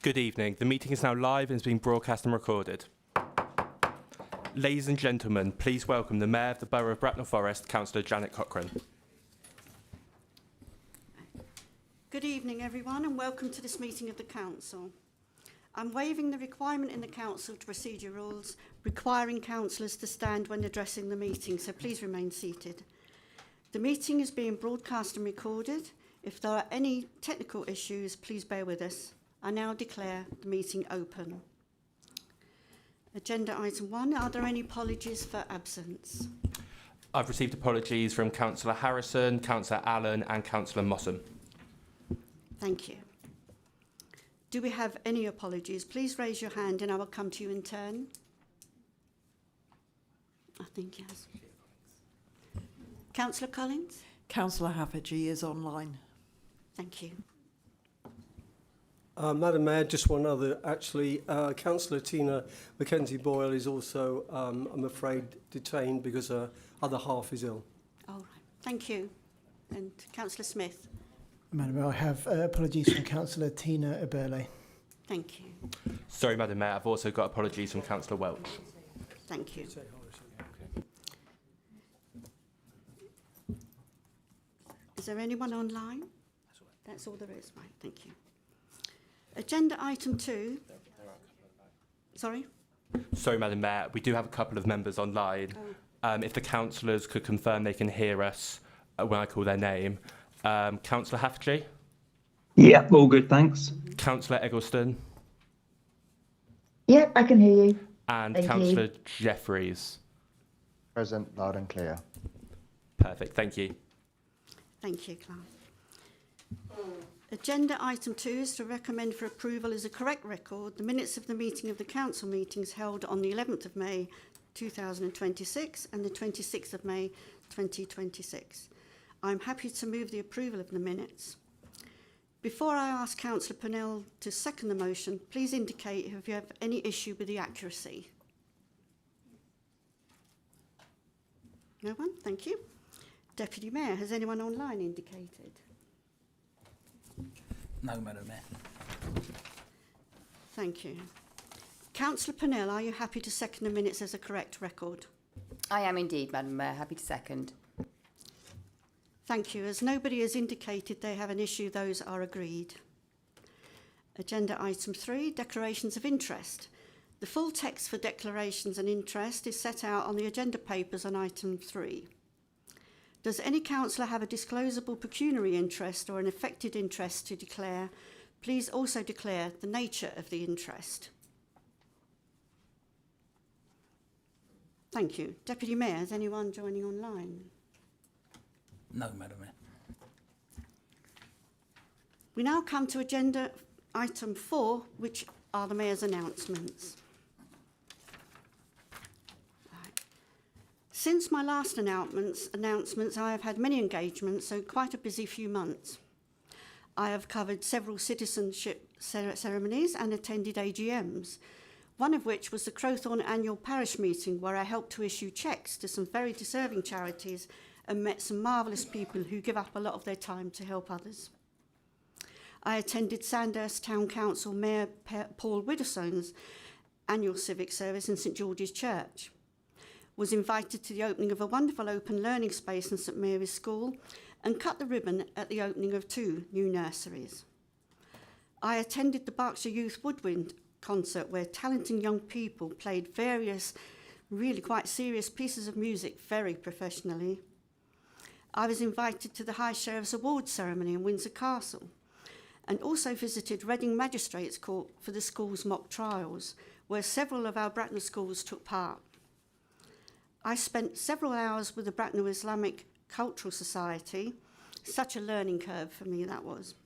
Good evening. The meeting is now live and is being broadcast and recorded. Ladies and gentlemen, please welcome the Mayor of the Borough of Bracknell Forest, Councillor Janet Cochrane. Good evening, everyone, and welcome to this meeting of the Council. I'm waiving the requirement in the Council procedure rules requiring councillors to stand when addressing the meeting, so please remain seated. The meeting is being broadcast and recorded. If there are any technical issues, please bear with us. I now declare the meeting open. Agenda item 1, are there any apologies for absence? I've received apologies from Councillor Harrison, Councillor Allen and Councillor Mossam. Thank you. Do we have any apologies? Please raise your hand and I will come to you in turn. I think yes. Councillor Collins? Councillor Haffajee is online. Thank you. Madam Mayor, just one other, actually. Councillor Tina Mackenzie-Boyle is also, I'm afraid, detained because her other half is ill. All right. Thank you. And Councillor Smith? Madam Mayor, I have apologies from Councillor Tina Eberle. Thank you. Sorry, Madam Mayor, I've also got apologies from Councillor Welch. Thank you. Is there anyone online? That's all there is. Right, thank you. Agenda item 2. Sorry? Sorry, Madam Mayor, we do have a couple of members online. If the councillors could confirm they can hear us when I call their name. Councillor Haffajee? Yeah, all good, thanks. Councillor Eggleston? Yep, I can hear you. And Thank Councillor you. Jeffries? Present, loud and clear. Perfect, thank you. Thank you, Clive. Agenda item 2 is to recommend for approval as a correct record the minutes of the meeting of the council meetings held on the 11th of May 2026 and the 26th of May 2026. I'm happy to move the approval of the minutes. Before I ask Councillor Purnell to second the motion, please indicate if you have any issue with the accuracy. No one? Thank you. Deputy Mayor, has anyone online indicated? No, Madam Mayor. Thank you. Councillor Purnell, are you happy to second the minutes as a correct record? I am indeed, Madam Mayor. Happy to second. Thank you. As nobody has indicated they have an issue, those are agreed. Agenda item 3, declarations of interest. The full text for declarations and interest is set out on the agenda papers on item 3. Does any councillor have a disclosable pecuniary interest or an affected interest to declare? Please also declare the nature of the interest. Thank you. Deputy Mayor, is anyone joining online? No, Madam Mayor. We now come to agenda item 4, which are the Mayor's announcements. Since my last announcements, I have had many engagements, so quite a busy few months. I have covered several citizenship ceremonies and attended AGMs, one of which was the Crowthorne annual parish meeting, where I helped to issue cheques to some very deserving charities and met some marvellous people who give up a lot of their time to help others. I attended Sandhurst Town Council Mayor Paul Widdowson's annual civic service in St George's Church, was invited to the opening of a wonderful open learning space in St Mary's School and cut the ribbon at the opening of 2 new nurseries. I attended the Berkshire Youth Woodwind concert, where talented young people played various really quite serious pieces of music very professionally. I was invited to the High Sheriff's Awards ceremony in Windsor Castle and also visited Reading Magistrates Court for the school's mock trials, where several of our Bracknell schools took part. I spent several hours with the Bracknell Islamic Cultural Society. Such a learning curve for me that was.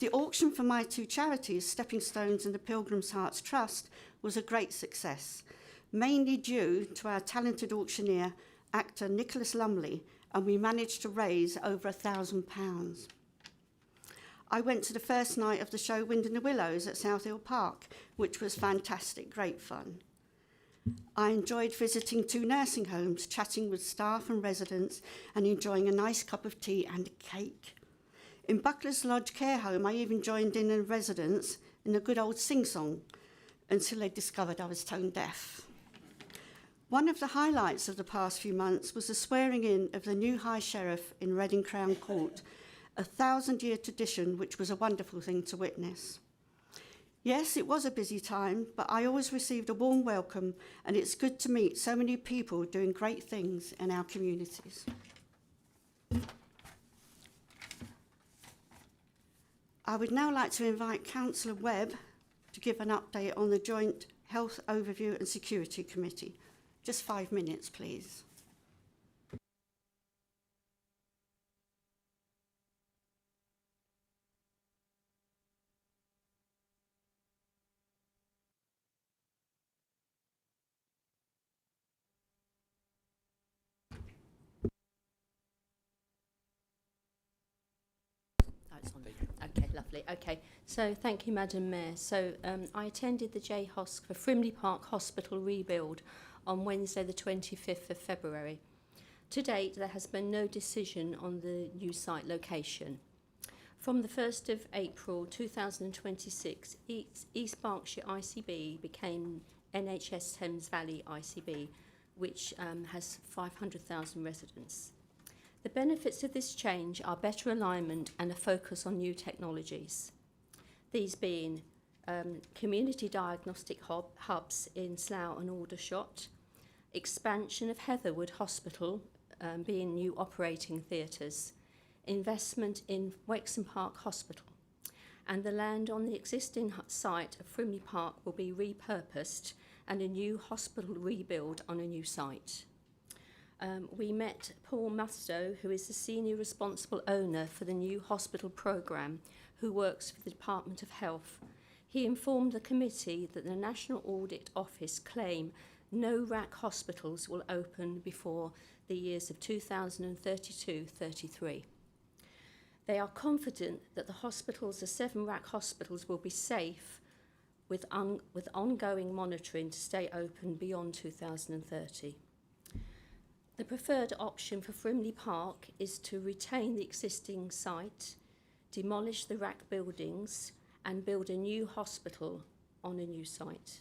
The auction for my 2 charities, Stepping Stones and the Pilgrim's Hearts Trust, was a great success, mainly due to our talented auctioneer, actor Nicholas Lumley, and we managed to raise over £1,000. I went to the first night of the show Wind in the Willows at South Hill Park, which was fantastic, great fun. I enjoyed visiting 2 nursing homes, chatting with staff and residents and enjoying a nice cup of tea and a cake. In Buckler's Lodge Care Home, I even joined in a residence in a good old sing-song until they discovered I was tone deaf. One of the highlights of the past few months was the swearing in of the new High Sheriff in Reading Crown Court, a 1,000-year tradition which was a wonderful thing to witness. Yes, it was a busy time, but I always received a warm welcome, and it's good to meet so many people doing great things in our communities. I would now like to invite Councillor Webb to give an update on the Joint Health Overview and Security Committee. Just 5 minutes, please. Oh, it's on. Okay, lovely. Okay, so thank you, Madam Mayor. So I attended the JHOSC for Frimley Park Hospital rebuild on Wednesday the 25th of February. To date, there has been no decision on the new site location. From the 1st of April 2026, East Berkshire ICB became NHS Thames Valley ICB, which has 500,000 residents. The benefits of this change are better alignment and a focus on new technologies. These being community diagnostic hubs in Slough and Aldershot, expansion of Heatherwood Hospital being new operating theatres, investment in Wexham Park Hospital, and the land on the existing site of Frimley Park will be repurposed and a new hospital rebuild on a new site. We met Paul Mustoe, who is the senior responsible owner for the new hospital programme, who works for the Department of Health. He informed the committee that the National Audit Office claim no RAC hospitals will open before the years of 2032-33. They are confident that the hospitals, the 7 RAC hospitals, will be safe with ongoing monitoring to stay open beyond 2030. The preferred option for Frimley Park is to retain the existing site, demolish the RAC buildings and build a new hospital on a new site.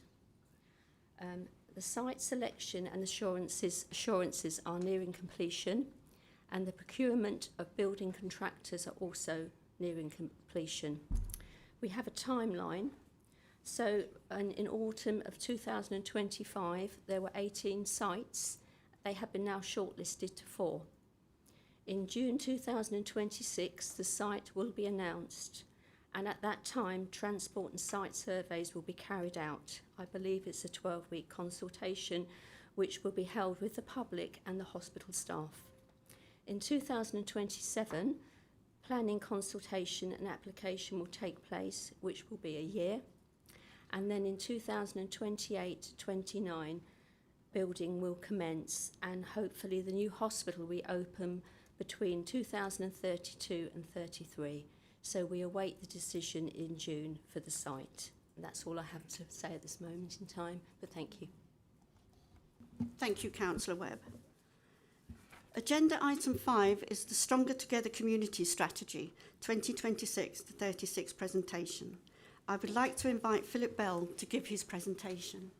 The site selection and assurances are nearing completion, and the procurement of building contractors are also nearing completion. We have a timeline. So in autumn of 2025, there were 18 sites. They have been now shortlisted to 4. In June 2026, the site will be announced, and at that time, transport and site surveys will be carried out. I believe it's a 12-week consultation which will be held with the public and the hospital staff. In 2027, planning consultation and application will take place, which will be a year, and then in 2028-29, building will commence, and hopefully the new hospital will open between 2032 and 33. So we await the decision in June for the site. And that's all I have to say at this moment in time, but thank you. Thank you, Councillor Webb. Agenda item 5 is the Stronger Together Community Strategy 2026-36 presentation. I would like to invite Philip Bell to give his presentation.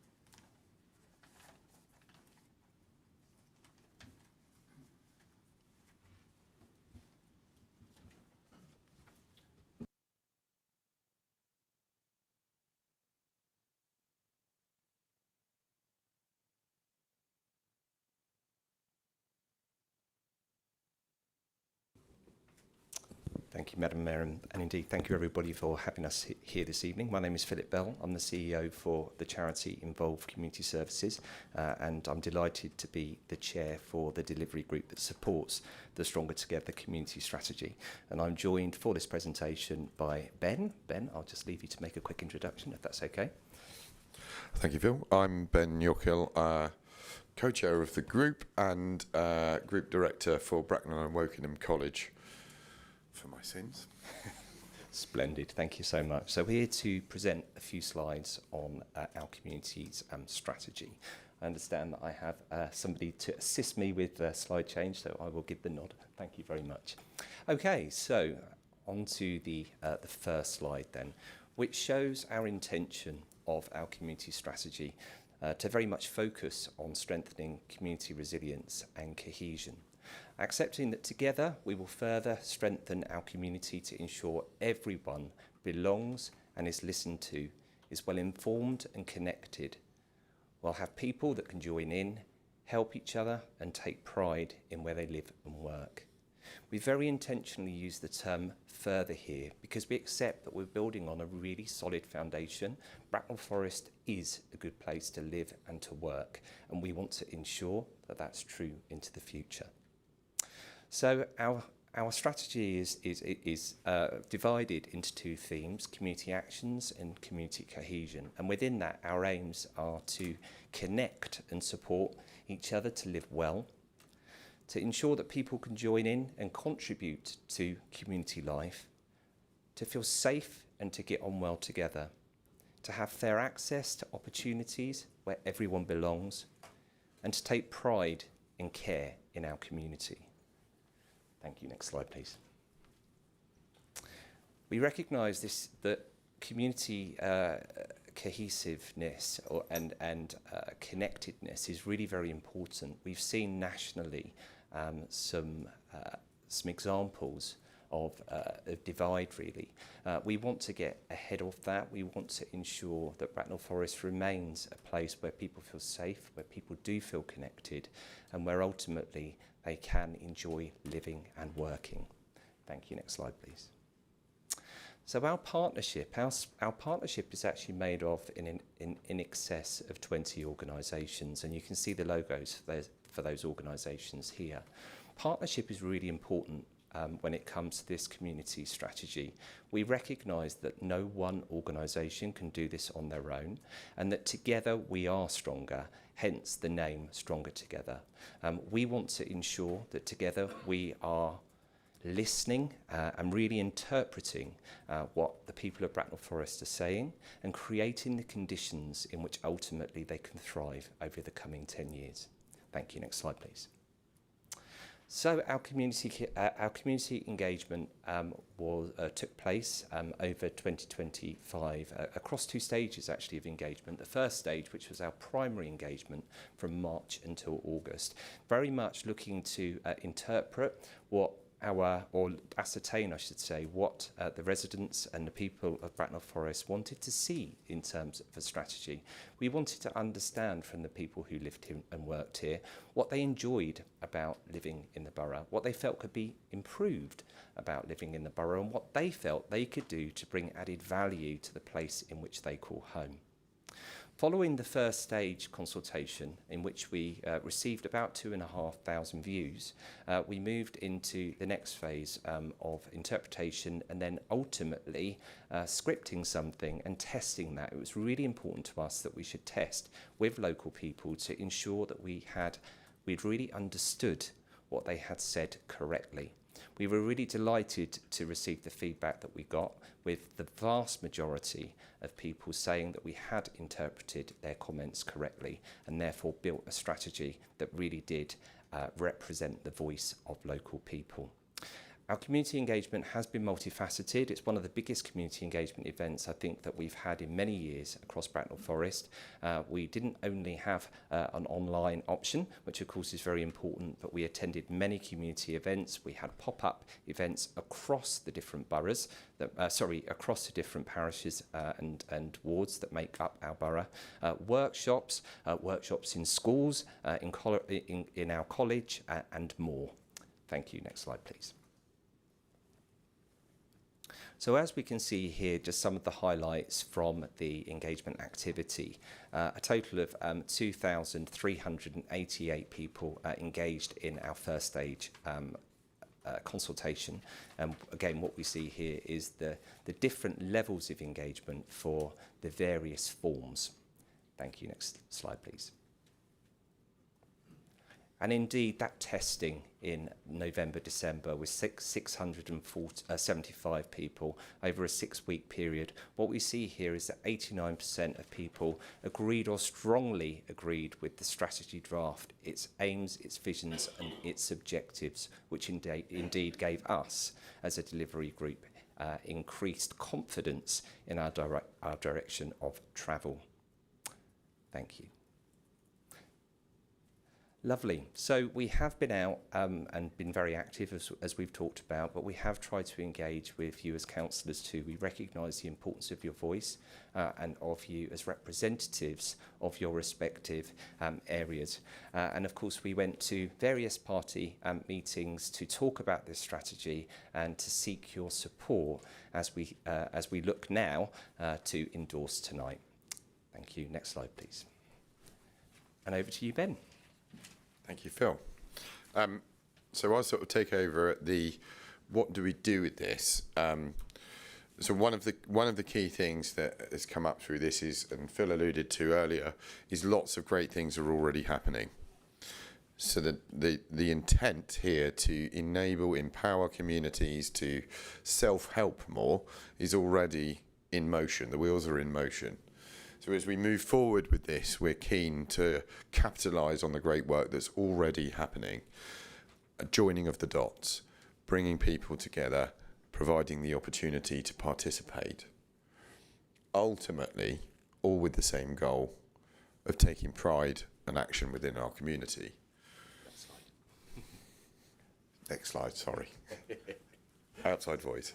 Thank you, Madam Mayor, and indeed thank you everybody for having us here this evening. My name is Philip Bell. I'm the CEO for the charity Involved Community Services, and I'm delighted to be the chair for the delivery group that supports the Stronger Together Community Strategy. And I'm joined for this presentation by Ben. Ben, I'll just leave you to make a quick introduction, if that's okay. Thank you, Phil. I'm Ben Yorkill, co-chair of the group and group director for Bracknell and Wokingham College. For my sins. Splendid, thank you so much. So we're here to present a few slides on our community's strategy. I understand that I have somebody to assist me with slide change, so I will give the nod. Thank you very much. Okay, so on to the first slide then. which shows our intention of our community strategy to very much focus on strengthening community resilience and cohesion, accepting that together we will further strengthen our community to ensure everyone belongs and is listened to, is well informed and connected. We'll have people that can join in, help each other and take pride in where they live and work. We very intentionally use the term further here because we accept that we're building on a really solid foundation. Bracknell Forest is a good place to live and to work, and we want to ensure that that's true into the future. So our strategy is divided into two themes: community actions and community cohesion. And within that, our aims are to connect and support each other to live well, to ensure that people can join in and contribute to community life, to feel safe and to get on well together, to have fair access to opportunities where everyone belongs, and to take pride and care in our community. Thank you. Next slide, please. We recognise that community cohesiveness and connectedness is really very important. We've seen nationally some examples of a divide, really. We want to get ahead of that. We want to ensure that Bracknell Forest remains a place where people feel safe, where people do feel connected, and where ultimately they can enjoy living and working. Thank you. Next slide, please. So our partnership is actually made of in excess of 20 organisations, and you can see the logos for those organisations here. Partnership is really important when it comes to this community strategy. We recognise that no one organisation can do this on their own, and that together we are stronger, hence the name Stronger Together. We want to ensure that together we are listening and really interpreting what the people of Bracknell Forest are saying and creating the conditions in which ultimately they can thrive over the coming 10 years. Thank you. Next slide, please. So our community engagement took place over 2025 across two stages actually of engagement. The first stage, which was our primary engagement from March until August, very much looking to interpret or ascertain, I should say, what the residents and the people of Bracknell Forest wanted to see in terms of a strategy. We wanted to understand from the people who lived here and worked here what they enjoyed about living in the borough, what they felt could be improved about living in the borough, and what they felt they could do to bring added value to the place in which they call home. Following the first stage consultation, in which we received about 2,500 views, we moved into the next phase of interpretation and then ultimately scripting something and testing that. It was really important to us that we should test with local people to ensure that we'd really understood what they had said correctly. We were really delighted to receive the feedback that we got, with the vast majority of people saying that we had interpreted their comments correctly and therefore built a strategy that really did represent the voice of local people. Our community engagement has been multifaceted. It's one of the biggest community engagement events I think that we've had in many years across Bracknell Forest. We didn't only have an online option, which of course is very important, but we attended many community events. We had pop-up events across the different boroughs, across the different parishes and wards that make up our borough. Workshops in schools, in our college, and more. Thank you. Next slide, please. So as we can see here, just some of the highlights from the engagement activity. A total of 2,388 people engaged in our first stage consultation. Again, what we see here is the different levels of engagement for the various forms. Thank you. Next slide, please. And indeed, that testing in November, December was 675 people over a 6-week period. What we see here is that 89% of people agreed or strongly agreed with the strategy draft, its aims, its visions and its objectives, which indeed gave us, as a delivery group, increased confidence in our direction of travel. Thank you. Lovely. So we have been out and been very active, as we've talked about, but we have tried to engage with you as councillors too. We recognise the importance of your voice and of you as representatives of your respective areas. And of course, we went to various party meetings to talk about this strategy and to seek your support as we look now to endorse tonight. Thank you. Next slide, please. And over to you, Ben. Thank you, Phil. So I'll sort of take over at the what do we do with this? So one of the key things that has come up through this is, and Phil alluded to earlier, is lots of great things are already happening. So the intent here to enable, empower communities to self-help more is already in motion. The wheels are in motion. So as we move forward with this, we're keen to capitalise on the great work that's already happening. A joining of the dots, bringing people together, providing the opportunity to participate. Ultimately, all with the same goal of taking pride and action within our community. Next slide, sorry. Outside voice.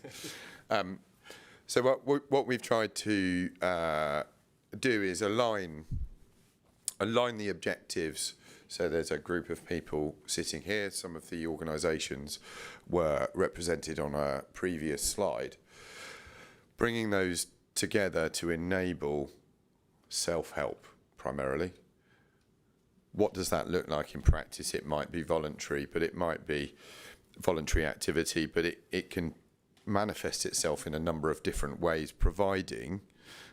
So what we've tried to do is align the objectives. So there's a group of people sitting here. Some of the organisations were represented on a previous slide. Bringing those together to enable self-help primarily. What does that look like in practice? It might be voluntary, but it might be voluntary activity, but it can manifest itself in a number of different ways, providing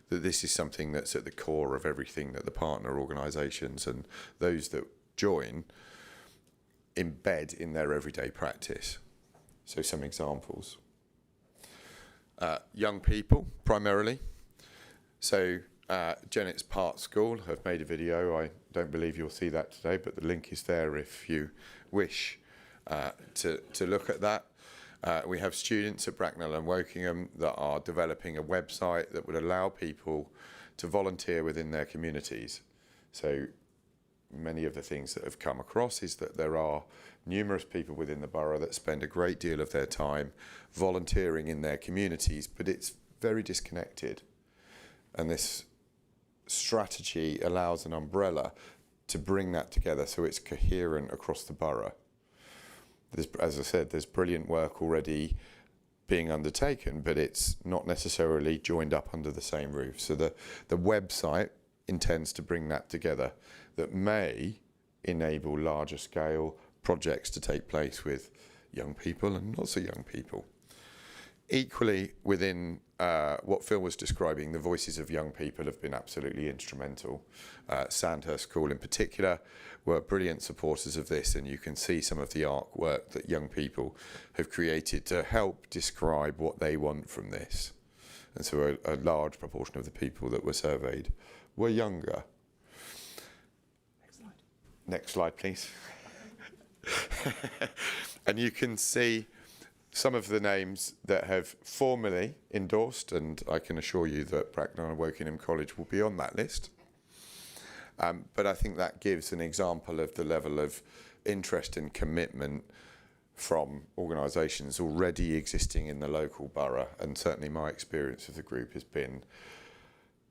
that this is something that's at the core of everything that the partner organisations and those that join embed in their everyday practice. So some examples. Young people, primarily. So Janet's Part School have made a video. I don't believe you'll see that today, but the link is there if you wish to look at that. We have students at Bracknell and Wokingham that are developing a website that would allow people to volunteer within their communities. So many of the things that have come across is that there are numerous people within the borough that spend a great deal of their time volunteering in their communities, but it's very disconnected. And this strategy allows an umbrella to bring that together so it's coherent across the borough. As I said, there's brilliant work already being undertaken, but it's not necessarily joined up under the same roof. So the website intends to bring that together, that may enable larger scale projects to take place with young people and not so young people. Equally, within what Phil was describing, the voices of young people have been absolutely instrumental. Sandhurst School in particular were brilliant supporters of this, and you can see some of the artwork that young people have created to help describe what they want from this. And so a large proportion of the people that were surveyed were younger. Next slide, please. And you can see some of the names that have formally endorsed, and I can assure you that Bracknell and Wokingham College will be on that list. But I think that gives an example of the level of interest and commitment from organisations already existing in the local borough, and certainly my experience of the group has been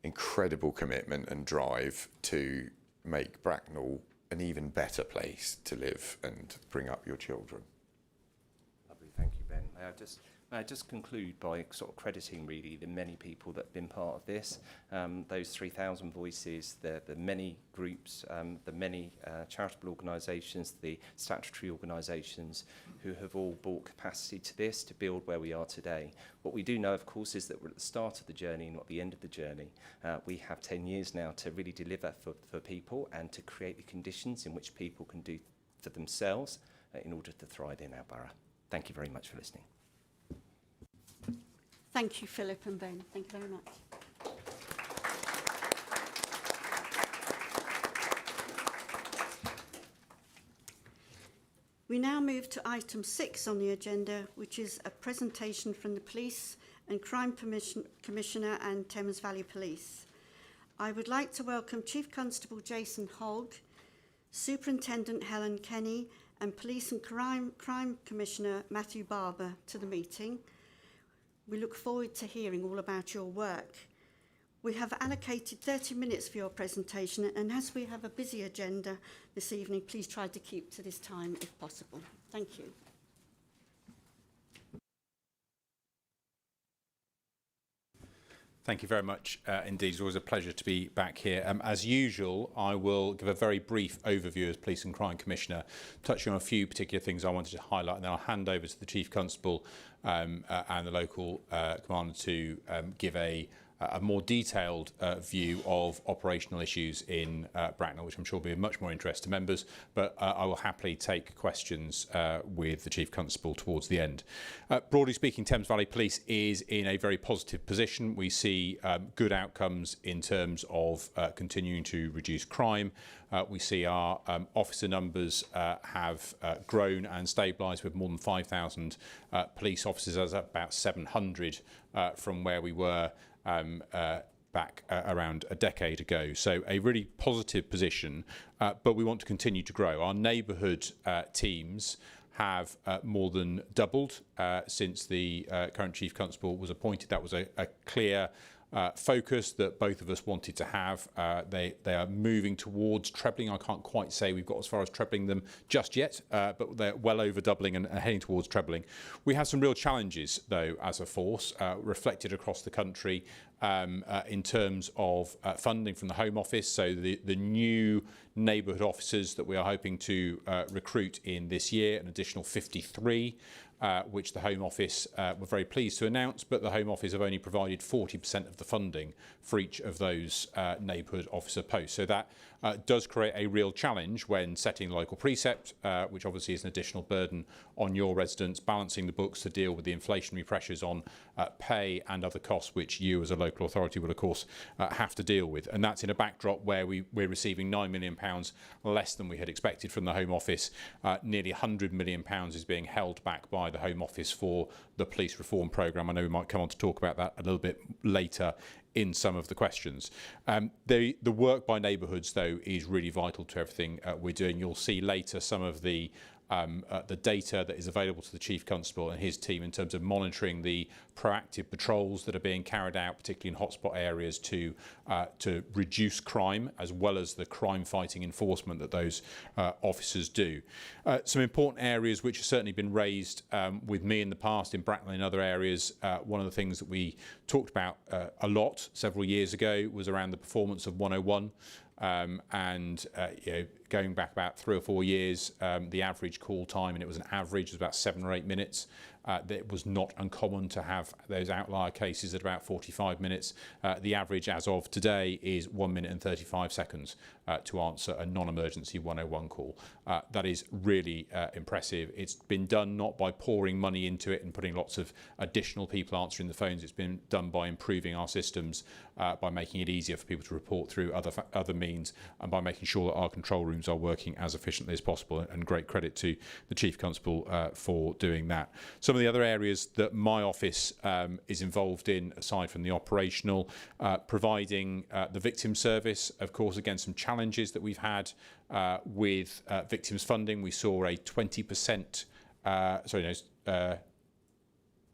incredible commitment and drive to make Bracknell an even better place to live and bring up your children. Lovely, thank you, Ben. May I just conclude by sort of crediting really the many people that have been part of this, those 3,000 voices, the many groups, the many charitable organisations, the statutory organisations who have all brought capacity to this to build where we are today. What we do know, of course, is that we're at the start of the journey, not the end of the journey. We have 10 years now to really deliver for people and to create the conditions in which people can do for themselves in order to thrive in our borough. Thank you very much for listening. Thank you, Philip and Ben. Thank you very much. We now move to item 6 on the agenda, which is a presentation from the Police and Crime Commissioner and Thames Valley Police. I would like to welcome Chief Constable Jason Hogg, Superintendent Helen Kenny, and Police and Crime Commissioner Matthew Barber to the meeting. We look forward to hearing all about your work. We have allocated 30 minutes for your presentation, and as we have a busy agenda this evening, please try to keep to this time if possible. Thank you. Thank you very much indeed. It's always a pleasure to be back here. As usual, I will give a very brief overview as Police and Crime Commissioner, touching on a few particular things I wanted to highlight, and then I'll hand over to the Chief Constable and the local commander to give a more detailed view of operational issues in Bracknell, which I'm sure will be of much more interest to members, but I will happily take questions with the Chief Constable towards the end. Broadly speaking, Thames Valley Police is in a very positive position. We see good outcomes in terms of continuing to reduce crime. We see our officer numbers have grown and stabilised with more than 5,000 police officers, as about 700 from where we were back around a decade ago. So a really positive position, but we want to continue to grow. Our neighbourhood teams have more than doubled since the current Chief Constable was appointed. That was a clear focus that both of us wanted to have. They are moving towards trebling. I can't quite say we've got as far as trebling them just yet, but they're well over doubling and heading towards trebling. We have some real challenges, though, as a force, reflected across the country in terms of funding from the Home Office. So the new neighbourhood officers that we are hoping to recruit in this year, an additional 53, which the Home Office were very pleased to announce, but the Home Office have only provided 40% of the funding for each of those neighbourhood officer posts. So that does create a real challenge when setting local precept, which obviously is an additional burden on your residents, balancing the books to deal with the inflationary pressures on pay and other costs, which you as a local authority will, of course, have to deal with. And that's in a backdrop where we're receiving £9 million less than we had expected from the Home Office. Nearly £100 million is being held back by the Home Office for the police reform programme. I know we might come on to talk about that a little bit later in some of the questions. The work by neighbourhoods, though, is really vital to everything we're doing. You'll see later some of the data that is available to the Chief Constable and his team in terms of monitoring the proactive patrols that are being carried out, particularly in hotspot areas, to reduce crime, as well as the crime-fighting enforcement that those officers do. Some important areas which have certainly been raised with me in the past in Bracknell and other areas. One of the things that we talked about a lot several years ago was around the performance of 101. Going back about 3 or 4 years, the average call time, and it was an average, was about 7 or 8 minutes. It was not uncommon to have those outlier cases at about 45 minutes. The average as of today is 1 minute and 35 seconds to answer a non-emergency 101 call. That is really impressive. It's been done not by pouring money into it and putting lots of additional people answering the phones. It's been done by improving our systems, by making it easier for people to report through other means, and by making sure that our control rooms are working as efficiently as possible. And great credit to the Chief Constable for doing that. Some of the other areas that my office is involved in, aside from the operational, providing the victim service. Of course, again, some challenges that we've had with victims funding. We saw a 20%, I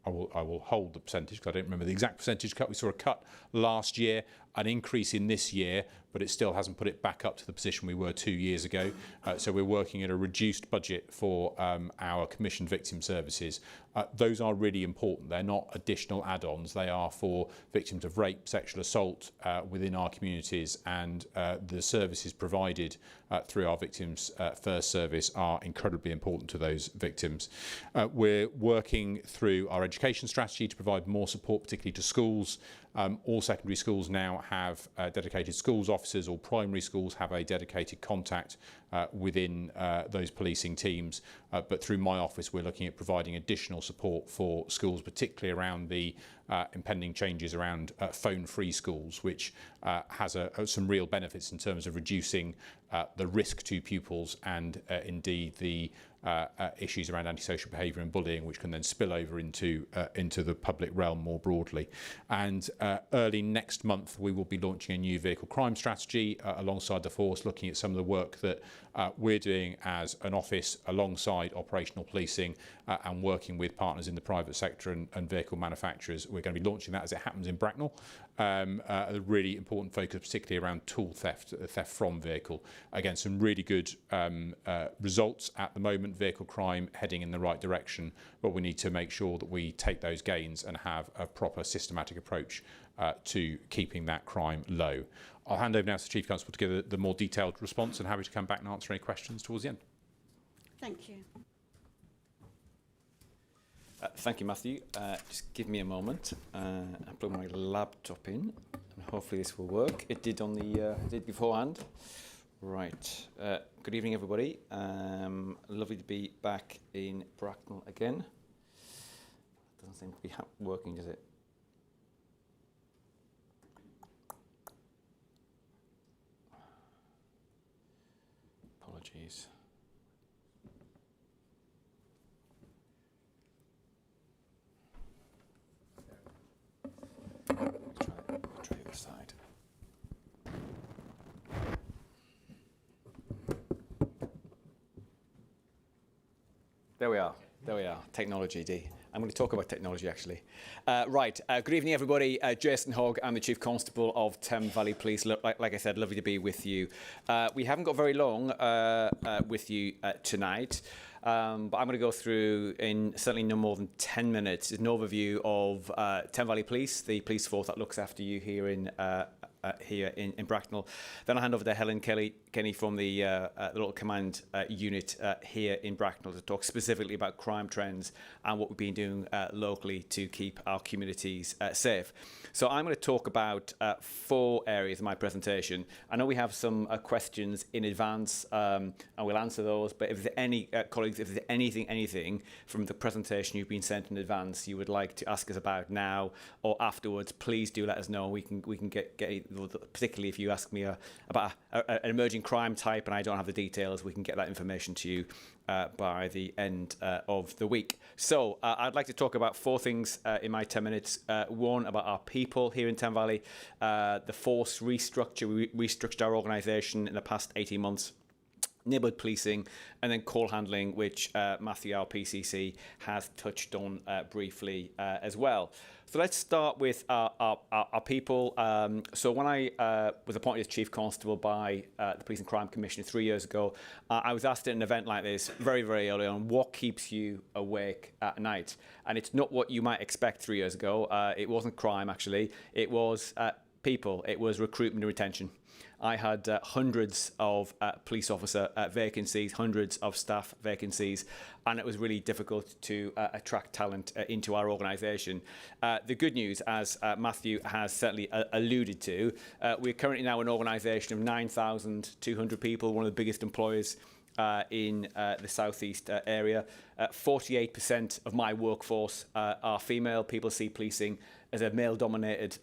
will hold the percentage because I don't remember the exact percentage cut. We saw a cut last year, an increase in this year, but it still hasn't put it back up to the position we were 2 years ago. So we're working at a reduced budget for our commissioned victim services. Those are really important. They're not additional add-ons. They are for victims of rape, sexual assault within our communities, and the services provided through our Victims First service are incredibly important to those victims. We're working through our education strategy to provide more support, particularly to schools. All secondary schools now have dedicated schools officers. All primary schools have a dedicated contact within those policing teams. But through my office, we're looking at providing additional support for schools, particularly around the impending changes around phone-free schools, which has some real benefits in terms of reducing the risk to pupils and indeed the issues around antisocial behaviour and bullying, which can then spill over into the public realm more broadly. And early next month, we will be launching a new vehicle crime strategy alongside the force, looking at some of the work that we're doing as an office alongside operational policing and working with partners in the private sector and vehicle manufacturers. We're going to be launching that as it happens in Bracknell. A really important focus, particularly around tool theft from vehicle. Again, some really good results at the moment, vehicle crime heading in the right direction, but we need to make sure that we take those gains and have a proper systematic approach to keeping that crime low. I'll hand over now to the Chief Constable to give the more detailed response, and happy to come back and answer any questions towards the end. Thank you. Thank you, Matthew. Just give me a moment. I'll plug my laptop in, and hopefully this will work. It did on the did beforehand. Right. Good evening, everybody. Lovely to be back in Bracknell again. Doesn't seem to be working, does it? Apologies. Try the other side. There we are. There we are. Technology, D. I'm going to talk about technology, actually. Right. Good evening, everybody. Jason Hogg. I'm the Chief Constable of Thames Valley Police. Like I said, lovely to be with you. We haven't got very long with you tonight. But I'm going to go through in certainly no more than 10 minutes an overview of Thames Valley Police, the police force that looks after you here in Bracknell. Then I'll hand over to Helen Kenny from the local command unit here in Bracknell to talk specifically about crime trends and what we've been doing locally to keep our communities safe. So I'm going to talk about 4 areas of my presentation. I know we have some questions in advance, and we'll answer those. But if there's any colleagues, if there's anything from the presentation you've been sent in advance you would like to ask us about now or afterwards, please do let us know. We can get particularly if you ask me about an emerging crime type and I don't have the details, we can get that information to you by the end of the week. So I'd like to talk about 4 things in my 10 minutes. One, about our people here in Thames Valley, the force restructure. We restructured our organisation in the past 18 months. Neighbourhood policing, and then call handling, which Matthew, our PCC, has touched on briefly as well. So let's start with our people. So when I was appointed as Chief Constable by the Police and Crime Commissioner 3 years ago, I was asked at an event like this very, very early on, what keeps you awake at night? And it's not what you might expect 3 years ago. It wasn't crime, actually. It was people. It was recruitment and retention. I had hundreds of police officer vacancies, hundreds of staff vacancies, and it was really difficult to attract talent into our organisation. The good news, as Matthew has certainly alluded to, we're currently now an organisation of 9,200 people, one of the biggest employers in the southeast area. 48% of my workforce are female. People see policing as a male-dominated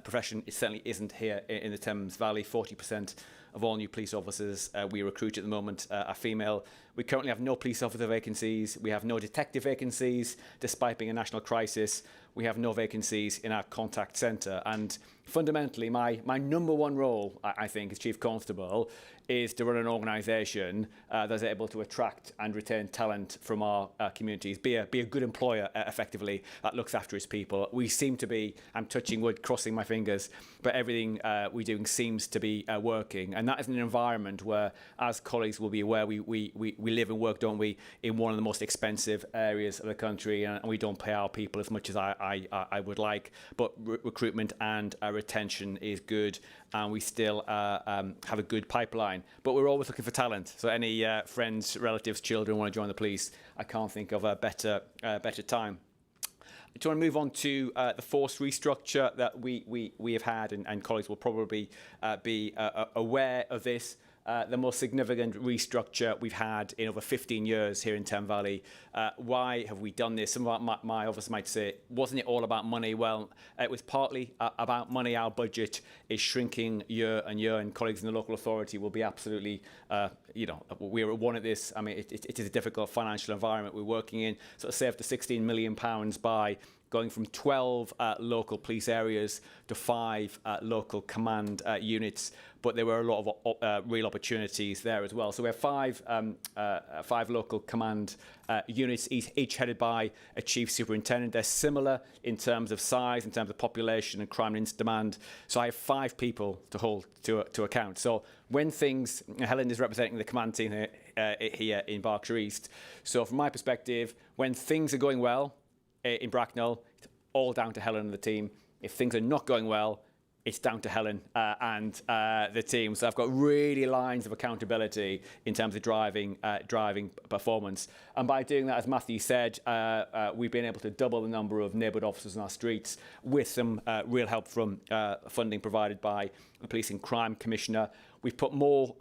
profession. It certainly isn't here in the Thames Valley. 40% of all new police officers we recruit at the moment are female. We currently have no police officer vacancies. We have no detective vacancies, despite being a national crisis. We have no vacancies in our contact centre. And fundamentally, my number one role, I think, as Chief Constable, is to run an organisation that's able to attract and retain talent from our communities, be a good employer, effectively, that looks after its people. We seem to be, I'm touching wood, crossing my fingers, but everything we're doing seems to be working. And that is an environment where, as colleagues will be aware, we live and work, don't we, in one of the most expensive areas of the country, and we don't pay our people as much as I would like. But recruitment and retention is good, and we still have a good pipeline. But we're always looking for talent. So any friends, relatives, children want to join the police, I can't think of a better time. I just want to move on to the force restructure that we have had, and colleagues will probably be aware of this. the most significant restructure we've had in over 15 years here in Thames Valley. Why have we done this? Some of my office might say, wasn't it all about money? Well, it was partly about money. Our budget is shrinking year on year, and colleagues in the local authority will be absolutely, we're at one at this. I mean, it is a difficult financial environment we're working in. So it saved us £16 million by going from 12 local police areas to 5 local command units, but there were a lot of real opportunities there as well. So we have 5 local command units, each headed by a chief superintendent. They're similar in terms of size, in terms of population and crime and incident demand. So I have 5 people to hold to account. So when things, Helen is representing the command team here in Berkshire East. So from my perspective, when things are going well, in Bracknell, it's all down to Helen and the team. If things are not going well, it's down to Helen and the team. So I've got really lines of accountability in terms of driving performance. And by doing that, as Matthew said, we've been able to double the number of neighbourhood officers in our streets with some real help from funding provided by the Police and Crime Commissioner. We've put more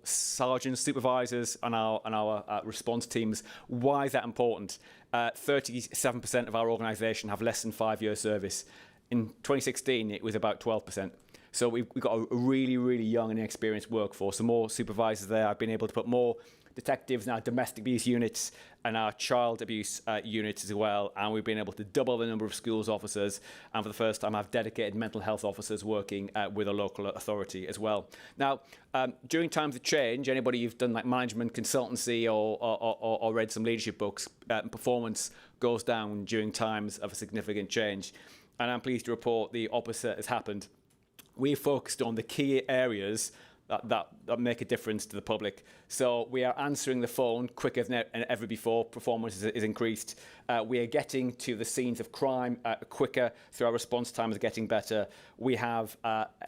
sergeants, supervisors on our response teams. Why is that important? 37% of our organisation have less than 5 years service. In 2016, it was about 12%. So we've got a really, really young and inexperienced workforce. So more supervisors there. I've been able to put more detectives in our domestic abuse units and our child abuse units as well. And we've been able to double the number of schools officers. And for the first time, I've dedicated mental health officers working with a local authority as well. Now, during times of change, anybody who's done like management consultancy or read some leadership books, performance goes down during times of a significant change. And I'm pleased to report the opposite has happened. We focused on the key areas that make a difference to the public. So we are answering the phone quicker than ever before. Performance is increased. We are getting to the scenes of crime quicker, through our response times are getting better. We have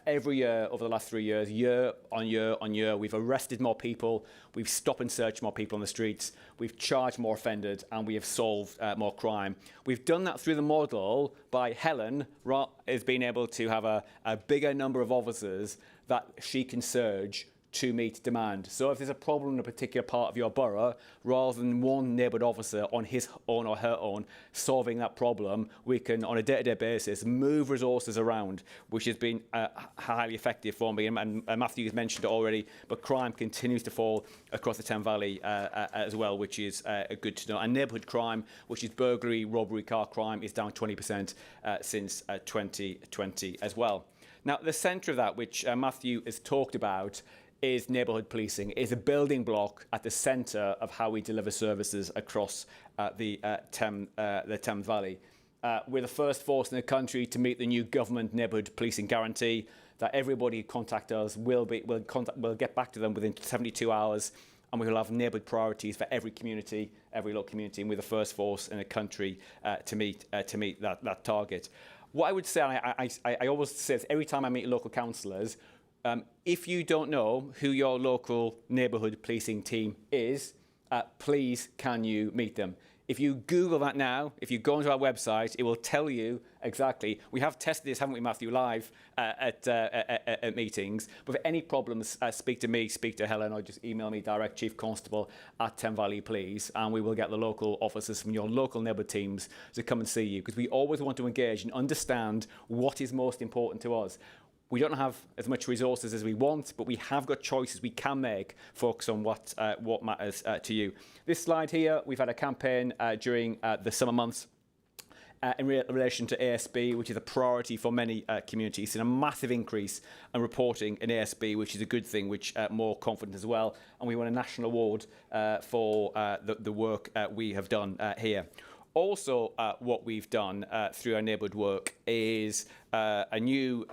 every year over the last 3 years, year on year on year, we've arrested more people, we've stopped and searched more people on the streets, we've charged more offenders, and we have solved more crime. We've done that through the model by Helen has been able to have a bigger number of officers that she can surge to meet demand. So if there's a problem in a particular part of your borough, rather than one neighbourhood officer on his own or her own solving that problem, we can, on a day-to-day basis, move resources around, which has been highly effective for me. And Matthew has mentioned it already, but crime continues to fall across the Thames Valley as well, which is good to know. And neighbourhood crime, which is burglary, robbery, car crime, is down 20% since 2020 as well. Now, the centre of that, which Matthew has talked about, is neighbourhood policing. It's a building block at the centre of how we deliver services across the Thames Valley. We're the first force in the country to meet the new government neighbourhood policing guarantee that everybody who contact us will get back to them within 72 hours, and we will have neighbourhood priorities for every community, every local community, and we're the first force in the country to meet that target. What I would say, I always say this every time I meet local councillors, if you don't know who your local neighbourhood policing team is, please can you meet them? If you Google that now, if you go onto our website, it will tell you exactly. We have tested this, haven't we, Matthew, live at meetings. But for any problems, speak to me, speak to Helen, or just email me direct, Chief Constable at Thames Valley Police, and we will get the local officers from your local neighbourhood teams to come and see you, because we always want to engage and understand what is most important to us. We don't have as much resources as we want, but we have got choices we can make, focus on what matters to you. This slide here, we've had a campaign during the summer months in relation to ASB, which is a priority for many communities, and a massive increase in reporting in ASB, which is a good thing, which more confident as well. And we won a national award for the work we have done here. Also, what we've done through our neighbourhood work is a new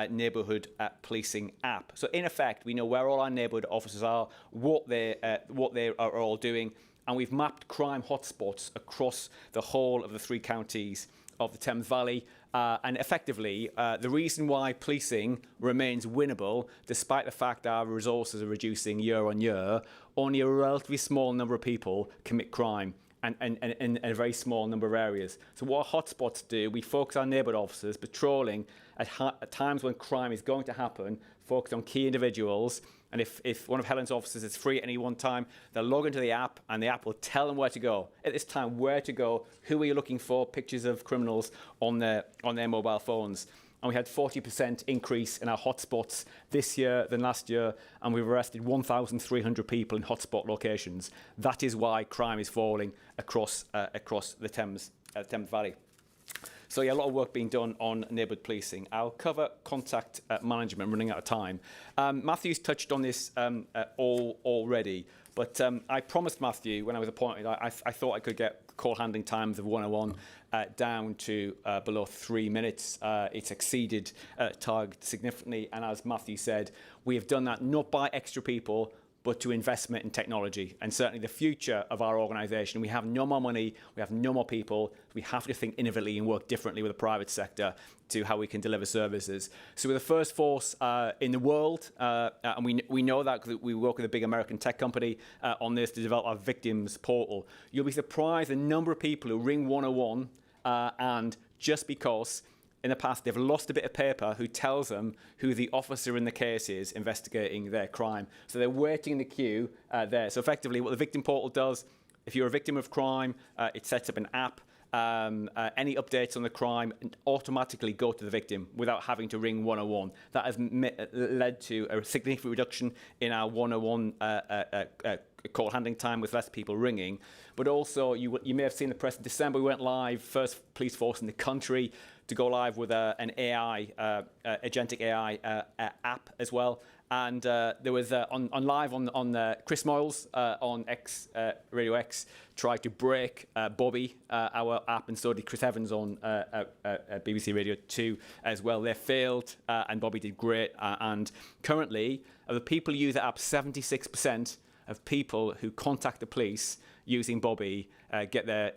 neighbourhood policing app. So in effect, we know where all our neighbourhood officers are, what they are all doing, and we've mapped crime hotspots across the whole of the 3 counties of the Thames Valley. And effectively, the reason why policing remains winnable, despite the fact that our resources are reducing year on year, only a relatively small number of people commit crime. and in a very small number of areas. So what our hotspots do, we focus our neighbourhood officers patrolling at times when crime is going to happen, focus on key individuals. And if one of Helen's officers is free at any one time, they'll log into the app and the app will tell them where to go. At this time, where to go, who are you looking for, pictures of criminals on their mobile phones. And we had 40% increase in our hotspots this year than last year, and we've arrested 1,300 people in hotspot locations. That is why crime is falling across the Thames Valley. So yeah, a lot of work being done on neighbourhood policing. I'll cover contact management, running out of time. Matthew's touched on this already, but I promised Matthew when I was appointed, I thought I could get call handling times of 101 down to below 3 minutes. It's exceeded target significantly, and as Matthew said, we have done that not by extra people, but to investment in technology. And certainly the future of our organisation, we have no more money, we have no more people, we have to think innovatively and work differently with the private sector to how we can deliver services. So we're the first force in the world, and we know that because we work with a big American tech company on this to develop our victims portal. You'll be surprised the number of people who ring 101 and just because in the past they've lost a bit of paper who tells them who the officer in the case is investigating their crime. So they're waiting in the queue there. So effectively what the victim portal does, if you're a victim of crime, it sets up an app. Any updates on the crime automatically go to the victim without having to ring 101. That has led to a significant reduction in our 101 call handling time with less people ringing. But also, you may have seen the press in December, we went live, first police force in the country to go live with an AI, agentic AI app as well. And there was on live on Chris Moyles on Radio X tried to break Bobby, our app, and so did Chris Evans on BBC Radio 2 as well. They failed, and Bobby did great. And currently, of the people who use the app, 76% of people who contact the police using Bobby get their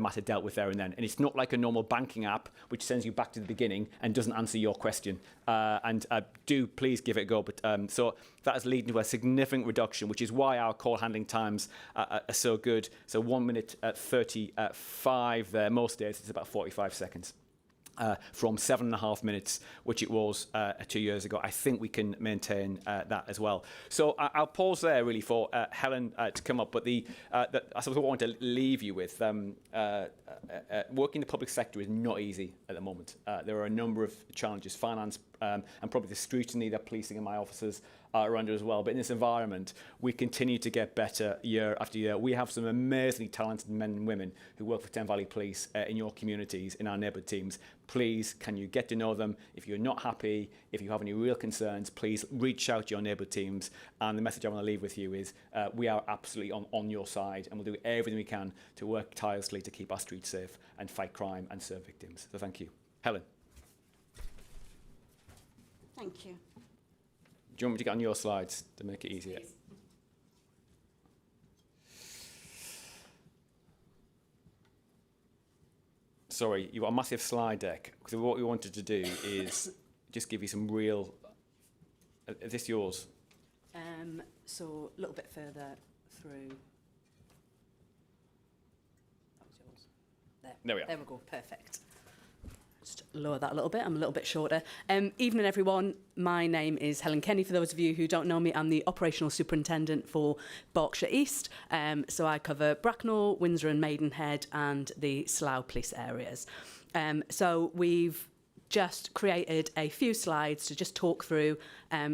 matter dealt with there and then. And it's not like a normal banking app, which sends you back to the beginning and doesn't answer your question. Do please give it a go. But so that has led to a significant reduction, which is why our call handling times are so good. So 1 minute 35 there. Most days it's about 45 seconds. From 7.5 minutes, which it was 2 years ago. I think we can maintain that as well. So I'll pause there really for Helen to come up. But I suppose what I want to leave you with, working in the public sector is not easy at the moment. There are a number of challenges, finance, and probably the scrutiny that policing and my officers are under as well. But in this environment, we continue to get better year after year. We have some amazingly talented men and women who work for Thames Valley Police in your communities, in our neighbourhood teams. Please, can you get to know them? If you're not happy, if you have any real concerns, please reach out to your neighbourhood teams. And the message I want to leave with you is we are absolutely on your side, and we'll do everything we can to work tirelessly to keep our streets safe and fight crime and serve victims. So thank you. Helen. Thank you. Do you want me to get on your slides to make it easier? Please. Sorry, you've got a massive slide deck. Because what we wanted to do is just give you some real... Is this yours? So a little bit further through. That was yours. There we are. There we go. Perfect. Just lower that a little bit. I'm a little bit shorter. Evening, everyone. My name is Helen Kenny. For those of you who don't know me, I'm the Operational Superintendent for Berkshire East. So I cover Bracknell, Windsor and Maidenhead and the Slough police areas. So we've just created a few slides to just talk through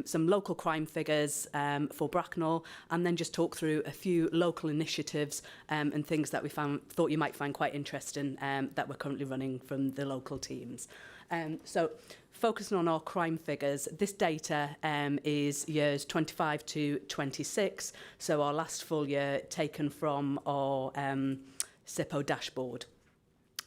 some local crime figures for Bracknell, and then just talk through a few local initiatives and things that we thought you might find quite interesting that we're currently running from the local teams. So focusing on our crime figures, this data is years 25 to 26, so our last full year taken from our SIPO dashboard.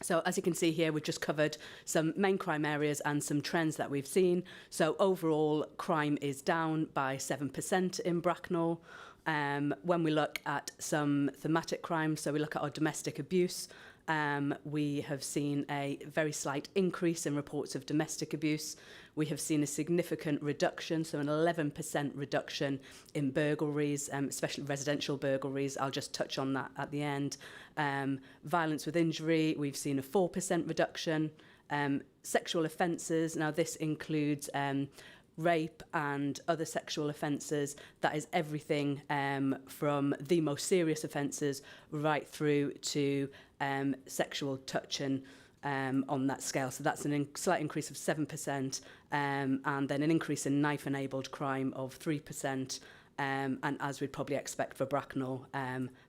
So as you can see here, we've just covered some main crime areas and some trends that we've seen. So overall, crime is down by 7% in Bracknell. When we look at some thematic crimes, so we look at our domestic abuse, We have seen a very slight increase in reports of domestic abuse. We have seen a significant reduction, so an 11% reduction in burglaries, especially residential burglaries. I'll just touch on that at the end. Violence with injury, we've seen a 4% reduction. Sexual offences, now this includes rape and other sexual offences. That is everything from the most serious offences right through to sexual touching on that scale. So that's a slight increase of 7%, and then an increase in knife-enabled crime of 3%, and as we'd probably expect for Bracknell,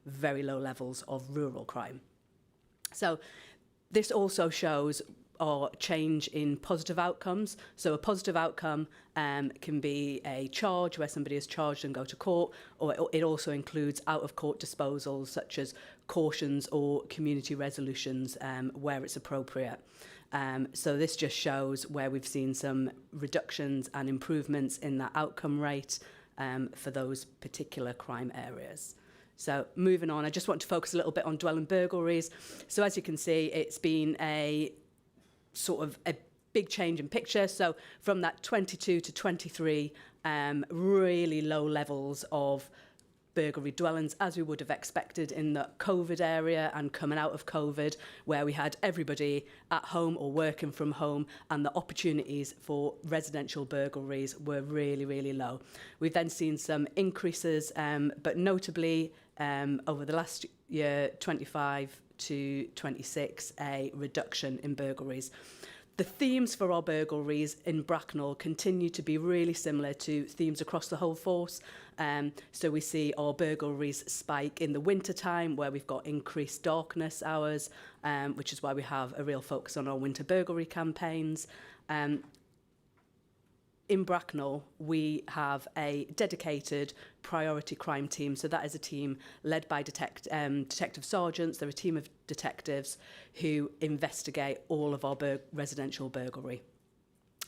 very low levels of rural crime. So this also shows or change in positive outcomes. So a positive outcome can be a charge where somebody is charged and go to court, or it also includes out-of-court disposals such as cautions or community resolutions where it's appropriate. So this just shows where we've seen some reductions and improvements in that outcome rate for those particular crime areas. So moving on, I just want to focus a little bit on dwelling burglaries. So as you can see, it's been a sort of a big change in picture. So from that 22 to 23, really low levels of burglary dwellings, as we would have expected in the COVID area and coming out of COVID, where we had everybody at home or working from home, and the opportunities for residential burglaries were really, really low. We've then seen some increases, but notably over the last year, 25 to 26, a reduction in burglaries. The themes for our burglaries in Bracknell continue to be really similar to themes across the whole force. So we see our burglaries spike in the winter time, where we've got increased darkness hours, which is why we have a real focus on our winter burglary campaigns. In Bracknell, we have a dedicated priority crime team. So that is a team led by detective sergeants. They're a team of detectives who investigate all of our residential burglary.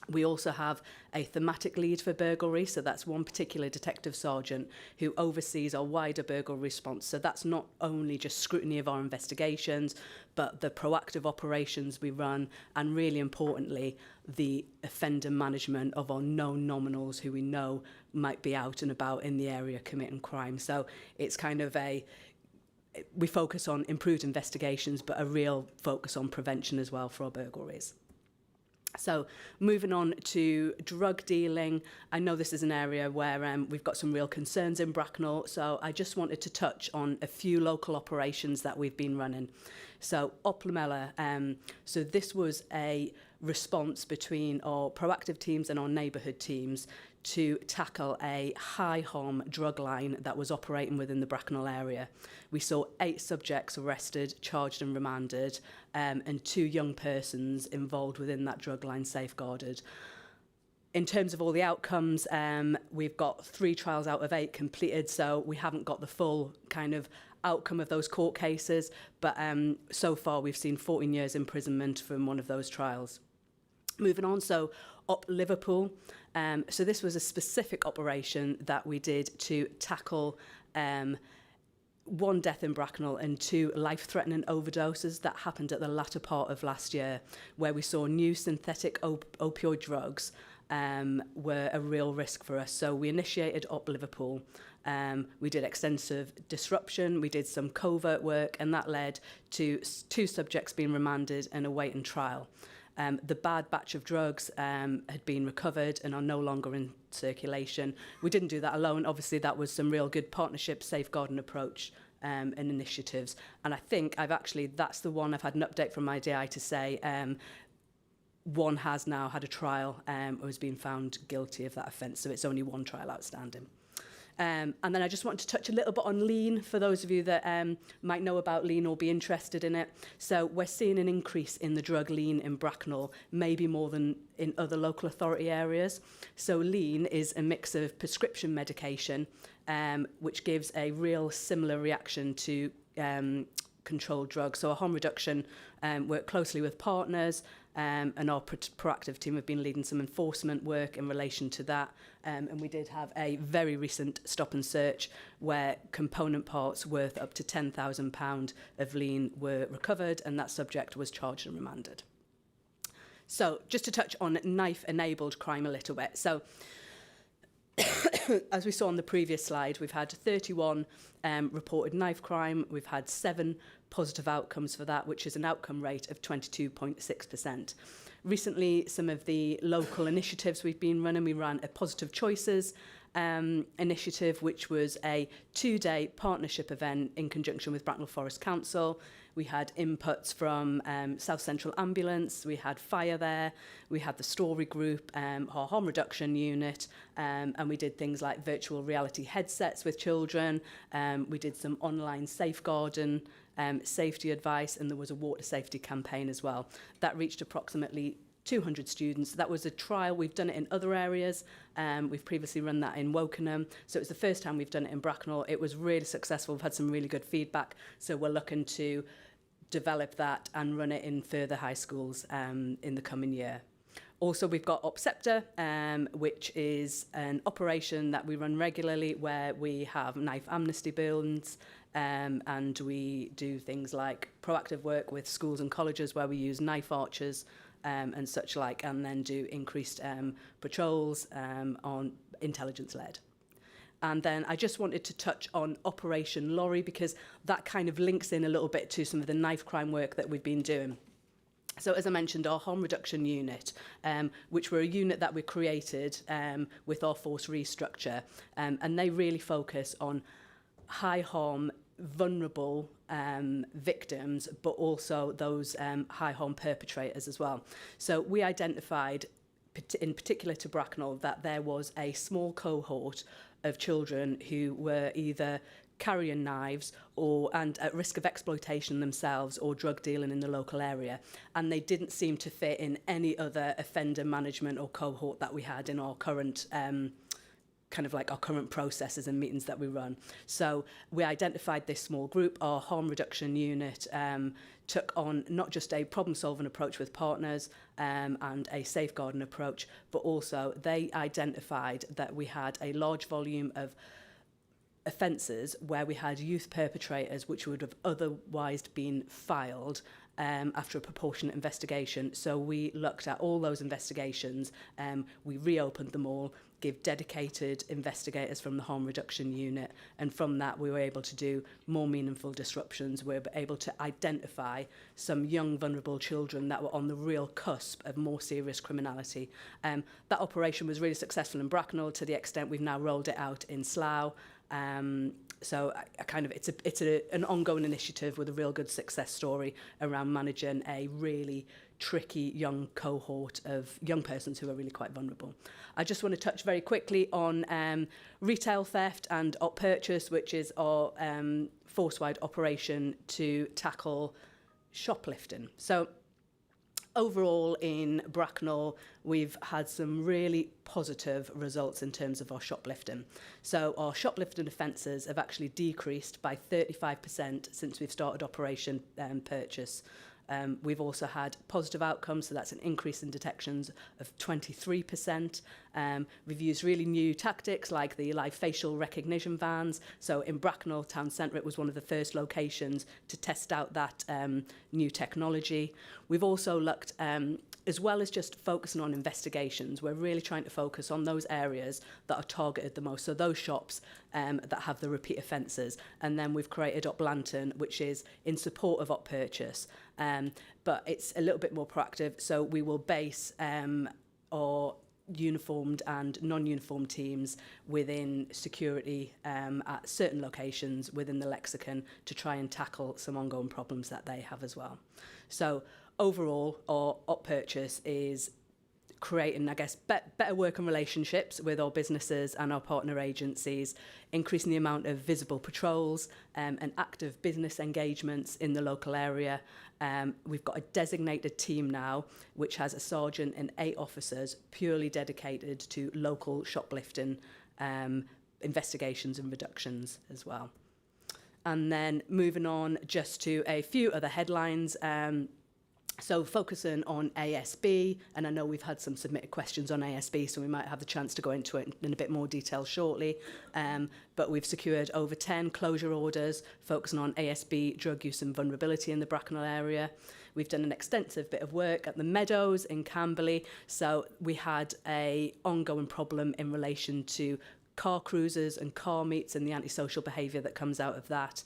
We also have a thematic lead for burglary, so that's one particular detective sergeant who oversees our wider burglary response. So that's not only just scrutiny of our investigations, but the proactive operations we run, and really importantly, the offender management of our known nominals who we know might be out and about in the area committing crime. So it's kind of we focus on improved investigations, but a real focus on prevention as well for our burglaries. So moving on to drug dealing, I know this is an area where we've got some real concerns in Bracknell, so I just wanted to touch on a few local operations that we've been running. So Oplamella, so this was a response between our proactive teams and our neighbourhood teams to tackle a high harm drug line that was operating within the Bracknell area. We saw 8 subjects arrested, charged and remanded, and 2 young persons involved within that drug line safeguarded. In terms of all the outcomes, we've got 3 trials out of 8 completed, so we haven't got the full kind of outcome of those court cases, but so far we've seen 14 years imprisonment from one of those trials. Moving on, so Op Liverpool. So this was a specific operation that we did to tackle 1 death in Bracknell and 2 life-threatening overdoses that happened at the latter part of last year, where we saw new synthetic opioid drugs were a real risk for us. So we initiated Op Liverpool. We did extensive disruption, we did some covert work, and that led to 2 subjects being remanded and awaiting trial. The bad batch of drugs had been recovered and are no longer in circulation. We didn't do that alone. Obviously, that was some real good partnership, safeguarding approach and initiatives. And I think that's the one I've had an update from my DI to say one has now had a trial and has been found guilty of that offence. So it's only 1 trial outstanding. And then I just want to touch a little bit on lean for those of you that might know about lean or be interested in it. So we're seeing an increase in the drug lean in Bracknell, maybe more than in other local authority areas. So lean is a mix of prescription medication, which gives a real similar reaction to controlled drugs. So a harm reduction work closely with partners and our proactive team have been leading some enforcement work in relation to that. And we did have a very recent stop and search where component parts worth up to £10,000 of lean were recovered, and that subject was charged and remanded. So just to touch on knife-enabled crime a little bit. So as we saw on the previous slide, we've had 31 reported knife crime. We've had 7 positive outcomes for that, which is an outcome rate of 22.6%. Recently, some of the local initiatives we've been running, we ran a Positive Choices initiative, which was a 2-day partnership event in conjunction with Bracknell Forest Council. We had inputs from South Central Ambulance, we had Fire there, we had the Story Group, our harm reduction unit, and we did things like virtual reality headsets with children. We did some online safeguarding, safety advice, and there was a water safety campaign as well. That reached approximately 200 students. That was a trial. We've done it in other areas. We've previously run that in Wokingham. So it's the first time we've done it in Bracknell. It was really successful. We've had some really good feedback. So we're looking to develop that and run it in further high schools in the coming year. Also, we've got Opceptor, which is an operation that we run regularly where we have knife amnesty bills, and we do things like proactive work with schools and colleges where we use knife archers and such like, and then do increased patrols on intelligence-led. And then I just wanted to touch on Operation Lorry because that kind of links in a little bit to some of the knife crime work that we've been doing. So as I mentioned, our harm reduction unit, which were a unit that we created with our force restructure, and they really focus on high harm, vulnerable victims, but also those high harm perpetrators as well. So we identified, in particular to Bracknell, that there was a small cohort of children who were either carrying knives and at risk of exploitation themselves or drug dealing in the local area, and they didn't seem to fit in any other offender management or cohort that we had in our current our current processes and meetings that we run. So we identified this small group. Our harm reduction unit took on not just a problem-solving approach with partners and a safeguarding approach, but also they identified that we had a large volume of offences where we had youth perpetrators which would have otherwise been filed after a proportionate investigation. So we looked at all those investigations, we reopened them all, give dedicated investigators from the harm reduction unit, and from that we were able to do more meaningful disruptions. We were able to identify some young vulnerable children that were on the real cusp of more serious criminality. That operation was really successful in Bracknell to the extent we've now rolled it out in Slough. So it's an ongoing initiative with a real good success story around managing a really tricky young cohort of young persons who are really quite vulnerable. I just want to touch very quickly on retail theft and op purchase, which is our force-wide operation to tackle shoplifting. So overall in Bracknell, we've had some really positive results in terms of our shoplifting. So our shoplifting offences have actually decreased by 35% since we've started Operation Purchase. We've also had positive outcomes, so that's an increase in detections of 23%. We've used really new tactics like the live facial recognition vans. So in Bracknell town centre, it was one of the first locations to test out that new technology. We've also looked, as well as just focusing on investigations, we're really trying to focus on those areas that are targeted the most, so those shops that have the repeat offences. And then we've created Op Lantern, which is in support of Op Purchase, but it's a little bit more proactive. So we will base our uniformed and non-uniformed teams within security at certain locations within the lexicon to try and tackle some ongoing problems that they have as well. So overall, our Op Purchase is creating, I guess, better working relationships with our businesses and our partner agencies, increasing the amount of visible patrols and active business engagements in the local area. We've got a designated team now, which has a sergeant and 8 officers purely dedicated to local shoplifting investigations and reductions as well. And then moving on just to a few other headlines. So focusing on ASB, and I know we've had some submitted questions on ASB, so we might have the chance to go into it in a bit more detail shortly. But we've secured over 10 closure orders focusing on ASB, drug use and vulnerability in the Bracknell area. We've done an extensive bit of work at the Meadows in Camberley. So we had an ongoing problem in relation to car cruisers and car meets and the antisocial behaviour that comes out of that.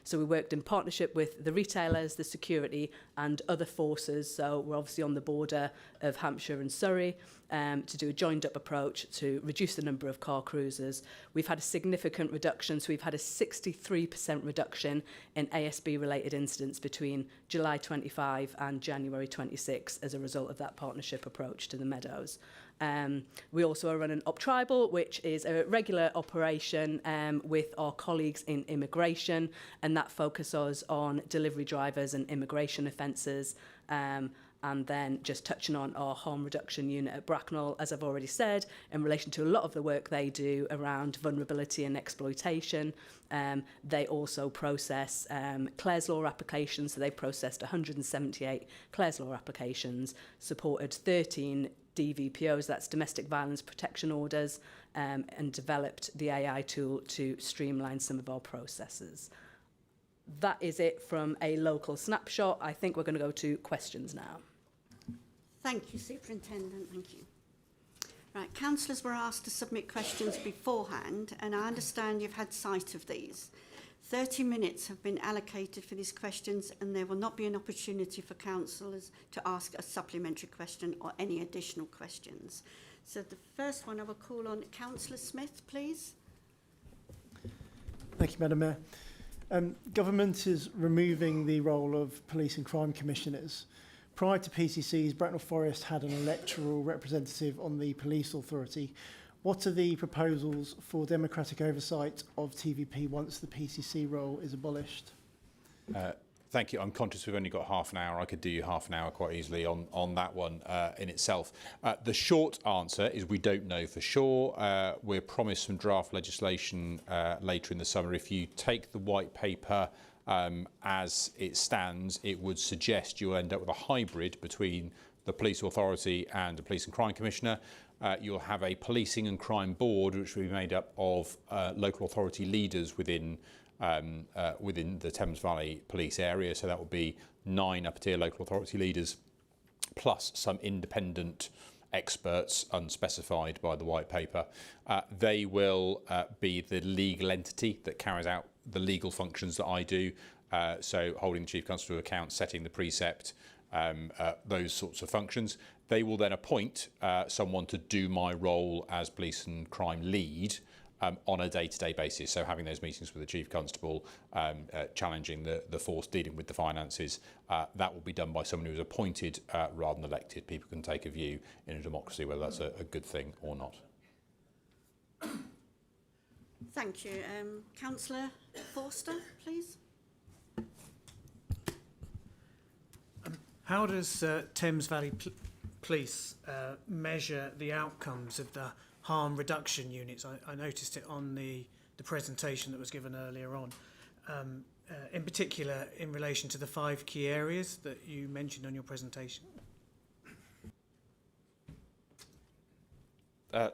So we worked in partnership with the retailers, the security and other forces. So we're obviously on the border of Hampshire and Surrey to do a joined up approach to reduce the number of car cruisers. We've had a significant reduction. So we've had a 63% reduction in ASB related incidents between July 25 and January 26 as a result of that partnership approach to the Meadows. We also are running Op Tribal, which is a regular operation with our colleagues in immigration, and that focuses on delivery drivers and immigration offences. And then just touching on our harm reduction unit at Bracknell, as I've already said, in relation to a lot of the work they do around vulnerability and exploitation, they also process Clare's Law applications. So they processed 178 Clare's Law applications, supported 13 DVPOs, that's domestic violence protection orders, and developed the AI tool to streamline some of our processes. That is it from a local snapshot. I think we're going to go to questions now. Thank you, Superintendent. Thank you. Right, councillors were asked to submit questions beforehand, and I understand you've had sight of these. 30 minutes have been allocated for these questions, and there will not be an opportunity for councillors to ask a supplementary question or any additional questions. So the first one I will call on Councillor Smith, please. Thank you, Madam Mayor. Government is removing the role of police and crime commissioners. Prior to PCCs, Bracknell Forest had an electoral representative on the police authority. What are the proposals for democratic oversight of TVP once the PCC role is abolished? Thank you. I'm conscious we've only got half an hour. I could do you half an hour quite easily on that one in itself. The short answer is we don't know for sure. We're promised some draft legislation later in the summer. If you take the white paper as it stands, it would suggest you'll end up with a hybrid between the police authority and a police and crime commissioner. You'll have a policing and crime board, which will be made up of local authority leaders within the Thames Valley Police area. So that will be 9 upper-tier local authority leaders, plus some independent experts unspecified by the white paper. They will be the legal entity that carries out the legal functions that I do. So holding the Chief Constable to account, setting the precept, those sorts of functions. They will then appoint someone to do my role as police and crime lead on a day-to-day basis. So having those meetings with the Chief Constable, challenging the force, dealing with the finances, that will be done by someone who is appointed rather than elected. People can take a view in a democracy whether that's a good thing or not. Thank you. Councillor Forster, please. How does Thames Valley Police measure the outcomes of the harm reduction units? I noticed it on the presentation that was given earlier on. In particular, in relation to the 5 key areas that you mentioned on your presentation.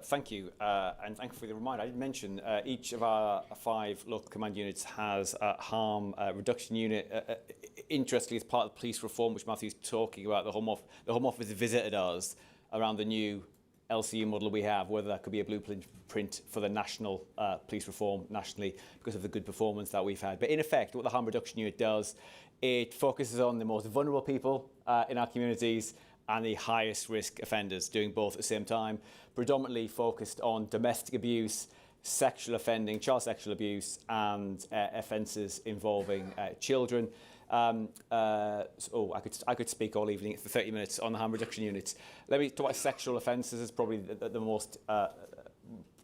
Thank you, and thank you for the reminder. I did mention each of our 5 local command units has a harm reduction unit. Interestingly, as part of the police reform, which Matthew's talking about, the Home Office visited us around the new LCU model we have, whether that could be a blueprint for the national police reform nationally because of the good performance that we've had. But in effect, what the harm reduction unit does, it focuses on the most vulnerable people in our communities and the highest risk offenders, doing both at the same time, predominantly focused on domestic abuse, sexual offending, child sexual abuse, and offences involving children. I could speak all evening for 30 minutes on the harm reduction units. Let me talk about sexual offences. Is probably the most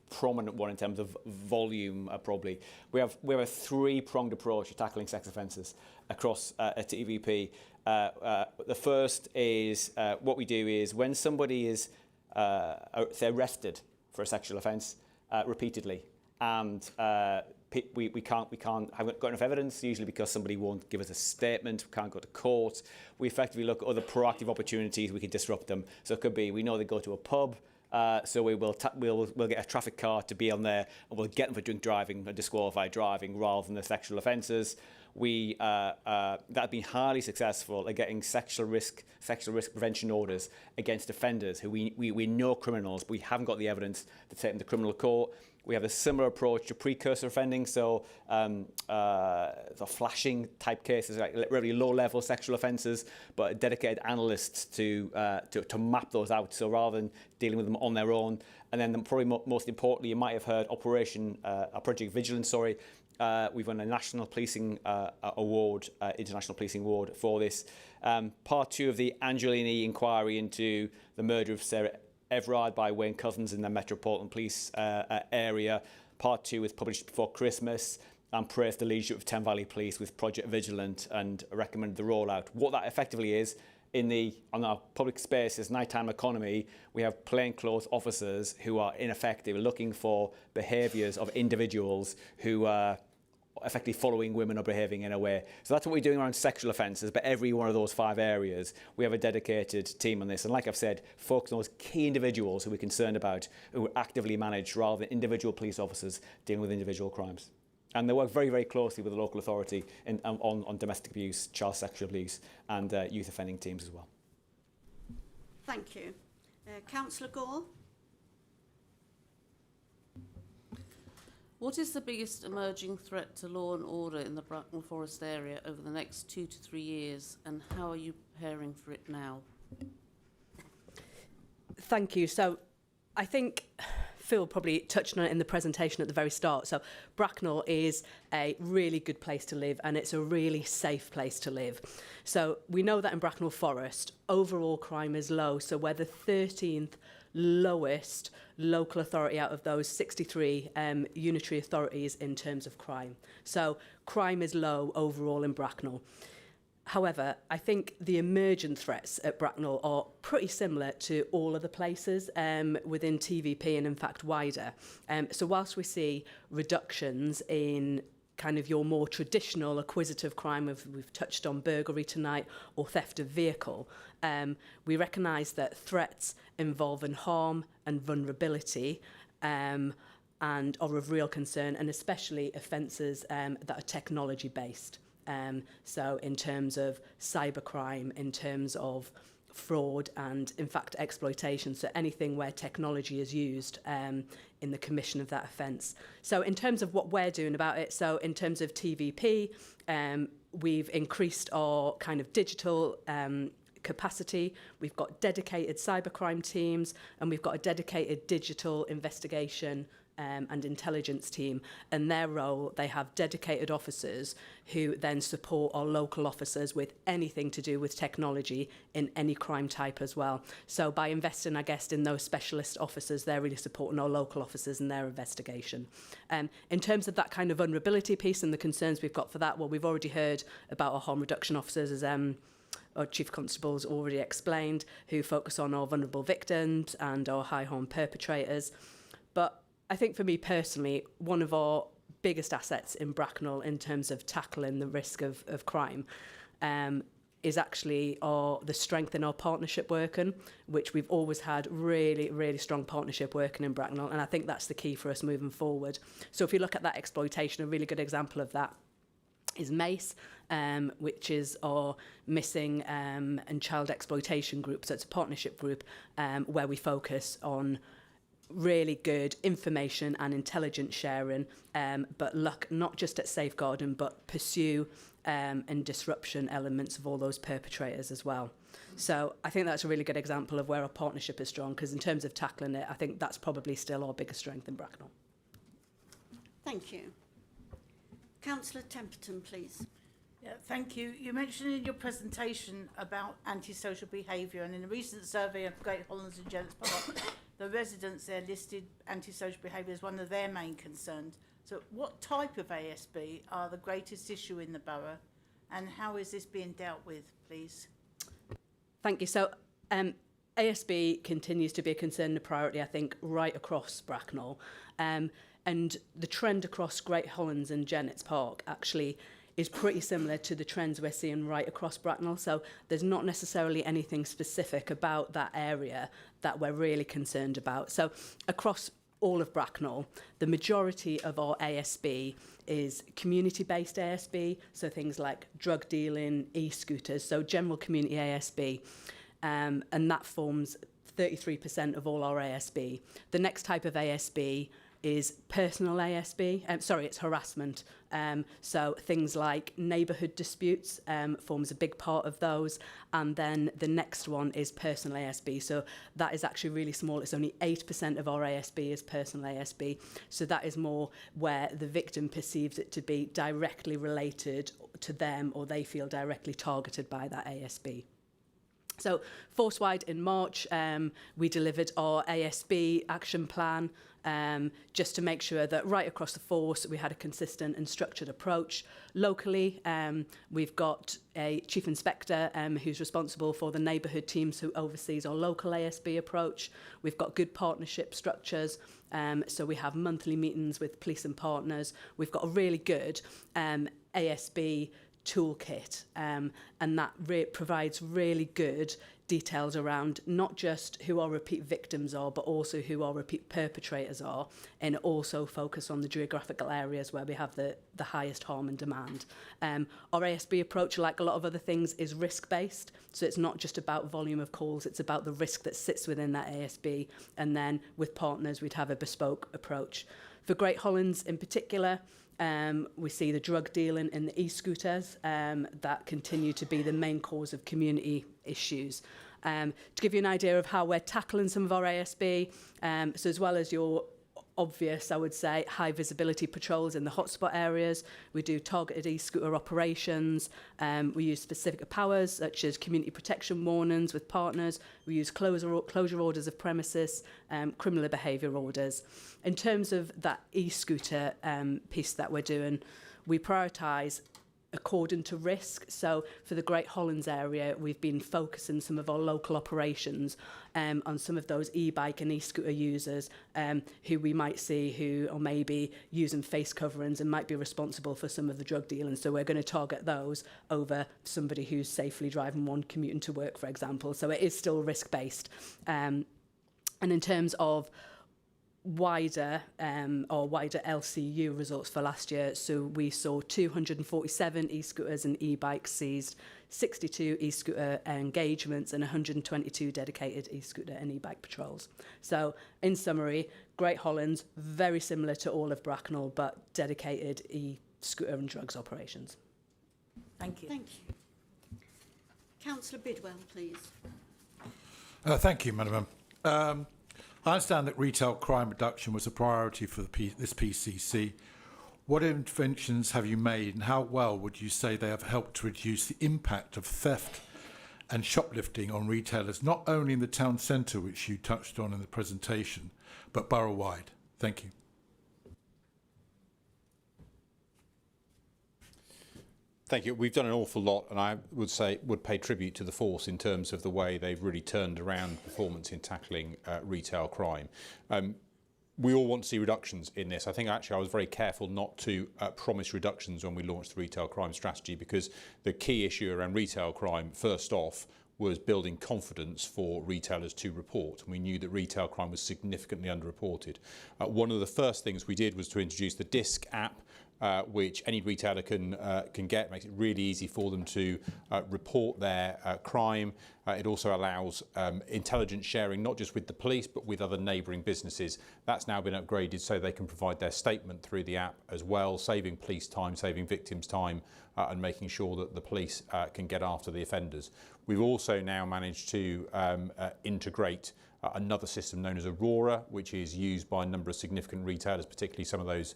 prominent one in terms of volume. Probably we have a 3-pronged approach to tackling sex offences across TVP. The first is what we do is when somebody is arrested for a sexual offence repeatedly, and we haven't got enough evidence, usually because somebody won't give us a statement, we can't go to court. We effectively look at other proactive opportunities we can disrupt them. So it could be, we know they go to a pub, so we'll get a traffic car to be on there, and we'll get them for drink driving and disqualified driving rather than the sexual offences. That'd been highly successful at getting sexual risk prevention orders against offenders who we know criminals, but we haven't got the evidence to take them to criminal court. We have a similar approach to precursor offending, so the flashing type cases, like really low-level sexual offences, but dedicated analysts to map those out. So rather than dealing with them on their own, and then probably most importantly, you might have heard Project Vigilance. We've won a national policing award, international policing award for this. Part 2 of the Angelini inquiry into the murder of Sarah Everard by Wayne Cousins in the Metropolitan Police area. Part 2 was published before Christmas and praised the leadership of Thames Valley Police with Project Vigilant and recommended the rollout. What that effectively is, on our public spaces, nighttime economy, we have plainclothes officers who are ineffective, looking for behaviours of individuals who are effectively following women or behaving in a way. So that's what we're doing around sexual offences, but every one of those 5 areas, we have a dedicated team on this. And like I've said, focus on those key individuals who we're concerned about, who are actively managed rather than individual police officers dealing with individual crimes. And they work very, very closely with the local authority on domestic abuse, child sexual abuse, and youth offending teams as well. Thank you. Councillor Gore? What is the biggest emerging threat to law and order in the Bracknell Forest area over the next 2 to 3 years, and how are you preparing for it now? Thank you. So I think Phil probably touched on it in the presentation at the very start. So Bracknell is a really good place to live, and it's a really safe place to live. So we know that in Bracknell Forest, overall crime is low. So we're the 13th lowest local authority out of those 63 unitary authorities in terms of crime. So crime is low overall in Bracknell. However, I think the emergent threats at Bracknell are pretty similar to all other places within TVP and in fact wider. So whilst we see reductions in kind of your more traditional acquisitive crime, we've touched on burglary tonight, or theft of vehicle, we recognise that threats involving harm and vulnerability and are of real concern, and especially offences that are technology based. So in terms of cybercrime, in terms of fraud and in fact exploitation, so anything where technology is used in the commission of that offence. So in terms of what we're doing about it, so in terms of TVP, we've increased our kind of digital capacity. We've got dedicated cybercrime teams, and we've got a dedicated digital investigation and intelligence team. And their role, they have dedicated officers who then support our local officers with anything to do with technology in any crime type as well. So by investing, I guess, in those specialist officers, they're really supporting our local officers in their investigation. In terms of that kind of vulnerability piece and the concerns we've got for that, well, we've already heard about our harm reduction officers, as our Chief Constable's already explained, who focus on our vulnerable victims and our high harm perpetrators. But I think for me personally, one of our biggest assets in Bracknell in terms of tackling the risk of crime is actually the strength in our partnership working, which we've always had really, really strong partnership working in Bracknell. And I think that's the key for us moving forward. So if you look at that exploitation, a really good example of that is MACE, which is our missing and child exploitation group. So it's a partnership group where we focus on really good information and intelligence sharing, but look not just at safeguarding, but pursue and disruption elements of all those perpetrators as well. So I think that's a really good example of where our partnership is strong, because in terms of tackling it, I think that's probably still our biggest strength in Bracknell. Thank you. Councillor Templeton, please. Yeah, thank you. You mentioned in your presentation about antisocial behaviour, and in a recent survey of Great Hollands and Gents Park, the residents there listed antisocial behaviour as one of their main concerns. So what type of ASB are the greatest issue in the borough, and how is this being dealt with, please? Thank you. So ASB continues to be a concern and a priority, I think, right across Bracknell. And the trend across Great Hollands and Jennetts Park actually is pretty similar to the trends we're seeing right across Bracknell. So there's not necessarily anything specific about that area that we're really concerned about. So across all of Bracknell, the majority of our ASB is community-based ASB, so things like drug dealing, e-scooters, so general community ASB, and that forms 33% of all our ASB. The next type of ASB is personal ASB. It's harassment. So things like neighbourhood disputes forms a big part of those. And then the next one is personal ASB. So that is actually really small. It's only 8% of our ASB is personal ASB. So that is more where the victim perceives it to be directly related to them, or they feel directly targeted by that ASB. So force-wide in March, we delivered our ASB action plan just to make sure that right across the force we had a consistent and structured approach. Locally, we've got a chief inspector who's responsible for the neighbourhood teams who oversees our local ASB approach. We've got good partnership structures, so we have monthly meetings with police and partners. We've got a really good ASB toolkit, and that provides really good details around not just who our repeat victims are, but also who our repeat perpetrators are, and also focus on the geographical areas where we have the highest harm and demand. Our ASB approach, like a lot of other things, is risk-based, so it's not just about volume of calls, it's about the risk that sits within that ASB, and then with partners we'd have a bespoke approach. For Great Hollands in particular, we see the drug dealing and the e-scooters that continue to be the main cause of community issues. To give you an idea of how we're tackling some of our ASB, so as well as your obvious, I would say, high visibility patrols in the hotspot areas, we do targeted e-scooter operations, we use specific powers such as community protection warnings with partners, we use closure orders of premises, criminal behaviour orders. In terms of that e-scooter piece that we're doing, we prioritise according to risk. So for the Great Hollands area, we've been focusing some of our local operations on some of those e-bike and e-scooter users who we might see who are maybe using face coverings and might be responsible for some of the drug dealing. So we're going to target those over somebody who's safely driving one commuting to work, for example. So it is still risk-based. And in terms of wider LCU results for last year, so we saw 247 e-scooters and e-bikes seized, 62 e-scooter engagements and 122 dedicated e-scooter and e-bike patrols. So in summary, Great Hollands, very similar to all of Bracknell, but dedicated e-scooter and drugs operations. Thank you. Thank you. Councillor Bidwell, please. Thank you, Madam Member. I understand that retail crime reduction was a priority for this PCC. What interventions have you made, and how well would you say they have helped to reduce the impact of theft and shoplifting on retailers, not only in the town centre, which you touched on in the presentation, but borough-wide? Thank you. Thank you. We've done an awful lot, and I would say would pay tribute to the force in terms of the way they've really turned around performance in tackling retail crime. We all want to see reductions in this. I think actually I was very careful not to promise reductions when we launched the retail crime strategy, because the key issue around retail crime, first off, was building confidence for retailers to report. And we knew that retail crime was significantly underreported. One of the first things we did was to introduce the DISC app, which any retailer can get. It makes it really easy for them to report their crime. It also allows intelligence sharing, not just with the police, but with other neighbouring businesses. That's now been upgraded so they can provide their statement through the app as well, saving police time, saving victims time, and making sure that the police can get after the offenders. We've also now managed to integrate another system known as Aurora, which is used by a number of significant retailers, particularly some of those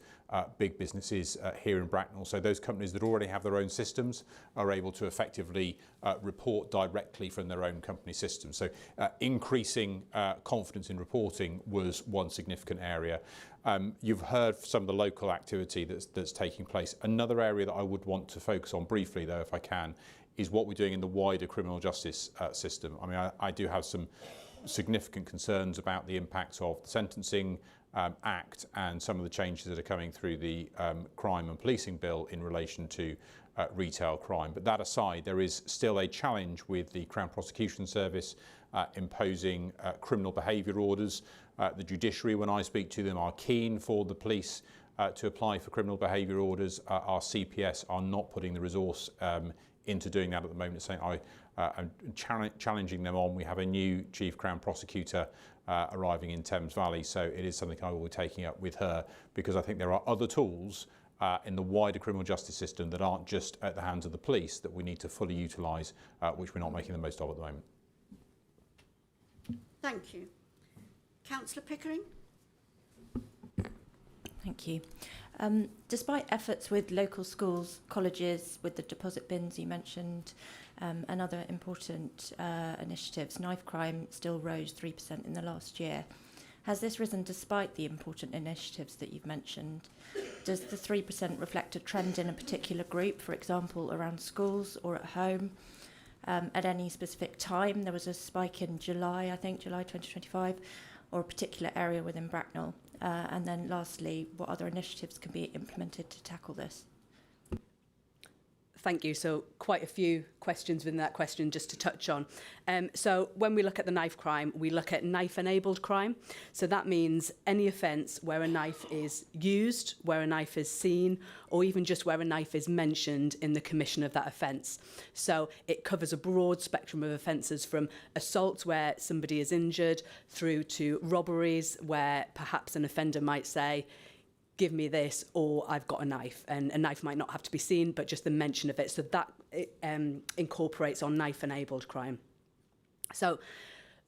big businesses here in Bracknell. So those companies that already have their own systems are able to effectively report directly from their own company system. So increasing confidence in reporting was one significant area. You've heard some of the local activity that's taking place. Another area that I would want to focus on briefly, though, if I can, is what we're doing in the wider criminal justice system. I mean, I do have some significant concerns about the impacts of the sentencing Act and some of the changes that are coming through the Crime and Policing Bill in relation to retail crime. But that aside, there is still a challenge with the Crown Prosecution Service imposing criminal behaviour orders. The judiciary, when I speak to them, are keen for the police to apply for criminal behaviour orders. Our CPS are not putting the resource into doing that at the moment, saying I'm challenging them on. We have a new Chief Crown Prosecutor arriving in Thames Valley, so it is something I will be taking up with her, because I think there are other tools in the wider criminal justice system that aren't just at the hands of the police that we need to fully utilise, which we're not making the most of at the moment. Thank you. Councillor Pickering? Thank you. Despite efforts with local schools, colleges, with the deposit bins you mentioned, and other important initiatives, knife crime still rose 3% in the last year. Has this risen despite the important initiatives that you've mentioned? Does the 3% reflect a trend in a particular group, for example, around schools or at home? At any specific time, there was a spike in July, I think, July 2025, or a particular area within Bracknell? And then lastly, what other initiatives can be implemented to tackle this? Thank you. So quite a few questions within that question just to touch on. So when we look at the knife crime, we look at knife-enabled crime. So that means any offence where a knife is used, where a knife is seen, or even just where a knife is mentioned in the commission of that offence. So it covers a broad spectrum of offences, from assaults where somebody is injured through to robberies where perhaps an offender might say, give me this, or I've got a knife. And a knife might not have to be seen, but just the mention of it. So that incorporates on knife-enabled crime. So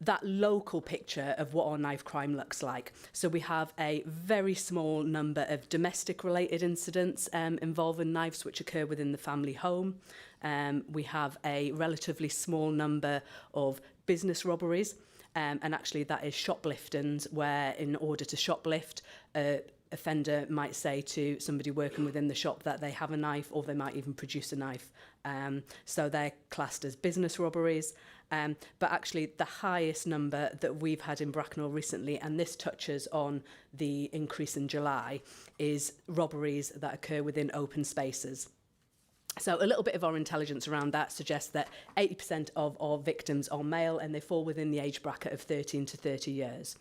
that local picture of what our knife crime looks like. So we have a very small number of domestic-related incidents involving knives which occur within the family home. We have a relatively small number of business robberies, and actually that is shopliftings, where in order to shoplift, offender might say to somebody working within the shop that they have a knife, or they might even produce a knife. So they're classed as business robberies. But actually the highest number that we've had in Bracknell recently, and this touches on the increase in July, is robberies that occur within open spaces. So a little bit of our intelligence around that suggests that 80% of our victims are male, and they fall within the age bracket of 13 to 30 years.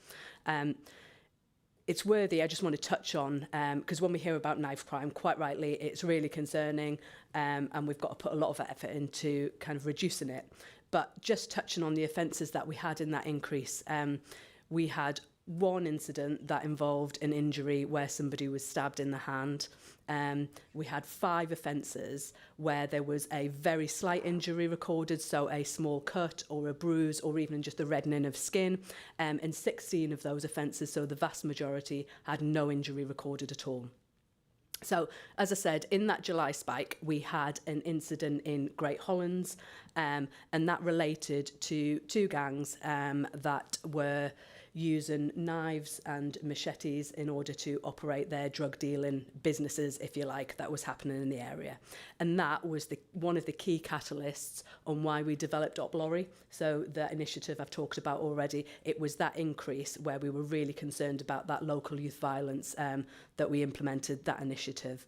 It's worthy, I just want to touch on, because when we hear about knife crime, quite rightly, it's really concerning, and we've got to put a lot of effort into kind of reducing it. But just touching on the offences that we had in that increase, we had one incident that involved an injury where somebody was stabbed in the hand. We had 5 offences where there was a very slight injury recorded, so a small cut or a bruise or even just a reddening of skin. And 16 of those offences, so the vast majority, had no injury recorded at all. So, as I said, in that July spike, we had an incident in Great Hollands, and that related to 2 gangs that were using knives and machetes in order to operate their drug dealing businesses, if you like, that was happening in the area. And that was one of the key catalysts on why we developed OpLorry. So the initiative I've talked about already, it was that increase where we were really concerned about that local youth violence that we implemented that initiative.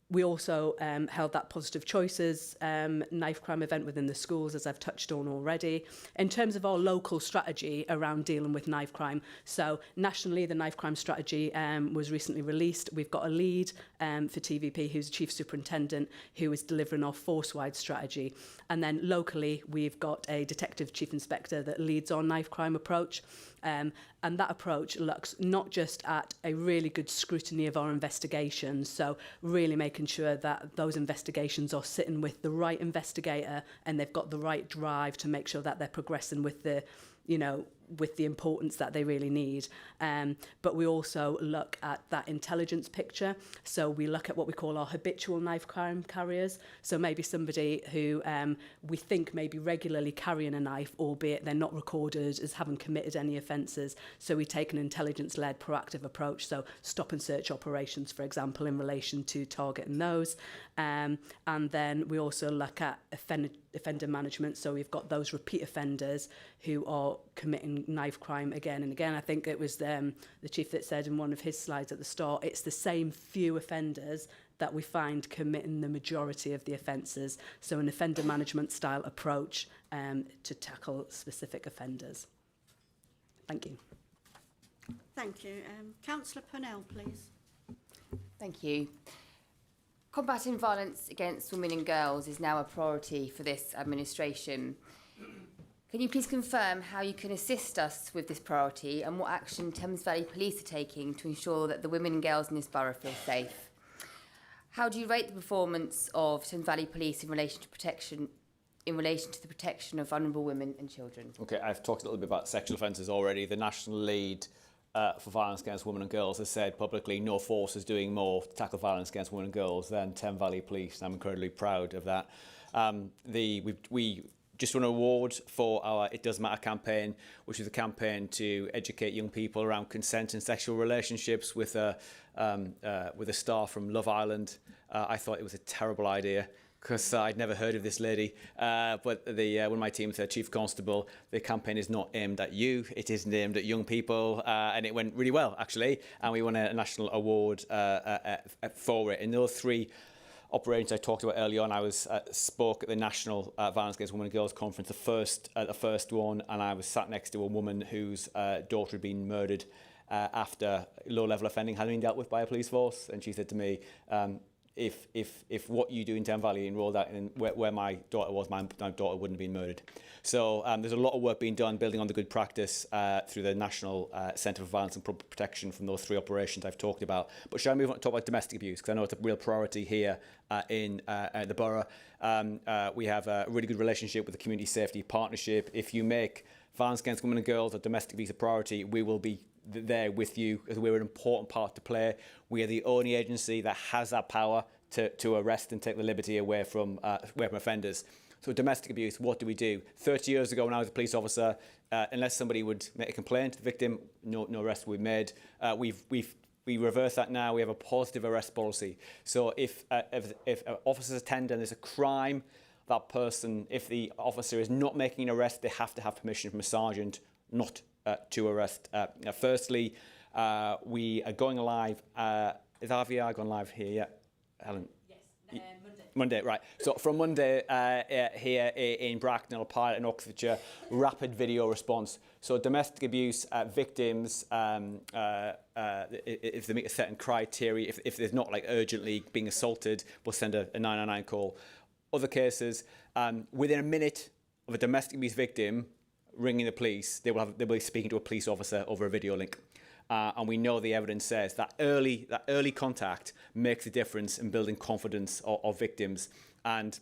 We also held that Positive Choices knife crime event within the schools, as I've touched on already. In terms of our local strategy around dealing with knife crime, so nationally, the knife crime strategy was recently released. We've got a lead for TVP, who's Chief Superintendent, who is delivering our force-wide strategy. And then locally, we've got a Detective Chief Inspector that leads our knife crime approach. And that approach looks not just at a really good scrutiny of our investigations, so really making sure that those investigations are sitting with the right investigator and they've got the right drive to make sure that they're progressing with the, with the importance that they really need. But we also look at that intelligence picture. So we look at what we call our habitual knife crime carriers. So maybe somebody who we think may be regularly carrying a knife, albeit they're not recorded as having committed any offences. So we take an intelligence-led proactive approach. So stop and search operations, for example, in relation to targeting those. And then we also look at offender management. So we've got those repeat offenders who are committing knife crime again and again. I think it was the chief that said in one of his slides at the start, it's the same few offenders that we find committing the majority of the offences. So an offender management style approach to tackle specific offenders. Thank you. Thank you. Councillor Purnell, please. Thank you. Combating violence against women and girls is now a priority for this administration. Can you please confirm how you can assist us with this priority and what action Thames Valley Police are taking to ensure that the women and girls in this borough feel safe? How do you rate the performance of Thames Valley Police in relation to the protection of vulnerable women and children? Okay, I've talked a little bit about sexual offences already. The National Lead for Violence Against Women and Girls has said publicly no force is doing more to tackle violence against women and girls than Thames Valley Police. I'm incredibly proud of that. We just won an award for our It Does Matter campaign, which is a campaign to educate young people around consent and sexual relationships with a star from Love Island. I thought it was a terrible idea because I'd never heard of this lady. But one of my team, the Chief Constable, the campaign is not aimed at you, it is aimed at young people, and it went really well, actually. And we won a national award for it. In those 3 operations I talked about earlier on, I spoke at the National Violence Against Women and Girls Conference, the first one, and I was sat next to a woman whose daughter had been murdered after low-level offending had been dealt with by a police force. And she said to me, if what you do in Thames Valley enrolled that in where my daughter was, my daughter wouldn't have been murdered. So there's a lot of work being done, building on the good practice through the National Centre for Violence and Public Protection from those 3 operations I've talked about. But shall I move on to talk about domestic abuse? Because I know it's a real priority here in the borough. We have a really good relationship with the Community Safety Partnership. If you make violence against women and girls or domestic abuse a priority, we will be there with you, as we're an important part to play. We are the only agency that has that power to arrest and take the liberty away from offenders. So domestic abuse, what do we do? 30 years ago when I was a police officer, unless somebody would make a complaint to the victim, no arrest would be made. We reverse that now. We have a positive arrest policy. So if officers attend and there's a crime, that person, if the officer is not making an arrest, they have to have permission from a sergeant not to arrest. Firstly, we are going live. Is RVR going live here yet, Helen? Yes, Monday, right. So from Monday here in Bracknell, Pilot in Oxfordshire, rapid video response. So domestic abuse victims, if they meet a certain criteria, if there's not like urgently being assaulted, we'll send a 999 call. Other cases, within a minute of a domestic abuse victim ringing the police, they will be speaking to a police officer over a video link. And we know the evidence says that early contact makes a difference in building confidence of victims. And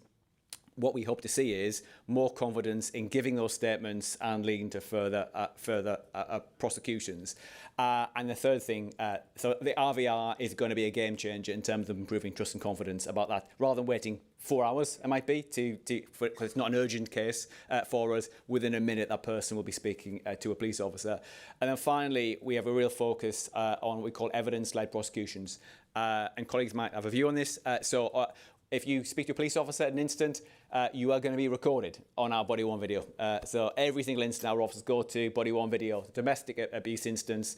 what we hope to see is more confidence in giving those statements and leading to further prosecutions. And the third thing, so the RVR is going to be a game changer in terms of improving trust and confidence about that. Rather than waiting 4 hours, it might be, because it's not an urgent case for us, within a minute that person will be speaking to a police officer. And then finally, we have a real focus on what we call evidence-led prosecutions. And colleagues might have a view on this. If you speak to a police officer at an instant, you are going to be recorded on our body worn video. So every single instant our officers go to, body worn video, domestic abuse instance.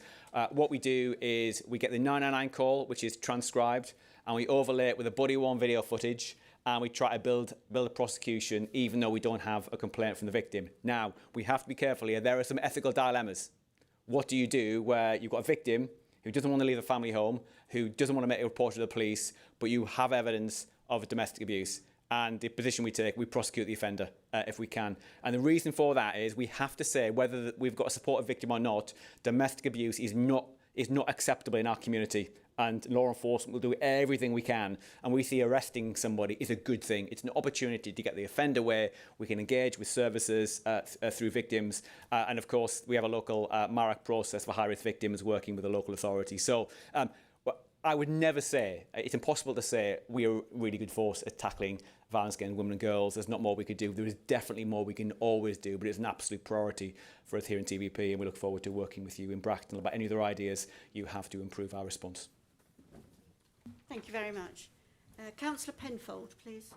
What we do is we get the 999 call, which is transcribed, and we overlay it with a body worn video footage, and we try to build a prosecution even though we don't have a complaint from the victim. Now, we have to be careful here. There are some ethical dilemmas. What do you do where you've got a victim who doesn't want to leave the family home, who doesn't want to make a report to the police, but you have evidence of domestic abuse? And the position we take, we prosecute the offender if we can. And the reason for that is we have to say whether we've got a supportive victim or not, domestic abuse is not acceptable in our community. And law enforcement will do everything we can. And we see arresting somebody is a good thing. It's an opportunity to get the offender away. We can engage with services through victims. And of course, we have a local MARAC process for high-risk victims working with the local authority. So I would never say, it's impossible to say we are a really good force at tackling violence against women and girls. There's not more we could do. There is definitely more we can always do, but it's an absolute priority for us here in TVP, and we look forward to working with you in Bracknell about any other ideas you have to improve our response. Thank you very much. Councillor Penfold, please.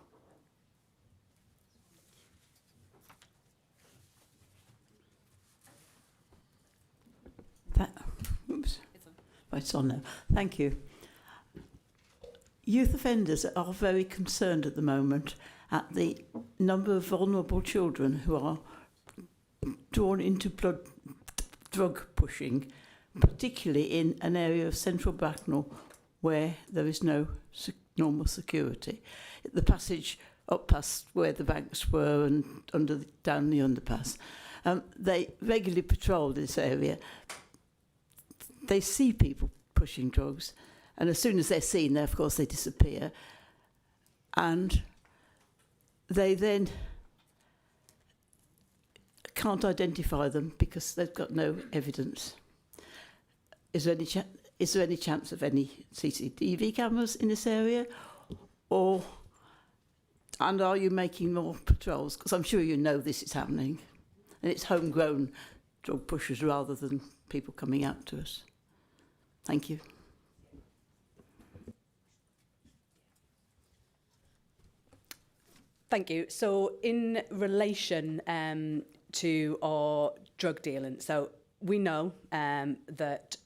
It's on now. Thank you. Youth offenders are very concerned at the moment at the number of vulnerable children who are drawn into drug pushing, particularly in an area of central Bracknell where there is no normal security. The passage up past where the banks were and down the underpass. They regularly patrol this area. They see people pushing drugs, and as soon as they're seen, of course, they disappear. And they then can't identify them because they've got no evidence. Is there any chance of any CCTV cameras in this area, and are you making more patrols? Because I'm sure you know this is happening, and it's homegrown drug pushers rather than people coming out to us. Thank you. Thank you. So in relation to our drug dealing, so we know that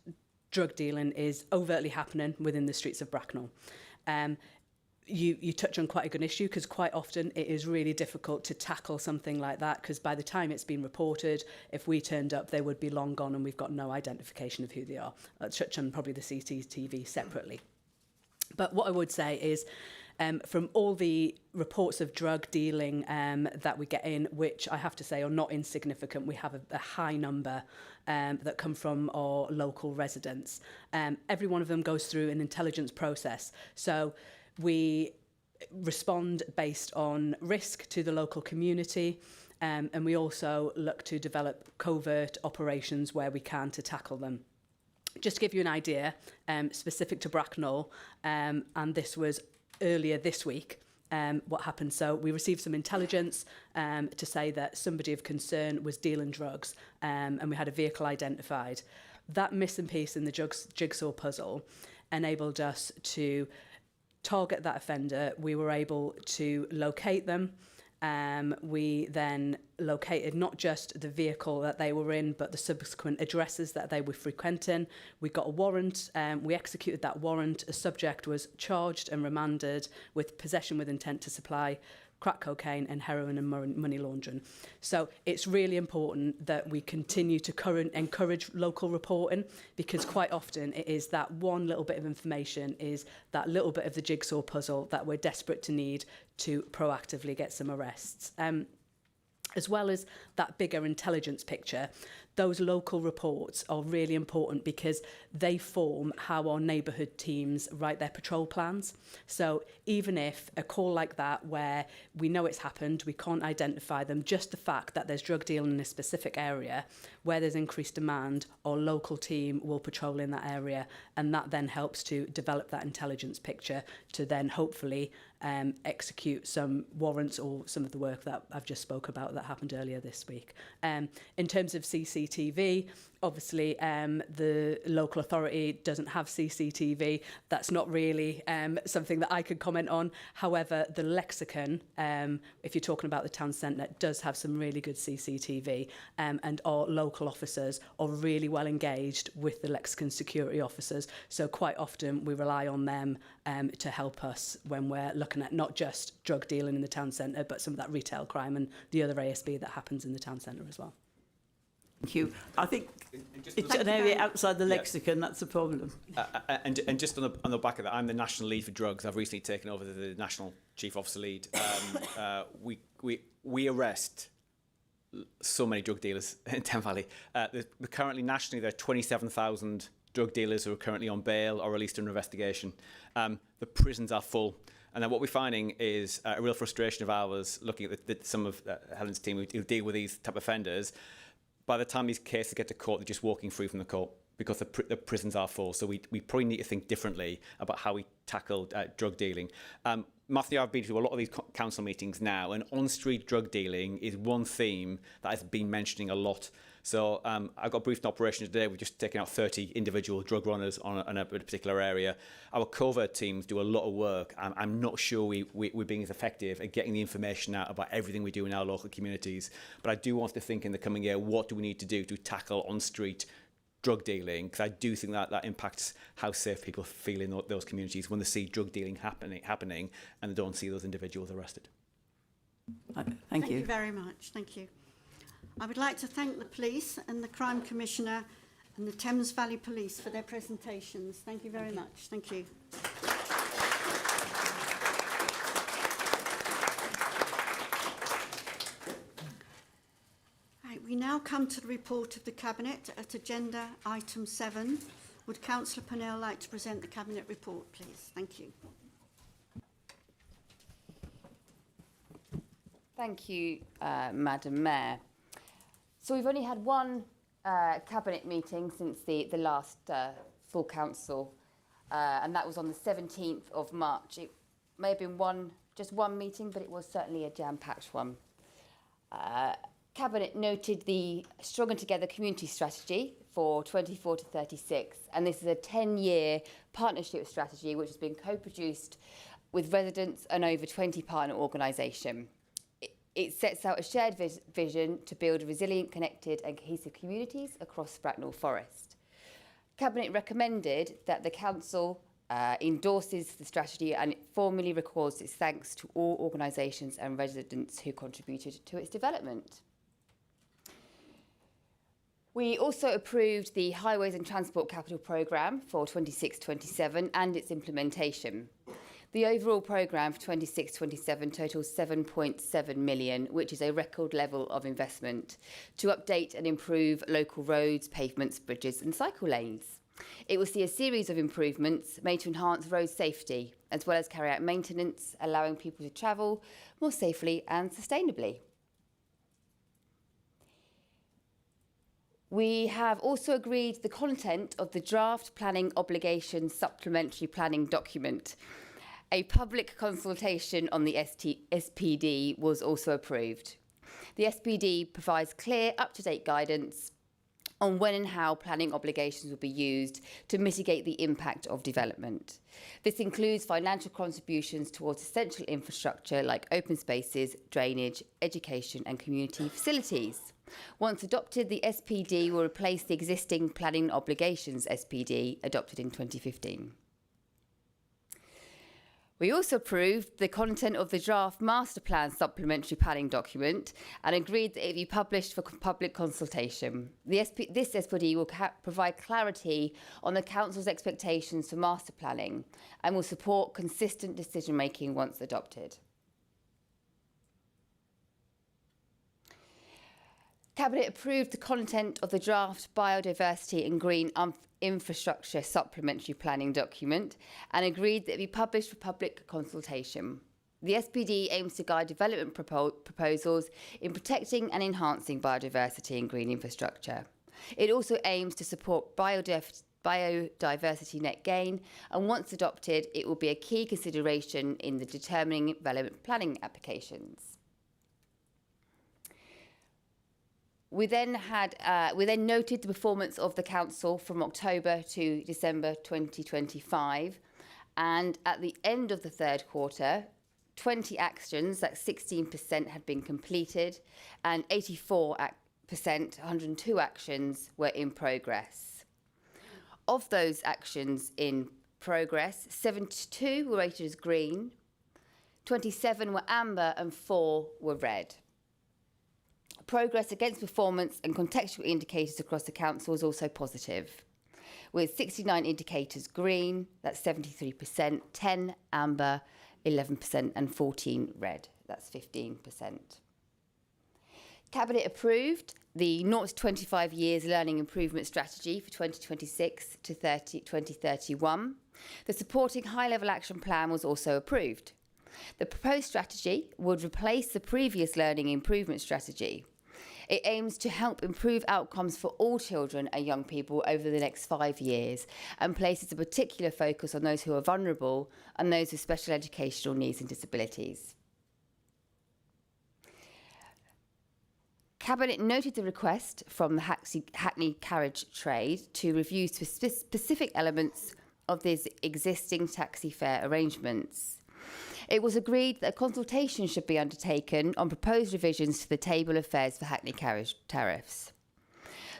drug dealing is overtly happening within the streets of Bracknell. You touch on quite a good issue because quite often it is really difficult to tackle something like that because by the time it's been reported, if we turned up, they would be long gone and we've got no identification of who they are. I'll touch on probably the CCTV separately. But what I would say is from all the reports of drug dealing that we get in, which I have to say are not insignificant, we have a high number that come from our local residents. Every one of them goes through an intelligence process. So we respond based on risk to the local community, and we also look to develop covert operations where we can to tackle them. Just to give you an idea, specific to Bracknell, and this was earlier this week, what happened. So we received some intelligence to say that somebody of concern was dealing drugs, and we had a vehicle identified. That missing piece in the jigsaw puzzle enabled us to target that offender. We were able to locate them. We then located not just the vehicle that they were in, but the subsequent addresses that they were frequenting. We got a warrant. We executed that warrant. A subject was charged and remanded with possession with intent to supply crack cocaine and heroin and money laundering. So it's really important that we continue to encourage local reporting because quite often it is that one little bit of information is that little bit of the jigsaw puzzle that we're desperate to need to proactively get some arrests. As well as that bigger intelligence picture, those local reports are really important because they form how our neighbourhood teams write their patrol plans. So even if a call like that where we know it's happened, we can't identify them, just the fact that there's drug dealing in a specific area where there's increased demand, our local team will patrol in that area, and that then helps to develop that intelligence picture to then hopefully execute some warrants or some of the work that I've just spoke about that happened earlier this week. In terms of CCTV, obviously the local authority doesn't have CCTV. That's not really something that I could comment on. However, the Lexicon, if you're talking about the town centre, does have some really good CCTV, and our local officers are really well engaged with the Lexicon security officers. So quite often we rely on them to help us when we're looking at not just drug dealing in the town centre, but some of that retail crime and the other ASB that happens in the town centre as well. Thank you. I think it's an area outside the lexicon, that's the problem. And just on the back of that, I'm the national lead for drugs. I've recently taken over the national chief officer lead. We arrest so many drug dealers in Thames Valley. Currently, nationally, there are 27,000 drug dealers who are currently on bail or released under investigation. The prisons are full. And then what we're finding is a real frustration of ours, looking at some of Helen's team who deal with these type of offenders. By the time these cases get to court, they're just walking free from the court because the prisons are full. So we probably need to think differently about how we tackle drug dealing. Matthew, I've been to a lot of these council meetings now, and on-street drug dealing is one theme that has been mentioning a lot. So I got briefed in operation today. We've just taken out 30 individual drug runners on a particular area. Our covert teams do a lot of work. I'm not sure we're being as effective at getting the information out about everything we do in our local communities. But I do want to think in the coming year, what do we need to do to tackle on-street drug dealing, because I do think that impacts how safe people feel in those communities when they see drug dealing happening and they don't see those individuals arrested. Thank you very much. Thank you. I would like to thank the police and the Crime Commissioner and the Thames Valley Police for their presentations. Thank you very much. Thank you. Right, we now come to the report of the Cabinet at agenda item 7. Would Councillor Purnell like to present the Cabinet report, please? Thank you. Thank you, Madam Mayor. So we've only had one Cabinet meeting since the last full council, and that was on the 17th of March. It may have been just one meeting, but it was certainly a jam-packed one. Cabinet noted the Stronger Together community strategy for 24 to 36, and this is a 10-year partnership strategy which has been co-produced with residents and over 20 partner organisations. It sets out a shared vision to build resilient, connected and cohesive communities across Bracknell Forest. Cabinet recommended that the Council endorses the strategy and it formally records its thanks to all organisations and residents who contributed to its development. We also approved the Highways and Transport Capital Programme for 26-27 and its implementation. The overall programme for 26-27 totals £7.7 million, which is a record level of investment to update and improve local roads, pavements, bridges and cycle lanes. It will see a series of improvements made to enhance road safety, as well as carry out maintenance, allowing people to travel more safely and sustainably. We have also agreed the content of the draft planning obligation supplementary planning document. A public consultation on the SPD was also approved. The SPD provides clear, up-to-date guidance on when and how planning obligations will be used to mitigate the impact of development. This includes financial contributions towards essential infrastructure like open spaces, drainage, education and community facilities. Once adopted, the SPD will replace the existing planning obligations SPD adopted in 2015. We also approved the content of the draft master plan supplementary planning document and agreed that it be published for public consultation. This SPD will provide clarity on the Council's expectations for master planning and will support consistent decision making once adopted. Cabinet approved the content of the draft biodiversity and green infrastructure supplementary planning document and agreed that it be published for public consultation. The SPD aims to guide development proposals in protecting and enhancing biodiversity and green infrastructure. It also aims to support biodiversity net gain, and once adopted, it will be a key consideration in the determining relevant planning applications. We then noted the performance of the Council from October to December 2025, and at the end of the third quarter, 20 actions, that's 16%, had been completed, and 84%, 102 actions, were in progress. Of those actions in progress, 72 were rated as green, 27 were amber, and 4 were red. Progress against performance and contextual indicators across the Council is also positive, with 69 indicators green, that's 73%, 10 amber, 11%, and 14 red, that's 15%. Cabinet approved the 0 to 25 years learning improvement strategy for 2026 to 2031. The supporting high-level action plan was also approved. The proposed strategy would replace the previous learning improvement strategy. It aims to help improve outcomes for all children and young people over the next 5 years and places a particular focus on those who are vulnerable and those with special educational needs and disabilities. Cabinet noted the request from the Hackney Carriage Trade to review specific elements of these existing taxi fare arrangements. It was agreed that a consultation should be undertaken on proposed revisions to the table of fares for Hackney carriage tariffs.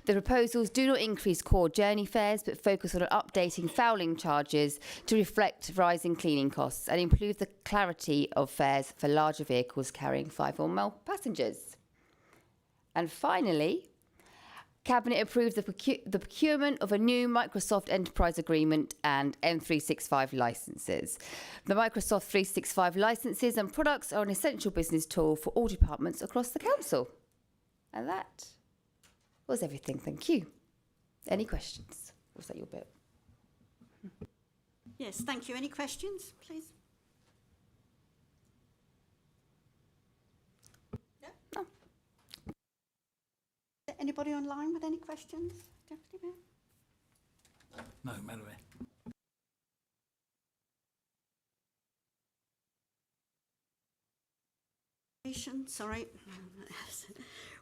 The proposals do not increase core journey fares, but focus on updating fouling charges to reflect rising cleaning costs and improve the clarity of fares for larger vehicles carrying 5 or more passengers. And finally, Cabinet approved the procurement of a new Microsoft Enterprise Agreement and M365 licences. The Microsoft 365 licences and products are an essential business tool for all departments across the Council. And that was everything. Thank you. Any questions? Was that your bit? Yes, thank you. Any questions, please? No. Anybody online with any questions? Deputy Mayor? No, Madam Mayor. Sorry.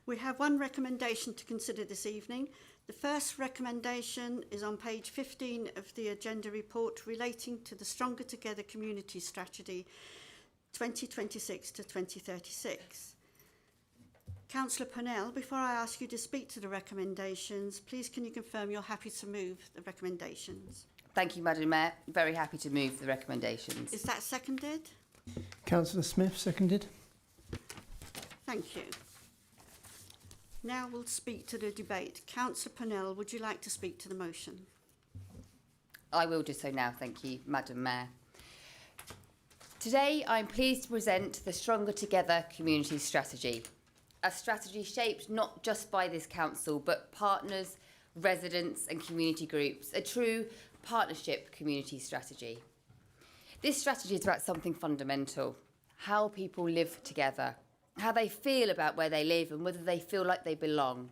We have one recommendation to consider this evening. The first recommendation is on page 15 of the agenda report relating to the Stronger Together Community Strategy 2026 to 2036. Councillor Purnell, before I ask you to speak to the recommendations, please can you confirm you're happy to move the recommendations? Thank you, Madam Mayor. Very happy to move the recommendations. Is that seconded? Councillor Smith, seconded. Thank you. Now we'll speak to the debate. Councillor Purnell, would you like to speak to the motion? I will do so now, thank you, Madam Mayor. Today, I'm pleased to present the Stronger Together Community Strategy, a strategy shaped not just by this council, but partners, residents and community groups, a true partnership community strategy. This strategy is about something fundamental, how people live together, how they feel about where they live and whether they feel like they belong,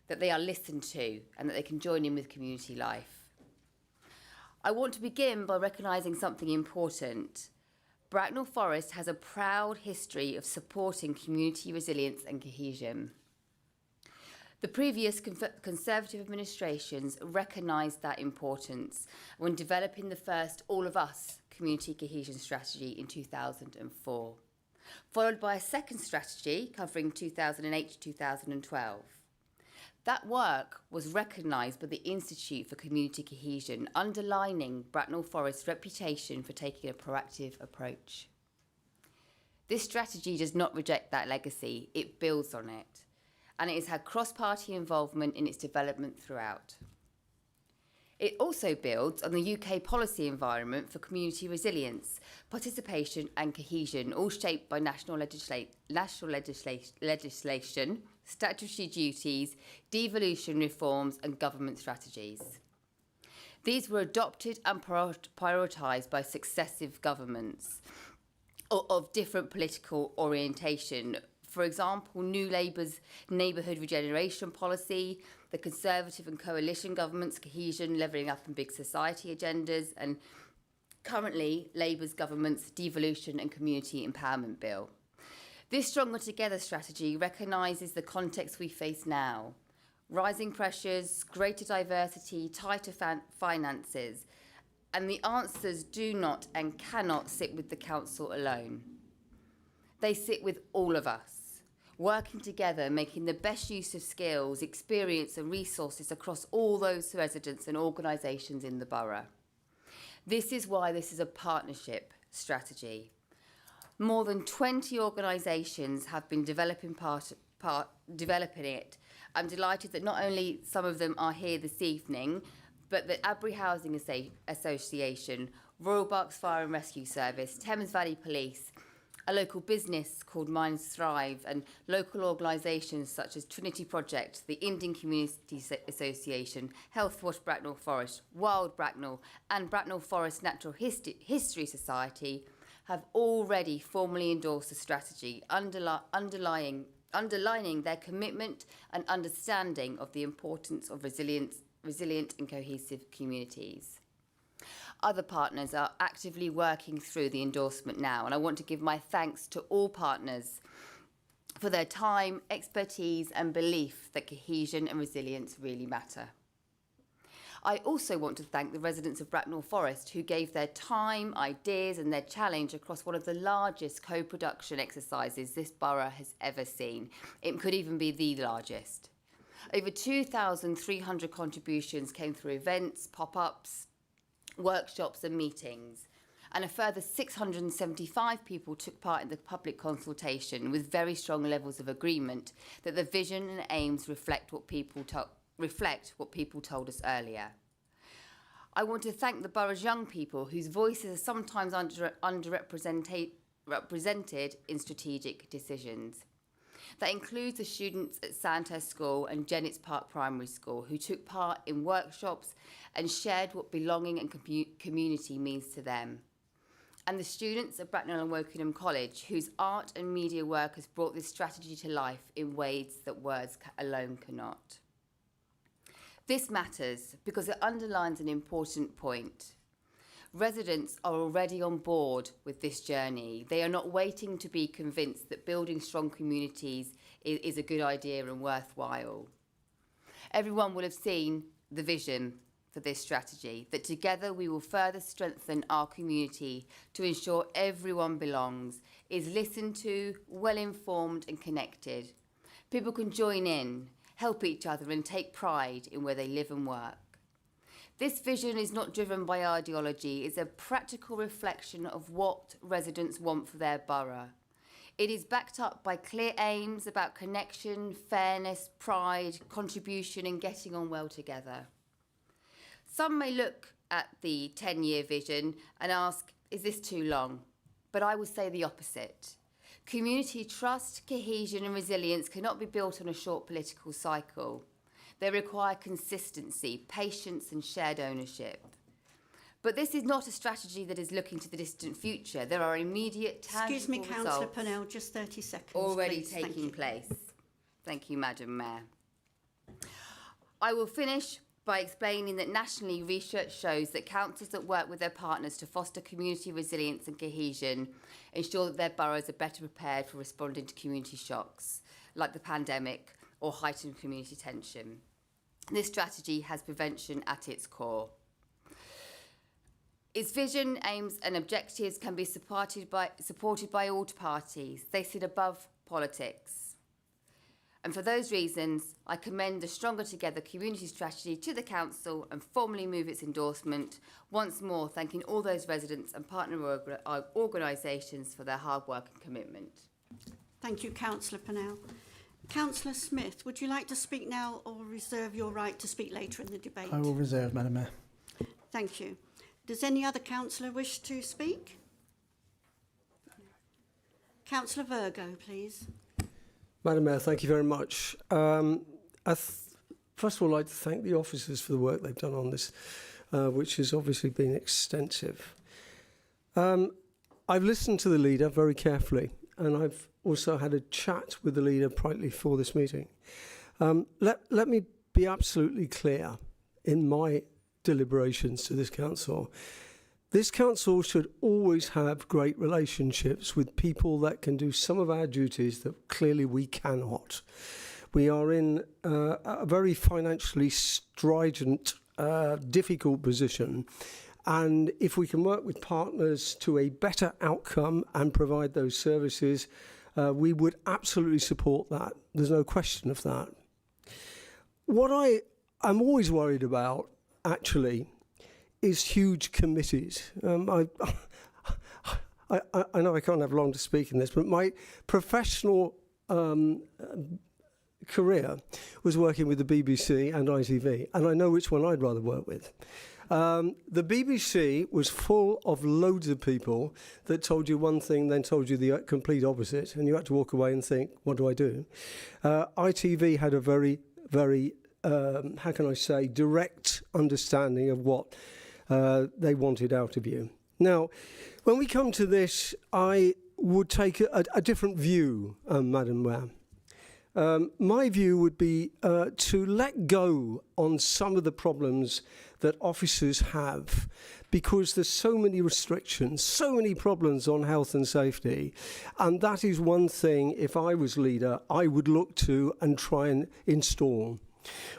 that they are listened to and that they can join in with community life. I want to begin by recognising something important. Bracknell Forest has a proud history of supporting community resilience and cohesion. The previous Conservative administrations recognised that importance when developing the first All of Us community cohesion strategy in 2004, followed by a second strategy covering 2008 to 2012. That work was recognised by the Institute for Community Cohesion, underlining Bracknell Forest's reputation for taking a proactive approach. This strategy does not reject that legacy, it builds on it, and it has had cross-party involvement in its development throughout. It also builds on the UK policy environment for community resilience, participation and cohesion, all shaped by national legislation, statutory duties, devolution reforms and government strategies. These were adopted and prioritised by successive governments of different political orientation. For example, New Labour's neighbourhood regeneration policy, the Conservative and coalition government's cohesion, levelling up and big society agendas, and currently Labour's government's devolution and community empowerment bill. This Stronger Together strategy recognises the context we face now. Rising pressures, greater diversity, tighter finances, and the answers do not and cannot sit with the council alone. They sit with all of us, working together, making the best use of skills, experience and resources across all those residents and organisations in the borough. This is why this is a partnership strategy. More than 20 organisations have been developing it. I'm delighted that not only some of them are here this evening, but the Adbury Housing Association, Royal Berks Fire and Rescue Service, Thames Valley Police, a local business called Minds Thrive, and local organisations such as Trinity Project, the Indian Community Association, Health Watch Bracknell Forest, Wild Bracknell, and Bracknell Forest Natural History Society have already formally endorsed the strategy, underlining their commitment and understanding of the importance of resilient and cohesive communities. Other partners are actively working through the endorsement now, and I want to give my thanks to all partners for their time, expertise and belief that cohesion and resilience really matter. I also want to thank the residents of Bracknell Forest who gave their time, ideas and their challenge across one of the largest co-production exercises this borough has ever seen. It could even be the largest. Over 2,300 contributions came through events, pop-ups, workshops and meetings, and a further 675 people took part in the public consultation with very strong levels of agreement that the vision and aims reflect what people told us earlier. I want to thank the borough's young people whose voices are sometimes underrepresented in strategic decisions. That includes the students at Sandhurst School and Jennets Park Primary School who took part in workshops and shared what belonging and community means to them. And the students at Bracknell and Wokingham College whose art and media work has brought this strategy to life in ways that words alone cannot. This matters because it underlines an important point. Residents are already on board with this journey. They are not waiting to be convinced that building strong communities is a good idea and worthwhile. Everyone will have seen the vision for this strategy, that together we will further strengthen our community to ensure everyone belongs, is listened to, well informed and connected. People can join in, help each other and take pride in where they live and work. This vision is not driven by ideology, it's a practical reflection of what residents want for their borough. It is backed up by clear aims about connection, fairness, pride, contribution and getting on well together. Some may look at the 10-year vision and ask, is this too long? But I would say the opposite. Community trust, cohesion and resilience cannot be built on a short political cycle. They require consistency, patience and shared ownership. But this is not a strategy that is looking to the distant future. There are immediate, tangible Excuse me, Councillor results Purnell, just 30 seconds, already please. Thank taking you. place. Thank you, Madam Mayor. I will finish by explaining that nationally research shows that councils that work with their partners to foster community resilience and cohesion ensure that their boroughs are better prepared for responding to community shocks like the pandemic or heightened community tension. This strategy has prevention at its core. Its vision, aims and objectives can be supported by all parties. They sit above politics. And for those reasons, I commend the Stronger Together community strategy to the Council and formally move its endorsement, once more thanking all those residents and partner organisations for their hard work and commitment. Thank you, Councillor Purnell. Councillor Smith, would you like to speak now or reserve your right to speak later in the debate? I will reserve, Madam Mayor. Thank you. Does any other councillor wish to speak? Councillor Virgo, please. Madam Mayor, thank you very much. First of all, I'd like to thank the officers for the work they've done on this, which has obviously been extensive. I've listened to the leader very carefully, and I've also had a chat with the leader privately for this meeting. Let me be absolutely clear in my deliberations to this council. This council should always have great relationships with people that can do some of our duties that clearly we cannot. We are in a very financially stringent, difficult position. And if we can work with partners to a better outcome and provide those services, we would absolutely support that. There's no question of that. What I'm always worried about, actually, is huge committees. I know I can't have long to speak in this, but my professional career was working with the BBC and ITV, and I know which one I'd rather work with. The BBC was full of loads of people that told you one thing, then told you the complete opposite, and you had to walk away and think, what do I do? ITV had a very, very, how can I say, direct understanding of what they wanted out of you. Now, when we come to this, I would take a different view, Madam Mayor. My view would be to let go on some of the problems that officers have, because there's so many restrictions, so many problems on health and safety, and that is one thing, if I was leader, I would look to and try and install.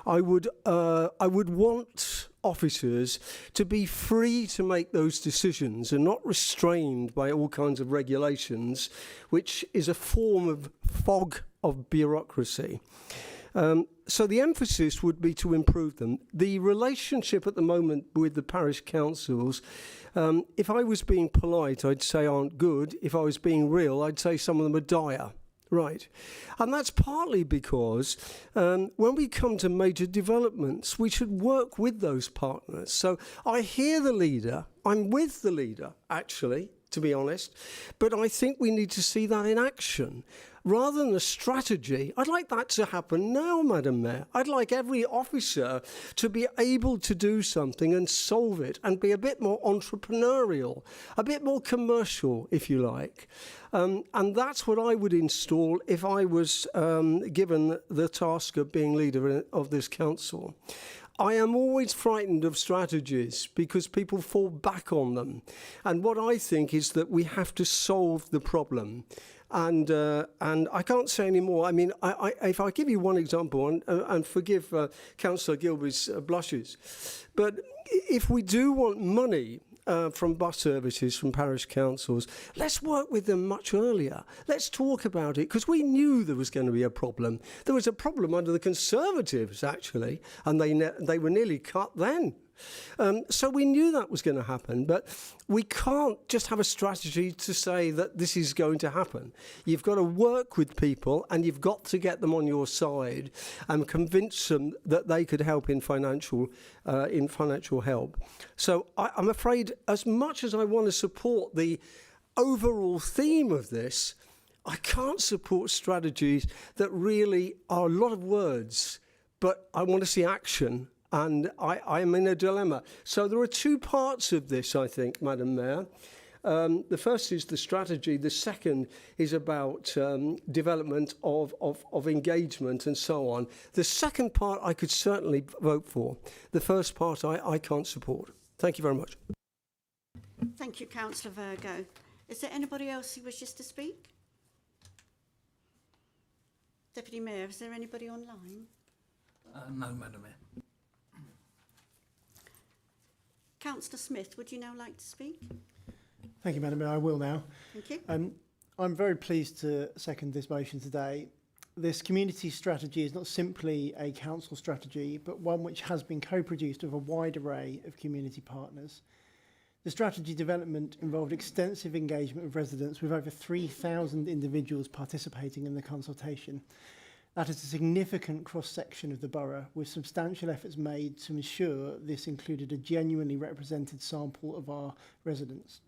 I would want officers to be free to make those decisions and not restrained by all kinds of regulations, which is a form of fog of bureaucracy. So the emphasis would be to improve them. The relationship at the moment with the parish councils, if I was being polite, I'd say aren't good. If I was being real, I'd say some of them are dire. Right. And that's partly because when we come to major developments, we should work with those partners. So I hear the leader. I'm with the leader, actually, to be honest. But I think we need to see that in action. Rather than a strategy, I'd like that to happen now, Madam Mayor. I'd like every officer to be able to do something and solve it and be a bit more entrepreneurial, a bit more commercial, if you like. And that's what I would install if I was given the task of being leader of this council. I am always frightened of strategies because people fall back on them. And what I think is that we have to solve the problem. And I can't say any more. I mean, if I give you one example, and forgive Councillor Gilby's blushes, but if we do want money from bus services from parish councils, let's work with them much earlier. Let's talk about it, because we knew there was going to be a problem. There was a problem under the Conservatives, actually, and they were nearly cut then. So we knew that was going to happen, but we can't just have a strategy to say that this is going to happen. You've got to work with people, and you've got to get them on your side and convince them that they could help in financial help. So I'm afraid, as much as I want to support the overall theme of this, I can't support strategies that really are a lot of words, but I want to see action. And I'm in a dilemma. So there are two parts of this, I think, Madam Mayor. The first is the strategy. The second is about development of engagement and so on. The second part I could certainly vote for. The first part I can't support. Thank you very much. Thank you, Councillor Virgo. Is there anybody else who wishes to speak? Deputy Mayor, is there anybody online? No, Madam Mayor. Councillor Smith, would you now like to speak? Thank you, Madam Mayor. I will now. Thank you. I'm very pleased to second this motion today. This community strategy is not simply a council strategy, but one which has been co-produced with a wide array of community partners. The strategy development involved extensive engagement with residents, with over 3,000 individuals participating in the consultation. That is a significant cross-section of the borough, with substantial efforts made to ensure this included a genuinely represented sample of our residents.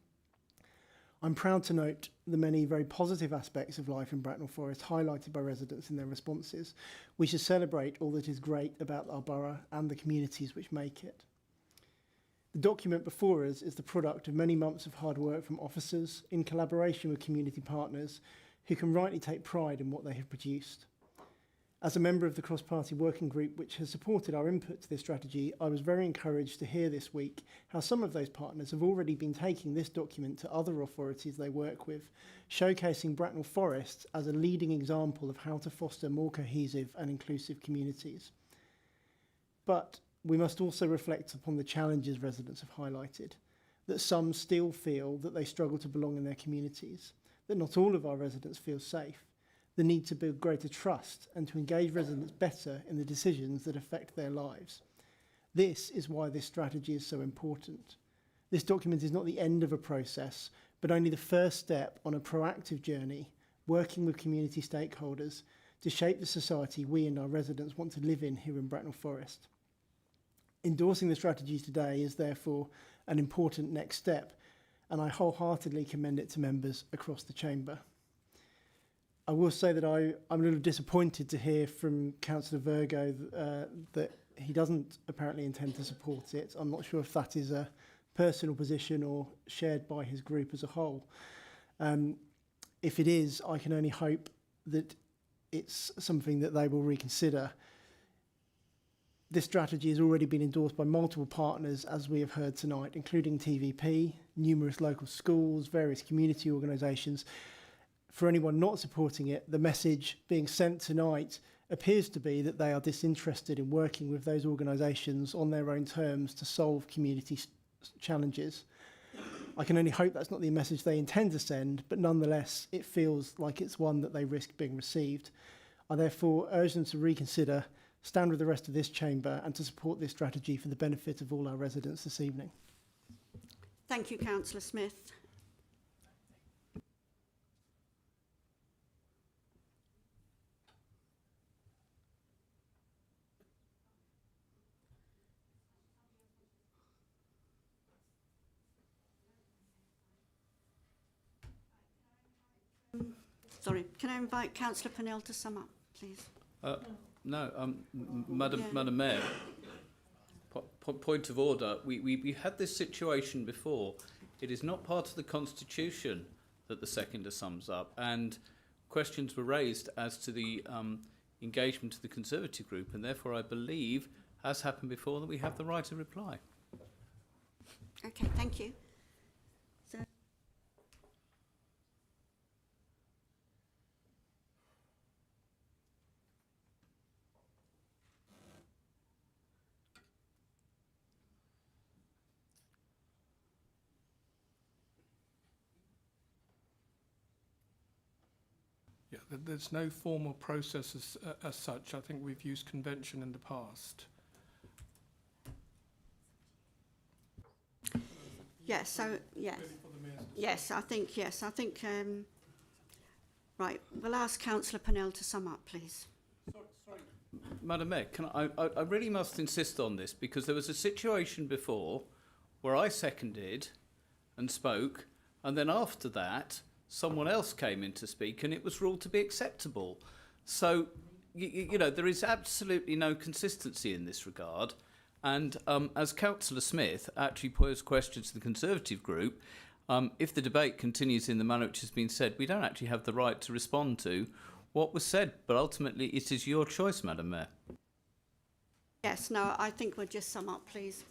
I'm proud to note the many very positive aspects of life in Bracknell Forest highlighted by residents in their responses. We should celebrate all that is great about our borough and the communities which make it. The document before us is the product of many months of hard work from officers in collaboration with community partners who can rightly take pride in what they have produced. As a member of the cross-party working group which has supported our input to this strategy, I was very encouraged to hear this week how some of those partners have already been taking this document to other authorities they work with, showcasing Bracknell Forest as a leading example of how to foster more cohesive and inclusive communities. But we must also reflect upon the challenges residents have highlighted, that some still feel that they struggle to belong in their communities, that not all of our residents feel safe, the need to build greater trust and to engage residents better in the decisions that affect their lives. This is why this strategy is so important. This document is not the end of a process, but only the first step on a proactive journey, working with community stakeholders to shape the society we and our residents want to live in here in Bracknell Forest. Endorsing the strategies today is therefore an important next step, and I wholeheartedly commend it to members across the chamber. I will say that I'm a little disappointed to hear from Councillor Virgo that he doesn't apparently intend to support it. I'm not sure if that is a personal position or shared by his group as a whole. If it is, I can only hope that it's something that they will reconsider. This strategy has already been endorsed by multiple partners, as we have heard tonight, including TVP, numerous local schools, various community organisations. For anyone not supporting it, the message being sent tonight appears to be that they are disinterested in working with those organisations on their own terms to solve community challenges. I can only hope that's not the message they intend to send, but nonetheless, it feels like it's one that they risk being received. I therefore urge them to reconsider, stand with the rest of this chamber and to support this strategy for the benefit of all our residents this evening. Thank you, Councillor Smith. Sorry, can I invite Councillor Pennell to sum up, please? Madam Mayor, point of order. We had this situation before. It is not part of the Constitution that the seconder sums up, and questions were raised as to the engagement of the Conservative group, and therefore I believe, as happened before, that we have the right to reply. Okay, thank you. So, yeah, there's no formal process as such. I think we've used convention in the past. yes, so, yes. Yes, I think, right, we'll ask Councillor Pennell to sum up, please. Madam Mayor, I really must insist on this, because there was a situation before where I seconded and spoke, and then after that someone else came in to speak and it was ruled to be acceptable. So, you know, there is absolutely no consistency in this regard. And as Councillor Smith actually posed questions to the Conservative group, if the debate continues in the manner which has been said, we don't actually have the right to respond to what was said. But ultimately, it is your choice, Madam Mayor. Yes, no, I think we'll just sum up, please.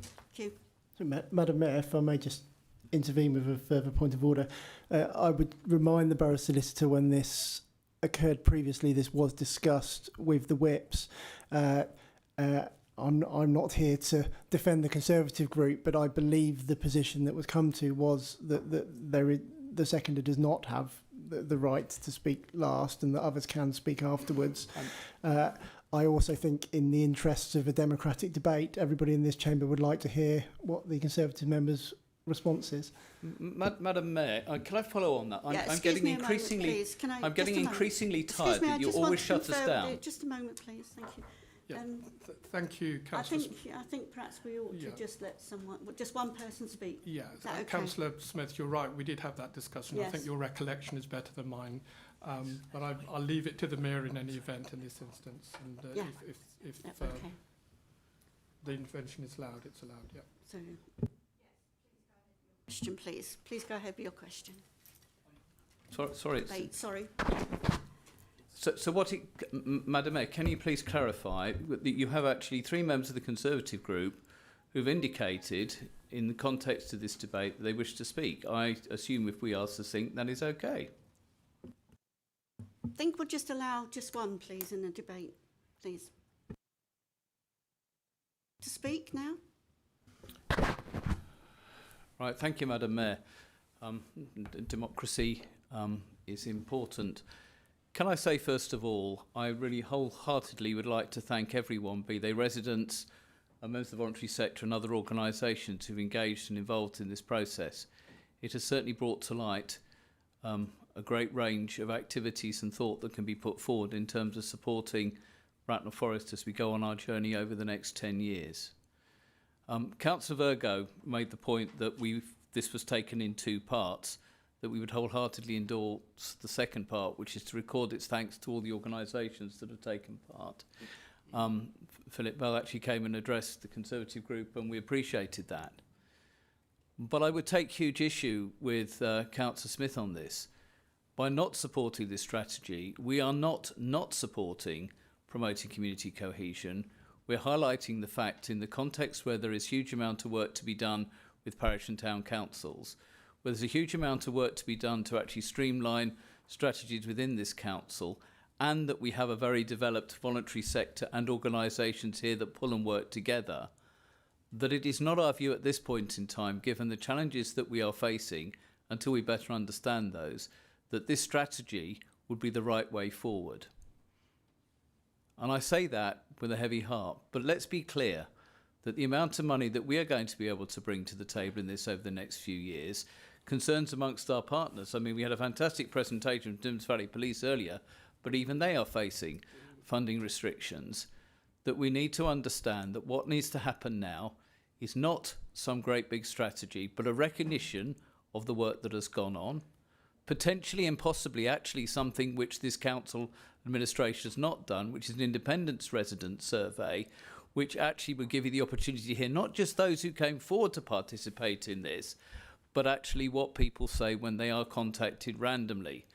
Thank you. So, Madam Mayor, if I may just intervene with a further point of order, I would remind the Borough Solicitor when this occurred previously, this was discussed with the whips. I'm not here to defend the Conservative group, but I believe the position that was come to was that the seconder does not have the right to speak last and that others can speak afterwards. I also think in the interests of a democratic debate, everybody in this chamber would like to hear what the Conservative members' response is. Madam Mayor, can I follow on that? I'm getting increasingly tired that you always shut us down. Just a moment, please. Thank you. Yeah. Thank you, Councillor. I think perhaps we ought to just let just one person speak. Yeah, okay? Councillor Smith, you're right. We did have that discussion. Yes. I think your recollection is better than mine, but I'll leave it to the mayor in any event in this instance. And if the intervention is allowed, it's allowed. Yeah. So, question, please. Please go ahead with your question. Sorry. Sorry. So Madam Mayor, can you please clarify that you have actually 3 members of the Conservative group who've indicated in the context of this debate that they wish to speak? I assume if we are succinct, that is okay. I think we'll just allow just one, please, in the debate, please. To speak now? Right, thank you, Madam Mayor. Democracy is important. Can I say, first of all, I really wholeheartedly would like to thank everyone, be they residents, members of the voluntary sector and other organisations who've engaged and involved in this process. It has certainly brought to light a great range of activities and thought that can be put forward in terms of supporting Bracknell Forest as we go on our journey over the next 10 years. Councillor Virgo made the point that this was taken in 2 parts, that we would wholeheartedly endorse the second part, which is to record its thanks to all the organisations that have taken part. Philip Bell actually came and addressed the Conservative group, and we appreciated that. But I would take huge issue with Councillor Smith on this. By not supporting this strategy, we are not supporting promoting community cohesion. We're highlighting the fact in the context where there is huge amount of work to be done with parish and town councils, where there's a huge amount of work to be done to actually streamline strategies within this council, and that we have a very developed voluntary sector and organisations here that pull and work together, that it is not our view at this point in time, given the challenges that we are facing, until we better understand those, that this strategy would be the right way forward. And I say that with a heavy heart. But let's be clear that the amount of money that we are going to be able to bring to the table in this over the next few years concerns amongst our partners. I mean, we had a fantastic presentation from Thames Valley Police earlier, but even they are facing funding restrictions. That we need to understand that what needs to happen now is not some great big strategy, but a recognition of the work that has gone on, potentially and possibly actually something which this council administration has not done, which is an independence resident survey, which actually would give you the opportunity to hear not just those who came forward to participate in this, but actually what people say when they are contacted randomly.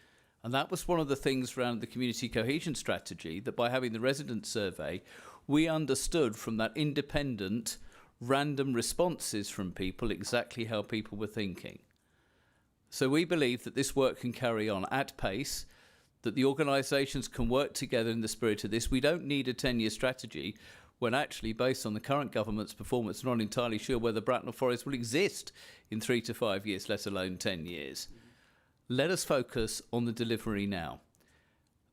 And that was one of the things around the community cohesion strategy, that by having the resident survey, we understood from that independent, random responses from people exactly how people were thinking. So we believe that this work can carry on at pace, that the organisations can work together in the spirit of this. We don't need a 10-year strategy when actually, based on the current government's performance, we're not entirely sure whether Bracknell Forest will exist in 3 to 5 years, let alone 10 years. Let us focus on the delivery now.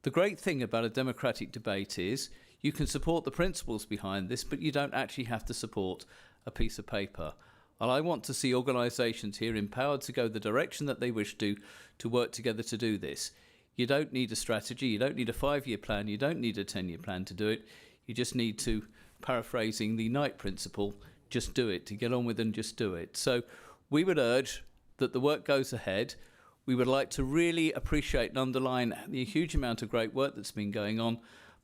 The great thing about a democratic debate is you can support the principles behind this, but you don't actually have to support a piece of paper. And I want to see organisations here empowered to go the direction that they wish to work together to do this. You don't need a strategy, you don't need a 5-year plan, you don't need a 10-year plan to do it. You just need to, paraphrasing the Knight principle, just do it, to get on with and just do it. So we would urge that the work goes ahead. We would like to really appreciate and underline the huge amount of great work that's been going on,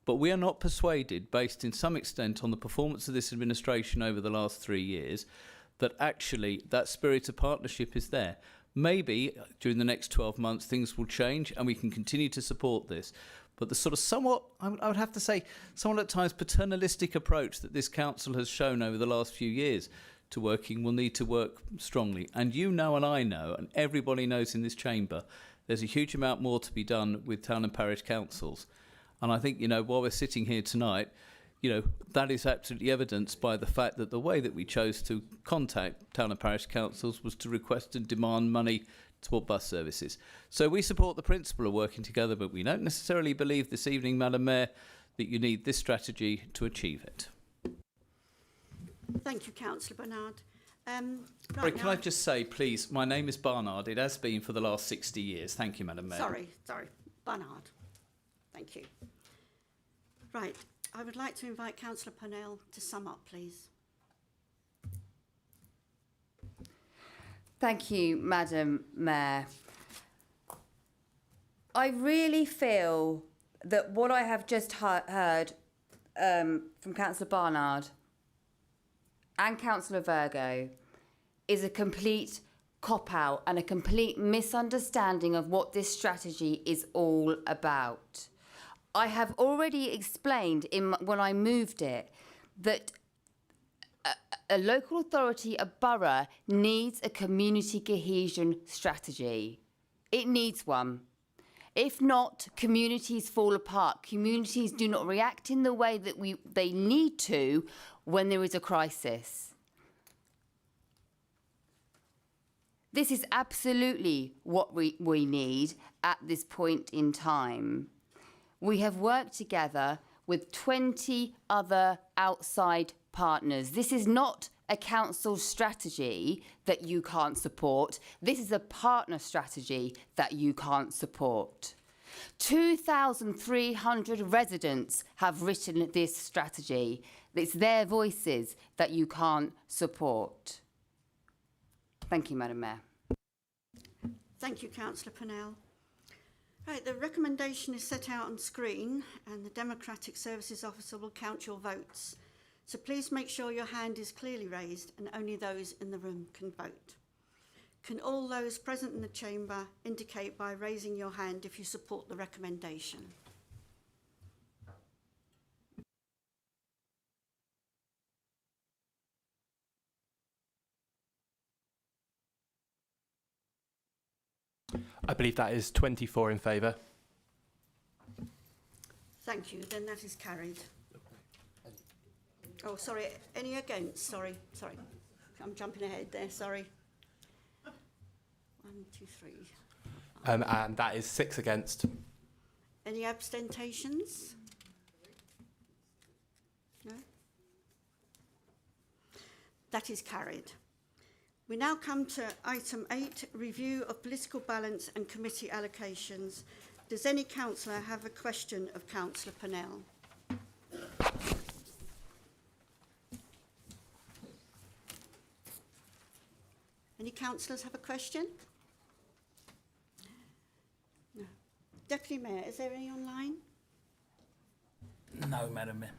but we are not persuaded, based in some extent on the performance of this administration over the last 3 years, that actually that spirit of partnership is there. Maybe during the next 12 months things will change and we can continue to support this. But the sort of somewhat, I would have to say, somewhat at times paternalistic approach that this council has shown over the last few years to working will need to work strongly. And you know and I know, and everybody knows in this chamber, there's a huge amount more to be done with town and parish councils. And I think, while we're sitting here tonight, that is absolutely evidenced by the fact that the way that we chose to contact town and parish councils was to request and demand money to support bus services. So we support the principle of working together, but we don't necessarily believe this evening, Madam Mayor, that you need this strategy to achieve it. Thank you, Councillor Barnard. Sorry, can I just say, please, my name is Barnard. It has been for the last 60 years. Thank you, Madam Mayor. Sorry, Barnard. Thank you. Right, I would like to invite Councillor Purnell to sum up, please. Thank you, Madam Mayor. I really feel that what I have just heard from Councillor Barnard and Councillor Virgo is a complete cop-out and a complete misunderstanding of what this strategy is all about. I have already explained when I moved it that a local authority, a borough, needs a community cohesion strategy. It needs one. If not, communities fall apart. Communities do not react in the way that they need to when there is a crisis. This is absolutely what we need at this point in time. We have worked together with 20 other outside partners. This is not a council strategy that you can't support. This is a partner strategy that you can't support. 2,300 residents have written this strategy. It's their voices that you can't support. Thank you, Madam Mayor. Thank you, Councillor Purnell. Right, the recommendation is set out on screen and the Democratic Services Officer will count your votes. So please make sure your hand is clearly raised and only those in the room can vote. Can all those present in the chamber indicate by raising your hand if you support the recommendation? I believe that is 24 in favour. Thank you, then that is carried. Oh, sorry, any against? Sorry. I'm jumping ahead there, sorry. 1, 2, 3. And that is 6 against. Any abstentions? No? That is carried. We now come to item 8, review of political balance and committee allocations. Does any councillor have a question of Councillor Purnell? Any councillors have a question? No. Deputy Mayor, is there any online? No, Madam Mayor.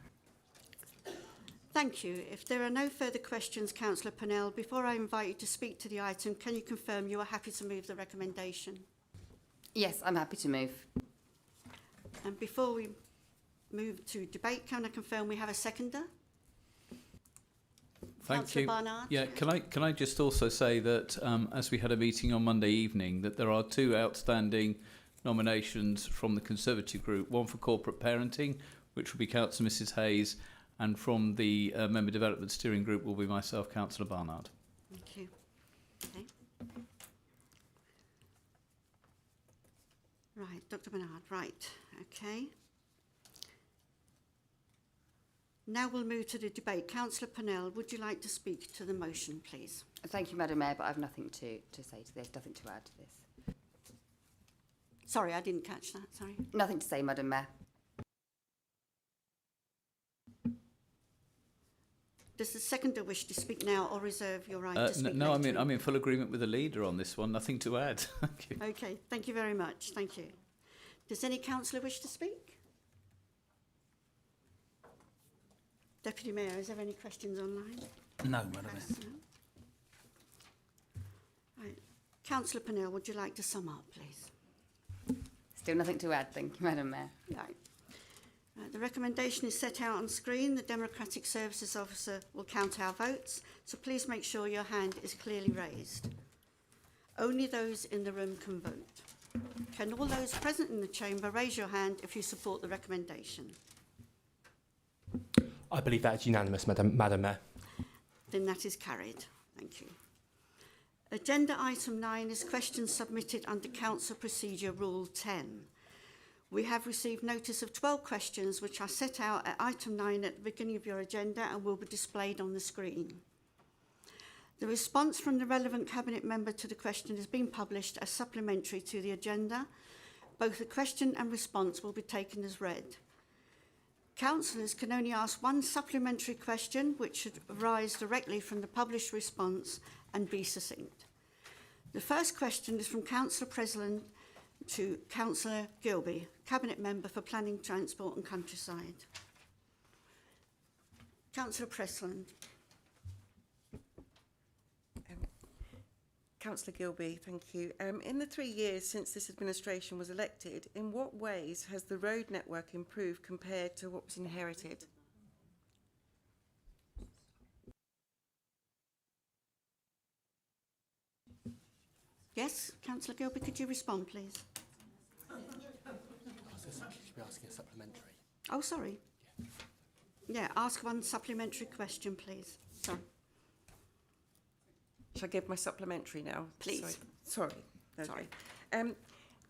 Thank you. If there are no further questions, Councillor Purnell, before I invite you to speak to the item, can you confirm you are happy to move the recommendation? Yes, I'm happy to move. And before we move to debate, can I confirm we have a seconder? Thank Councillor you. Barnard? Yeah, can I just also say that as we had a meeting on Monday evening, that there are 2 outstanding nominations from the Conservative group, one for corporate parenting, which will be Councillor Mrs Hayes, and from the Member Development Steering Group will be myself, Councillor Barnard. Thank you. Okay. Right, Dr Barnard, right, okay. Now we'll move to the debate. Councillor Purnell, would you like to speak to the motion, please? Thank you, Madam Mayor, but I have nothing to say to this, nothing to add to this. Sorry, I didn't catch that, sorry. Nothing to say, Madam Mayor. Does the seconder wish to speak now or reserve your right to speak No, later? I'm in full agreement with the leader on this one. Nothing to add. Thank you. Okay, thank you very much. Thank you. Does any councillor wish to speak? Deputy Mayor, is there any questions online? No, Madam Mayor. Right. Councillor Purnell, would you like to sum up, please? Still nothing to add, thank you, Madam Mayor. Right. The recommendation is set out on screen. The Democratic Services Officer will count our votes, so please make sure your hand is clearly raised. Only those in the room can vote. Can all those present in the chamber raise your hand if you support the recommendation? I believe that is unanimous, Madam Mayor. Then that is carried. Thank you. Agenda item 9 is questions submitted under Council Procedure Rule 10. We have received notice of 12 questions which are set out at item 9 at the beginning of your agenda and will be displayed on the screen. The response from the relevant Cabinet member to the question has been published as supplementary to the agenda. Both the question and response will be taken as read. Councillors can only ask one supplementary question which should arise directly from the published response and be succinct. The first question is from Councillor President to Councillor Gilby, Cabinet Member for Planning, Transport and Countryside. Councillor Pressland. Councillor Gilby, thank you. In the 3 years since this administration was elected, in what ways has the road network improved compared to what was inherited? Yes, Councillor Gilby, could you respond, please? Should be asking a supplementary. Oh, sorry. Yeah, ask one supplementary question, please. Sorry. Shall I give my supplementary now? Please. Sorry.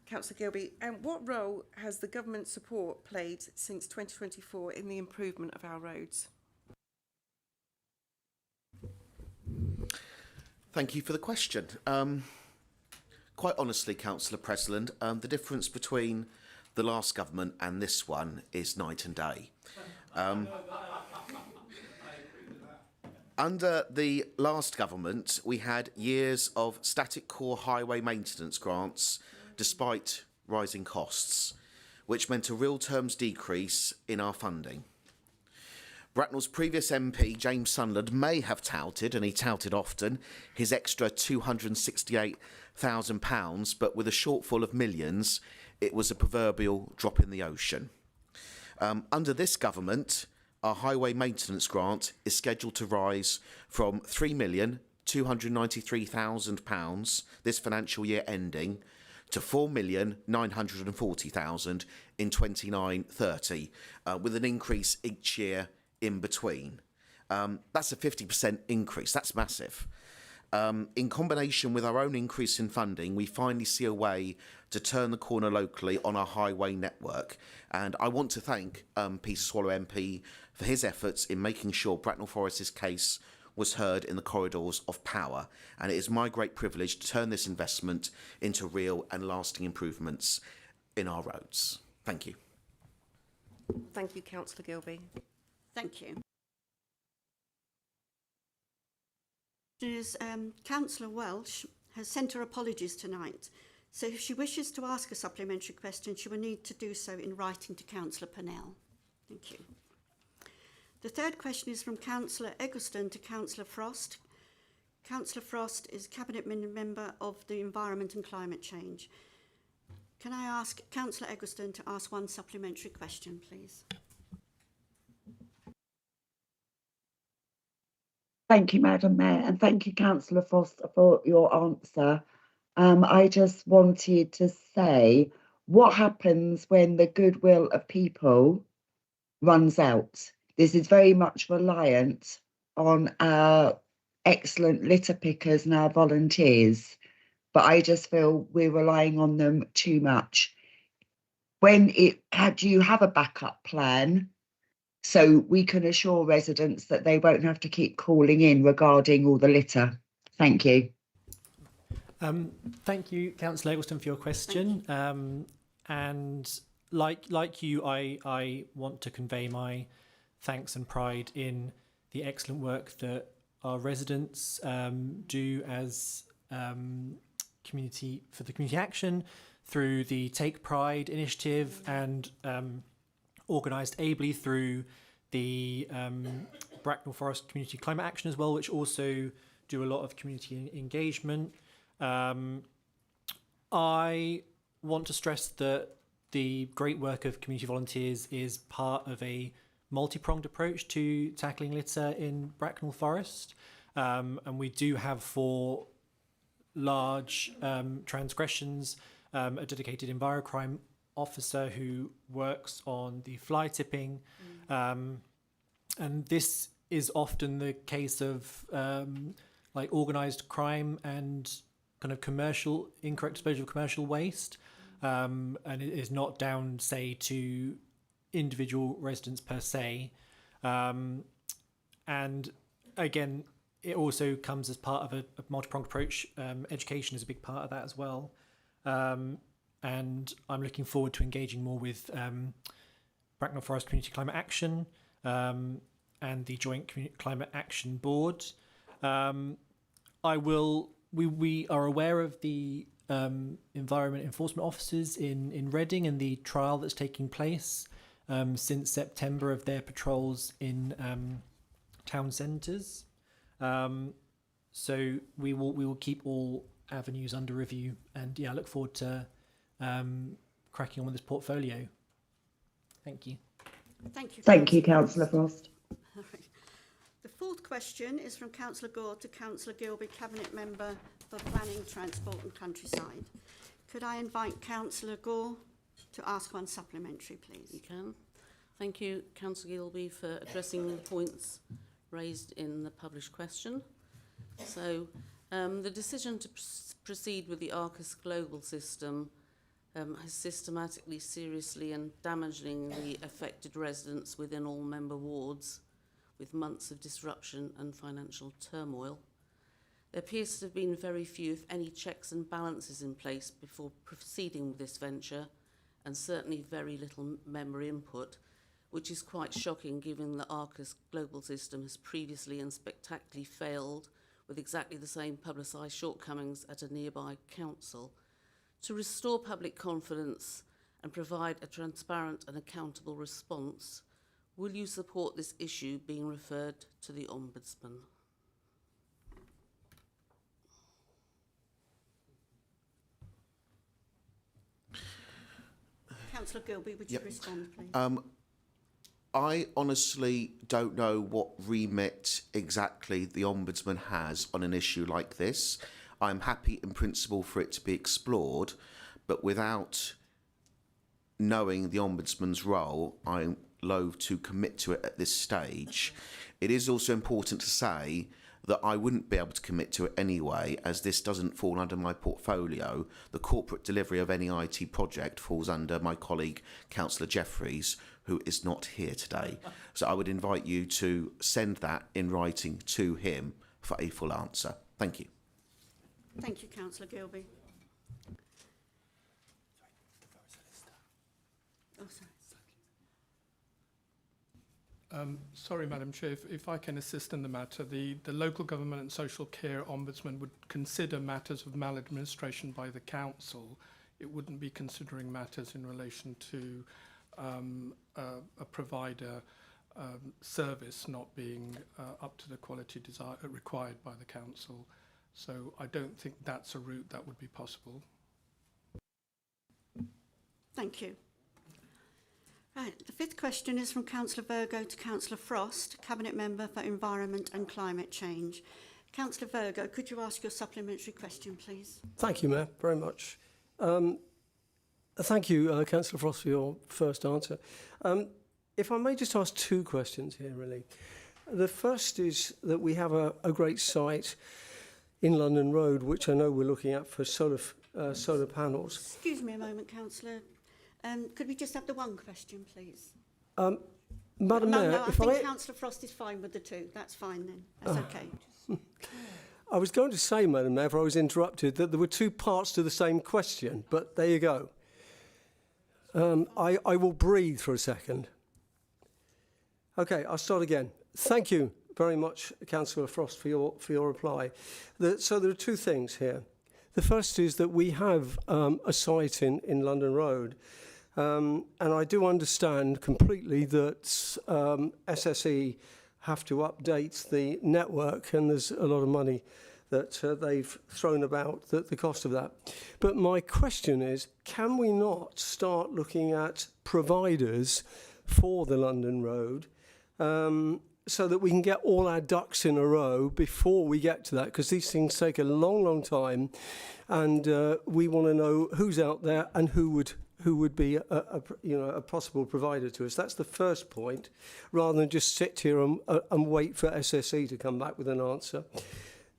Councillor Gilby, what role has the government support played since 2024 in the improvement of our roads? Thank you for the question. Quite honestly, Councillor President, the difference between the last government and this one is night and day. Under the last government, we had years of static core highway maintenance grants despite rising costs, which meant a real terms decrease in our funding. Bracknell's previous MP, James Sunderland, may have touted, and he touted often, his extra £268,000, but with a shortfall of millions, it was a proverbial drop in the ocean. Under this government, our highway maintenance grant is scheduled to rise from £3,293,000 this financial year ending to £4,940,000 in 29-30, with an increase each year in between. That's a 50% increase. That's massive. In combination with our own increase in funding, we finally see a way to turn the corner locally on our highway network. And I want to thank Peter Swallow MP for his efforts in making sure Bracknell Forest's case was heard in the corridors of power. And it is my great privilege to turn this investment into real and lasting improvements in our roads. Thank you. Thank you, Councillor Gilby. Thank you. Councillor Welsh has sent her apologies tonight. So if she wishes to ask a supplementary question, she will need to do so in writing to Councillor Purnell. Thank you. The third question is from Councillor Eggleston to Councillor Frost. Councillor Frost is Cabinet Member of the Environment and Climate Change. Can I ask Councillor Eggleston to ask one supplementary question, please? Thank you, Madam Mayor, and thank you, Councillor Foster, for your answer. I just wanted to say, what happens when the goodwill of people runs out? This is very much reliant on our excellent litter pickers and our volunteers, but I just feel we're relying on them too much. Do you have a backup plan so we can assure residents that they won't have to keep calling in regarding all the litter? Thank you. Thank you, Councillor Eggleston, for your question. And like you, I want to convey my thanks and pride in the excellent work that our residents do as community action through the Take Pride initiative and organised ably through the Bracknell Forest Community Climate Action as well, which also do a lot of community engagement. I want to stress that the great work of community volunteers is part of a multi-pronged approach to tackling litter in Bracknell Forest. And we do have, for large transgressions, a dedicated envirocrime officer who works on the fly tipping. And this is often the case of like organised crime and kind of incorrect disposal of commercial waste. And it is not down, say, to individual residents per se. And again, it also comes as part of a multi-pronged approach. Education is a big part of that as well. And I'm looking forward to engaging more with Bracknell Forest Community Climate Action and the Joint Climate Action Board. We are aware of the environment enforcement officers in Reading and the trial that's taking place since September of their patrols in town centres. So we will keep all avenues under review, and I look forward to cracking on with this portfolio. Thank you. Thank you. Thank you, Councillor Frost. The fourth question is from Councillor Gore to Councillor Gilby, Cabinet Member for Planning, Transport and Countryside. Could I invite Councillor Gore to ask one supplementary, please? You can. Thank you, Councillor Gilby, for addressing the points raised in the published question. So, the decision to proceed with the Arcus Global System has systematically, seriously and damagingly affected residents within all member wards, with months of disruption and financial turmoil. There appears to have been very few, if any, checks and balances in place before proceeding with this venture, and certainly very little member input, which is quite shocking given that Arcus Global System has previously and spectacularly failed with exactly the same publicised shortcomings at a nearby council. To restore public confidence and provide a transparent and accountable response, will you support this issue being referred to the Ombudsman? Councillor Gilby, would you respond, please? I honestly don't know what remit exactly the Ombudsman has on an issue like this. I'm happy in principle for it to be explored, but without knowing the Ombudsman's role, I'm loath to commit to it at this stage. It is also important to say that I wouldn't be able to commit to it anyway, as this doesn't fall under my portfolio. The corporate delivery of any IT project falls under my colleague, Councillor Jeffreys, who is not here today. So I would invite you to send that in writing to him for a full answer. Thank you. Thank you, Councillor Gilby. Oh, sorry. Sorry, Madam Chair, if I can assist in the matter, the Local Government and Social Care Ombudsman would consider matters of maladministration by the council. It wouldn't be considering matters in relation to a provider service not being up to the quality required by the council. So I don't think that's a route that would be possible. Thank you. Right, the fifth question is from Councillor Virgo to Councillor Frost, Cabinet Member for Environment and Climate Change. Councillor Virgo, could you ask your supplementary question, please? Thank you, Mayor, very much. Thank you, Councillor Frost, for your first answer. If I may just ask two questions here, really. The first is that we have a great site in London Road, which I know we're looking at for solar panels. Excuse me a moment, Councillor. Could we just have the one question, please? Madam Mayor, I think Councillor Frost is fine with the two. That's fine then. That's okay. I was going to say, Madam Mayor, if I was interrupted, that there were two parts to the same question, but there you go. I will breathe for a second. Okay, I'll start again. Thank you very much, Councillor Frost, for your reply. So there are two things here. The first is that we have a site in London Road, and I do understand completely that SSE have to update the network, and there's a lot of money that they've thrown about, the cost of that. But my question is, can we not start looking at providers for the London Road so that we can get all our ducks in a row before we get to that? Because these things take a long, long time, and we want to know who's out there and who would be a possible provider to us. That's the first point, rather than just sit here and wait for SSE to come back with an answer.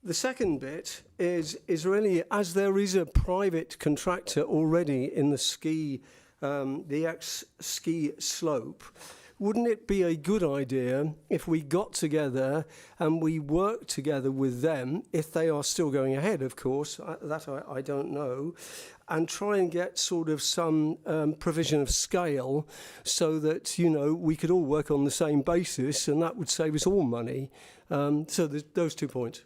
The second bit is really, as there is a private contractor already in the ex-ski slope, wouldn't it be a good idea if we got together and we worked together with them, if they are still going ahead, of course, that I don't know, and try and get sort of some provision of scale so that, we could all work on the same basis, and that would save us all money. So there's those 2 points.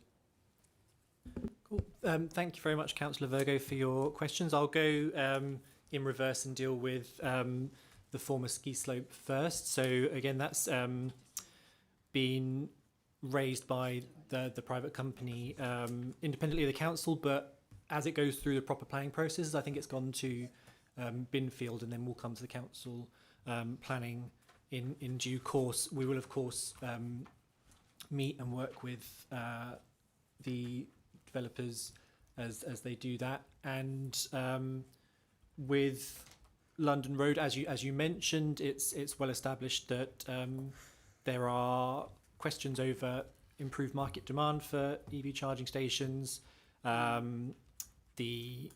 Cool. Thank you very much, Councillor Virgo, for your questions. I'll go in reverse and deal with the former ski slope first. So again, that's been raised by the private company independently of the council, but as it goes through the proper planning processes, I think it's gone to Binfield and then will come to the council planning in due course. We will, of course, meet and work with the developers as they do that. And with London Road, as you mentioned, it's well established that there are questions over improved market demand for EV charging stations, the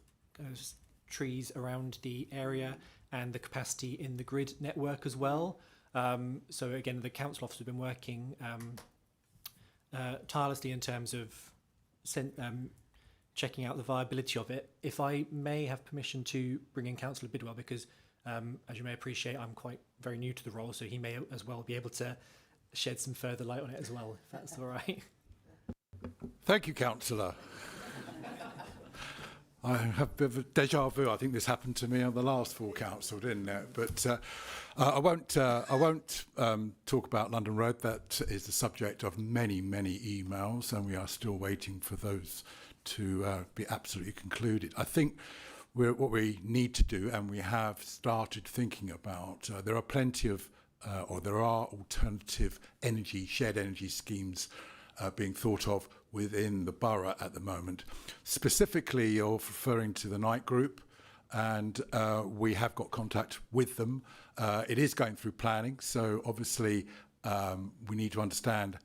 trees around the area, and the capacity in the grid network as well. So again, the council office have been working tirelessly in terms of checking out the viability of it. If I may have permission to bring in Councillor Bidwell, because as you may appreciate, I'm very new to the role, so he may as well be able to shed some further light on it as well, if that's all right. Thank you, Councillor. I have a bit of a deja vu. I think this happened to me on the last full council, didn't it? But I won't talk about London Road. That is the subject of many, many emails, and we are still waiting for those to be absolutely concluded. I think what we need to do, and we have started thinking about, there are plenty of, or there are alternative shared energy schemes being thought of within the borough at the moment. Specifically, you're referring to the Night Group, and we have got contact with them. It is going through planning, so obviously we need to understand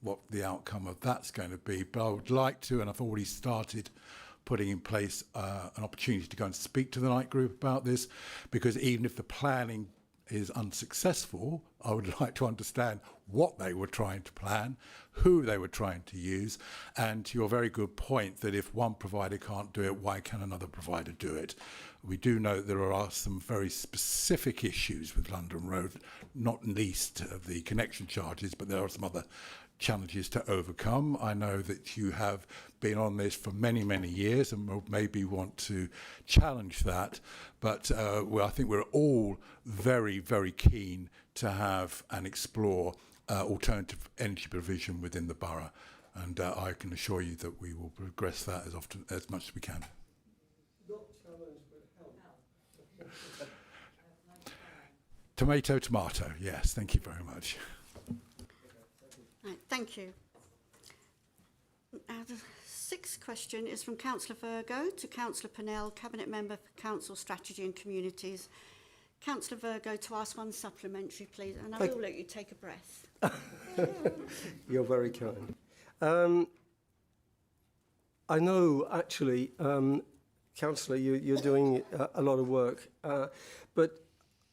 what the outcome of that's going to be, but I would like to, and I've already started putting in place an opportunity to go and speak to the night group about this, because even if the planning is unsuccessful, I would like to understand what they were trying to plan, who they were trying to use, and to your very good point that if one provider can't do it, why can another provider do it? We do know that there are some very specific issues with London Road, not least of the connection charges, but there are some other challenges to overcome. I know that you have been on this for many, many years and will maybe want to challenge that, but I think we're all very, very keen to have and explore alternative energy provision within the borough, and I can assure you that we will progress that as much as we can. Tomato, tomato, yes, thank you very much. Right, thank you. The sixth question is from Councillor Virgo to Councillor Pennell, Cabinet Member for Council Strategy and Communities. Councillor Virgo, to ask one supplementary, please, and I will let you take a breath. You're very kind. I know, actually, Councillor, you're doing a lot of work, but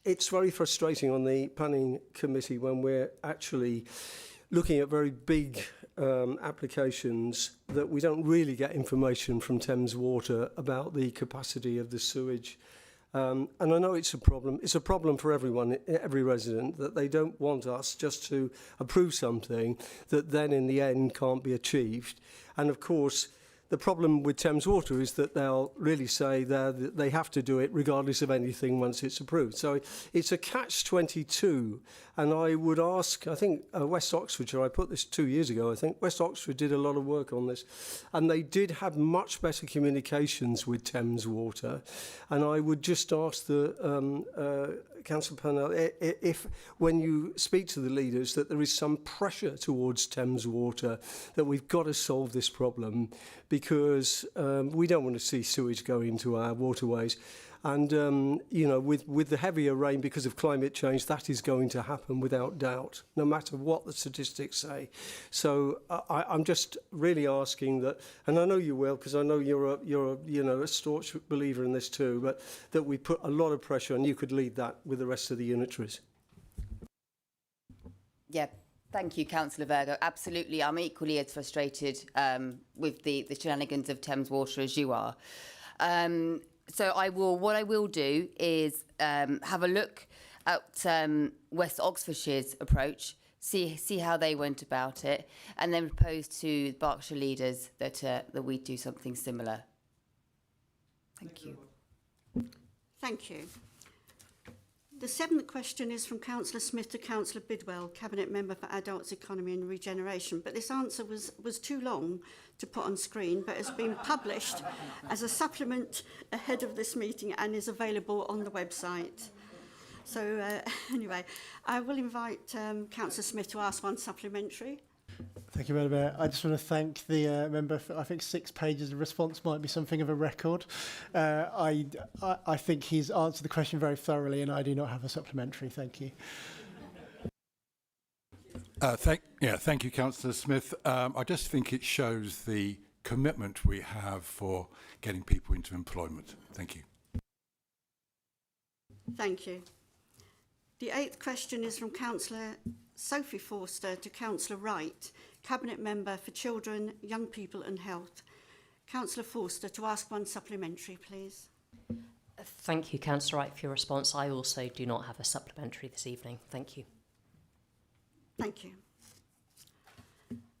it's very frustrating on the planning committee when we're actually looking at very big applications that we don't really get information from Thames Water about the capacity of the sewage. And I know it's a problem. It's a problem for everyone, every resident, that they don't want us just to approve something that then in the end can't be achieved. And of course, the problem with Thames Water is that they'll really say that they have to do it regardless of anything once it's approved. So it's a catch-22. And I would ask, I think West Oxfordshire, I put this 2 years ago, I think West Oxford did a lot of work on this. And they did have much better communications with Thames Water. And I would just ask the Councillor Pennell, if when you speak to the leaders that there is some pressure towards Thames Water, that we've got to solve this problem, because we don't want to see sewage go into our waterways. And, you know, with the heavier rain because of climate change, that is going to happen without doubt, no matter what the statistics say. So I'm just really asking that, and I know you will, because I know you're a staunch believer in this too, but that we put a lot of pressure, and you could lead that with the rest of the unitaries. Yeah. Thank you, Councillor Virgo. Absolutely, I'm equally as frustrated with the shenanigans of Thames Water as you are. So what I will do is have a look at West Oxfordshire's approach, see how they went about it, and then propose to Berkshire leaders that we do something similar. Thank you. Thank you. The seventh question is from Councillor Smith to Councillor Bidwell, Cabinet Member for Adults, Economy and Regeneration. But this answer was too long to put on screen, but has been published as a supplement ahead of this meeting and is available on the website. So anyway, I will invite Councillor Smith to ask one supplementary. Thank you, Madam Mayor. I just want to thank the member for, I think 6 pages of response might be something of a record. I think he's answered the question very thoroughly, and I do not have a supplementary. Thank you. Thank you, Councillor Smith. I just think it shows the commitment we have for getting people into employment. Thank you. Thank you. The eighth question is from Councillor Sophie Forster to Councillor Wright, Cabinet Member for Children, Young People and Health. Councillor Forster, to ask one supplementary, please. Thank you, Councillor Wright, for your response. I also do not have a supplementary this evening. Thank you. Thank you.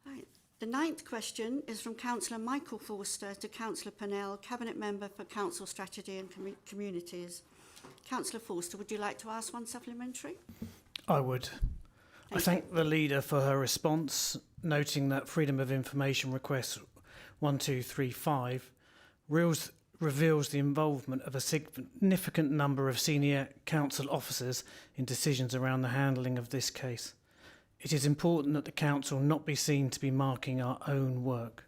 Right. The ninth question is from Councillor Michael Forster to Councillor Pennell, Cabinet Member for Council Strategy and Communities. Councillor Forster, would you like to ask one supplementary? I would. I thank the leader for her response, noting that Freedom of Information Request 1235 reveals the involvement of a significant number of senior council officers in decisions around the handling of this case. It is important that the council not be seen to be marking our own work.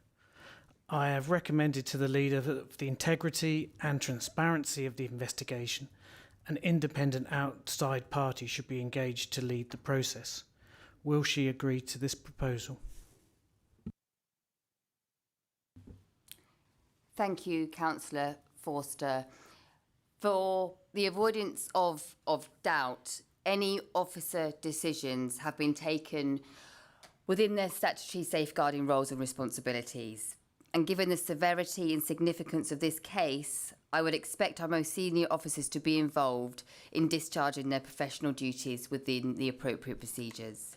I have recommended to the leader that the integrity and transparency of the investigation, an independent outside party should be engaged to lead the process. Will she agree to this proposal? Thank you, Councillor Forster. For the avoidance of doubt, any officer decisions have been taken within their statutory safeguarding roles and responsibilities. And given the severity and significance of this case, I would expect our most senior officers to be involved in discharging their professional duties within the appropriate procedures.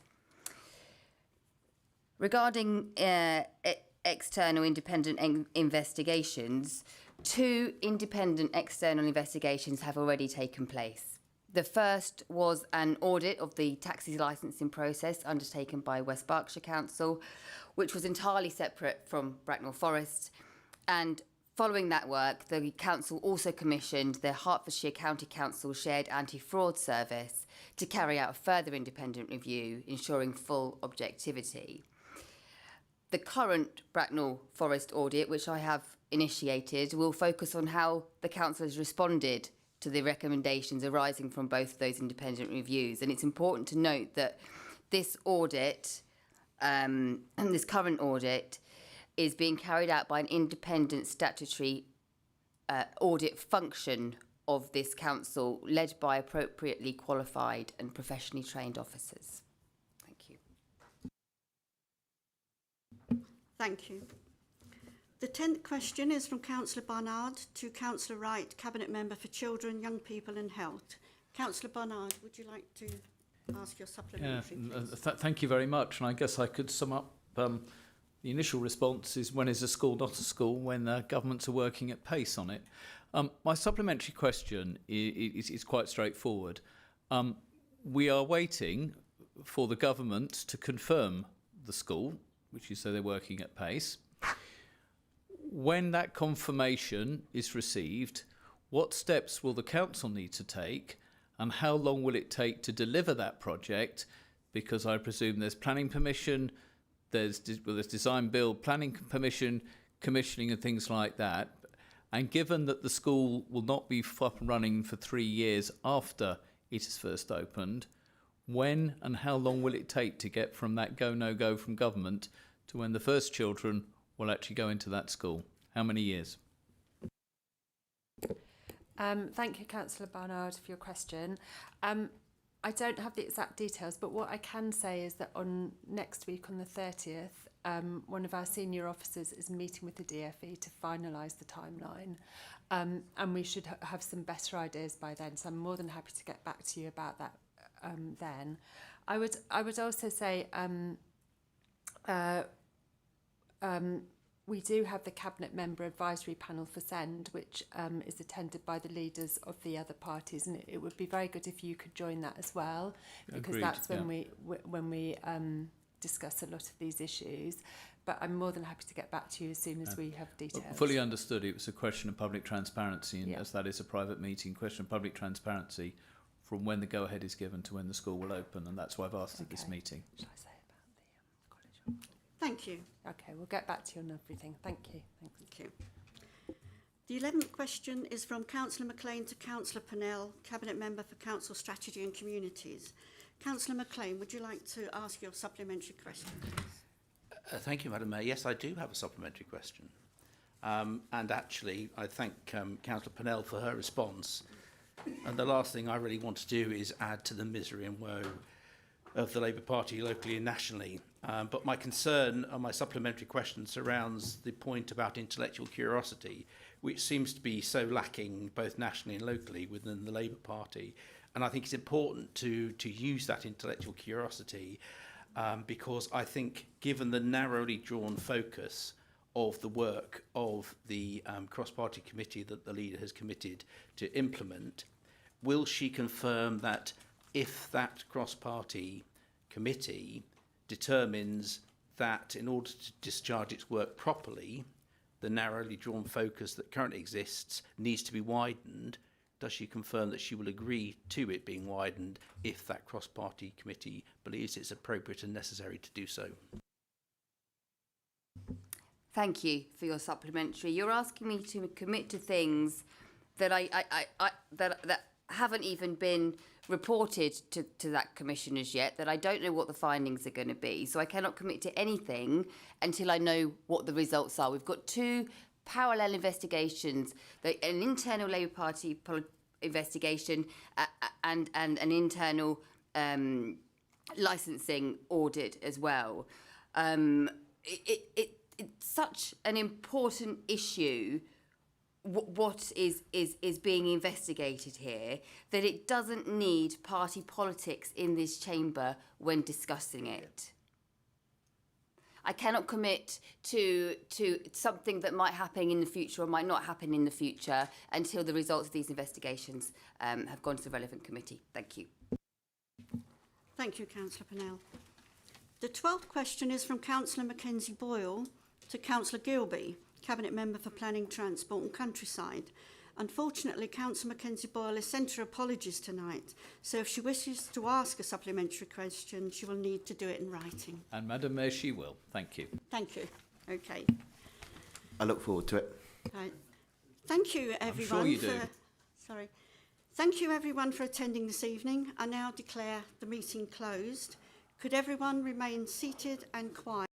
Regarding external independent investigations, 2 independent external investigations have already taken place. The first was an audit of the taxi licensing process undertaken by West Berkshire Council, which was entirely separate from Bracknell Forest. And following that work, the council also commissioned the Hertfordshire County Council Shared Anti-Fraud Service to carry out a further independent review, ensuring full objectivity. The current Bracknell Forest audit, which I have initiated, will focus on how the council has responded to the recommendations arising from both of those independent reviews. And it's important to note that this audit, and this current audit, is being carried out by an independent statutory audit function of this council, led by appropriately qualified and professionally trained officers. Thank you. Thank you. The 10th question is from Councillor Barnard to Councillor Wright, Cabinet Member for Children, Young People and Health. Councillor Barnard, would you like to ask your supplementary, please? Thank you very much. And I guess I could sum up the initial response is, when is a school not a school? When governments are working at pace on it. My supplementary question is quite straightforward. We are waiting for the government to confirm the school, which you say they're working at pace. When that confirmation is received, what steps will the council need to take, and how long will it take to deliver that project? Because I presume there's planning permission, there's design build, planning permission, commissioning and things like that. And given that the school will not be up and running for 3 years after it is first opened, when and how long will it take to get from that go, no go from government to when the first children will actually go into that school? How many years? Thank you, Councillor Barnard, for your question. I don't have the exact details, but what I can say is that on next week, on the 30th, one of our senior officers is meeting with the DFE to finalise the timeline, and we should have some better ideas by then. So I'm more than happy to get back to you about that then. I would also say we do have the Cabinet Member Advisory Panel for SEND, which is attended by the leaders of the other parties, and it would be very good if you could join that as well, because Agreed, that's when we discuss a lot of these issues. But I'm more than happy to get back to you as soon as we have details. Fully understood. It was a question of public transparency, and as that is a private meeting, question of public transparency from when the go-ahead is given to when the school will open, and that's why I've asked at this meeting. Shall I say about the college? Thank you. Okay, we'll get back to you on everything. Thank you. Thank you. The 11th question is from Councillor McLean to Councillor Pennell, Cabinet Member for Council Strategy and Communities. Councillor McLean, would you like to ask your supplementary question, please? Thank you, Madam Mayor. Yes, I do have a supplementary question. And actually, I thank Councillor Pennell for her response. And the last thing I really want to do is add to the misery and woe of the Labour Party locally and nationally. But my concern on my supplementary question surrounds the point about intellectual curiosity, which seems to be so lacking both nationally and locally within the Labour Party. And I think it's important to use that intellectual curiosity because I think, given the narrowly drawn focus of the work of the cross-party committee that the leader has committed to implement, will she confirm that if that cross-party committee determines that in order to discharge its work properly, the narrowly drawn focus that currently exists needs to be widened, does she confirm that she will agree to it being widened if that cross-party committee believes it's appropriate and necessary to do so? Thank you for your supplementary. You're asking me to commit to things that that haven't even been reported to that commission as yet, that I don't know what the findings are going to be. So I cannot commit to anything until I know what the results are. We've got 2 parallel investigations, an internal Labour Party investigation and an internal licensing audit as well. It's such an important issue, what is being investigated here, that it doesn't need party politics in this chamber when discussing it. I cannot commit to something that might happen in the future or might not happen in the future until the results of these investigations have gone to the relevant committee. Thank you. Thank you, Councillor Pennell. The 12th question is from Councillor Mackenzie Boyle to Councillor Gilby, Cabinet Member for Planning, Transport and Countryside. Unfortunately, Councillor Mackenzie Boyle has sent her apologies tonight, so if she wishes to ask a supplementary question, she will need to do it in writing. And Madam Mayor, she will. Thank you. Thank you. Okay. I look forward to it. Right. Thank you, everyone. sure you do. Sorry. Thank you, everyone, for attending this evening. I now declare the meeting closed. Could everyone remain seated and quiet?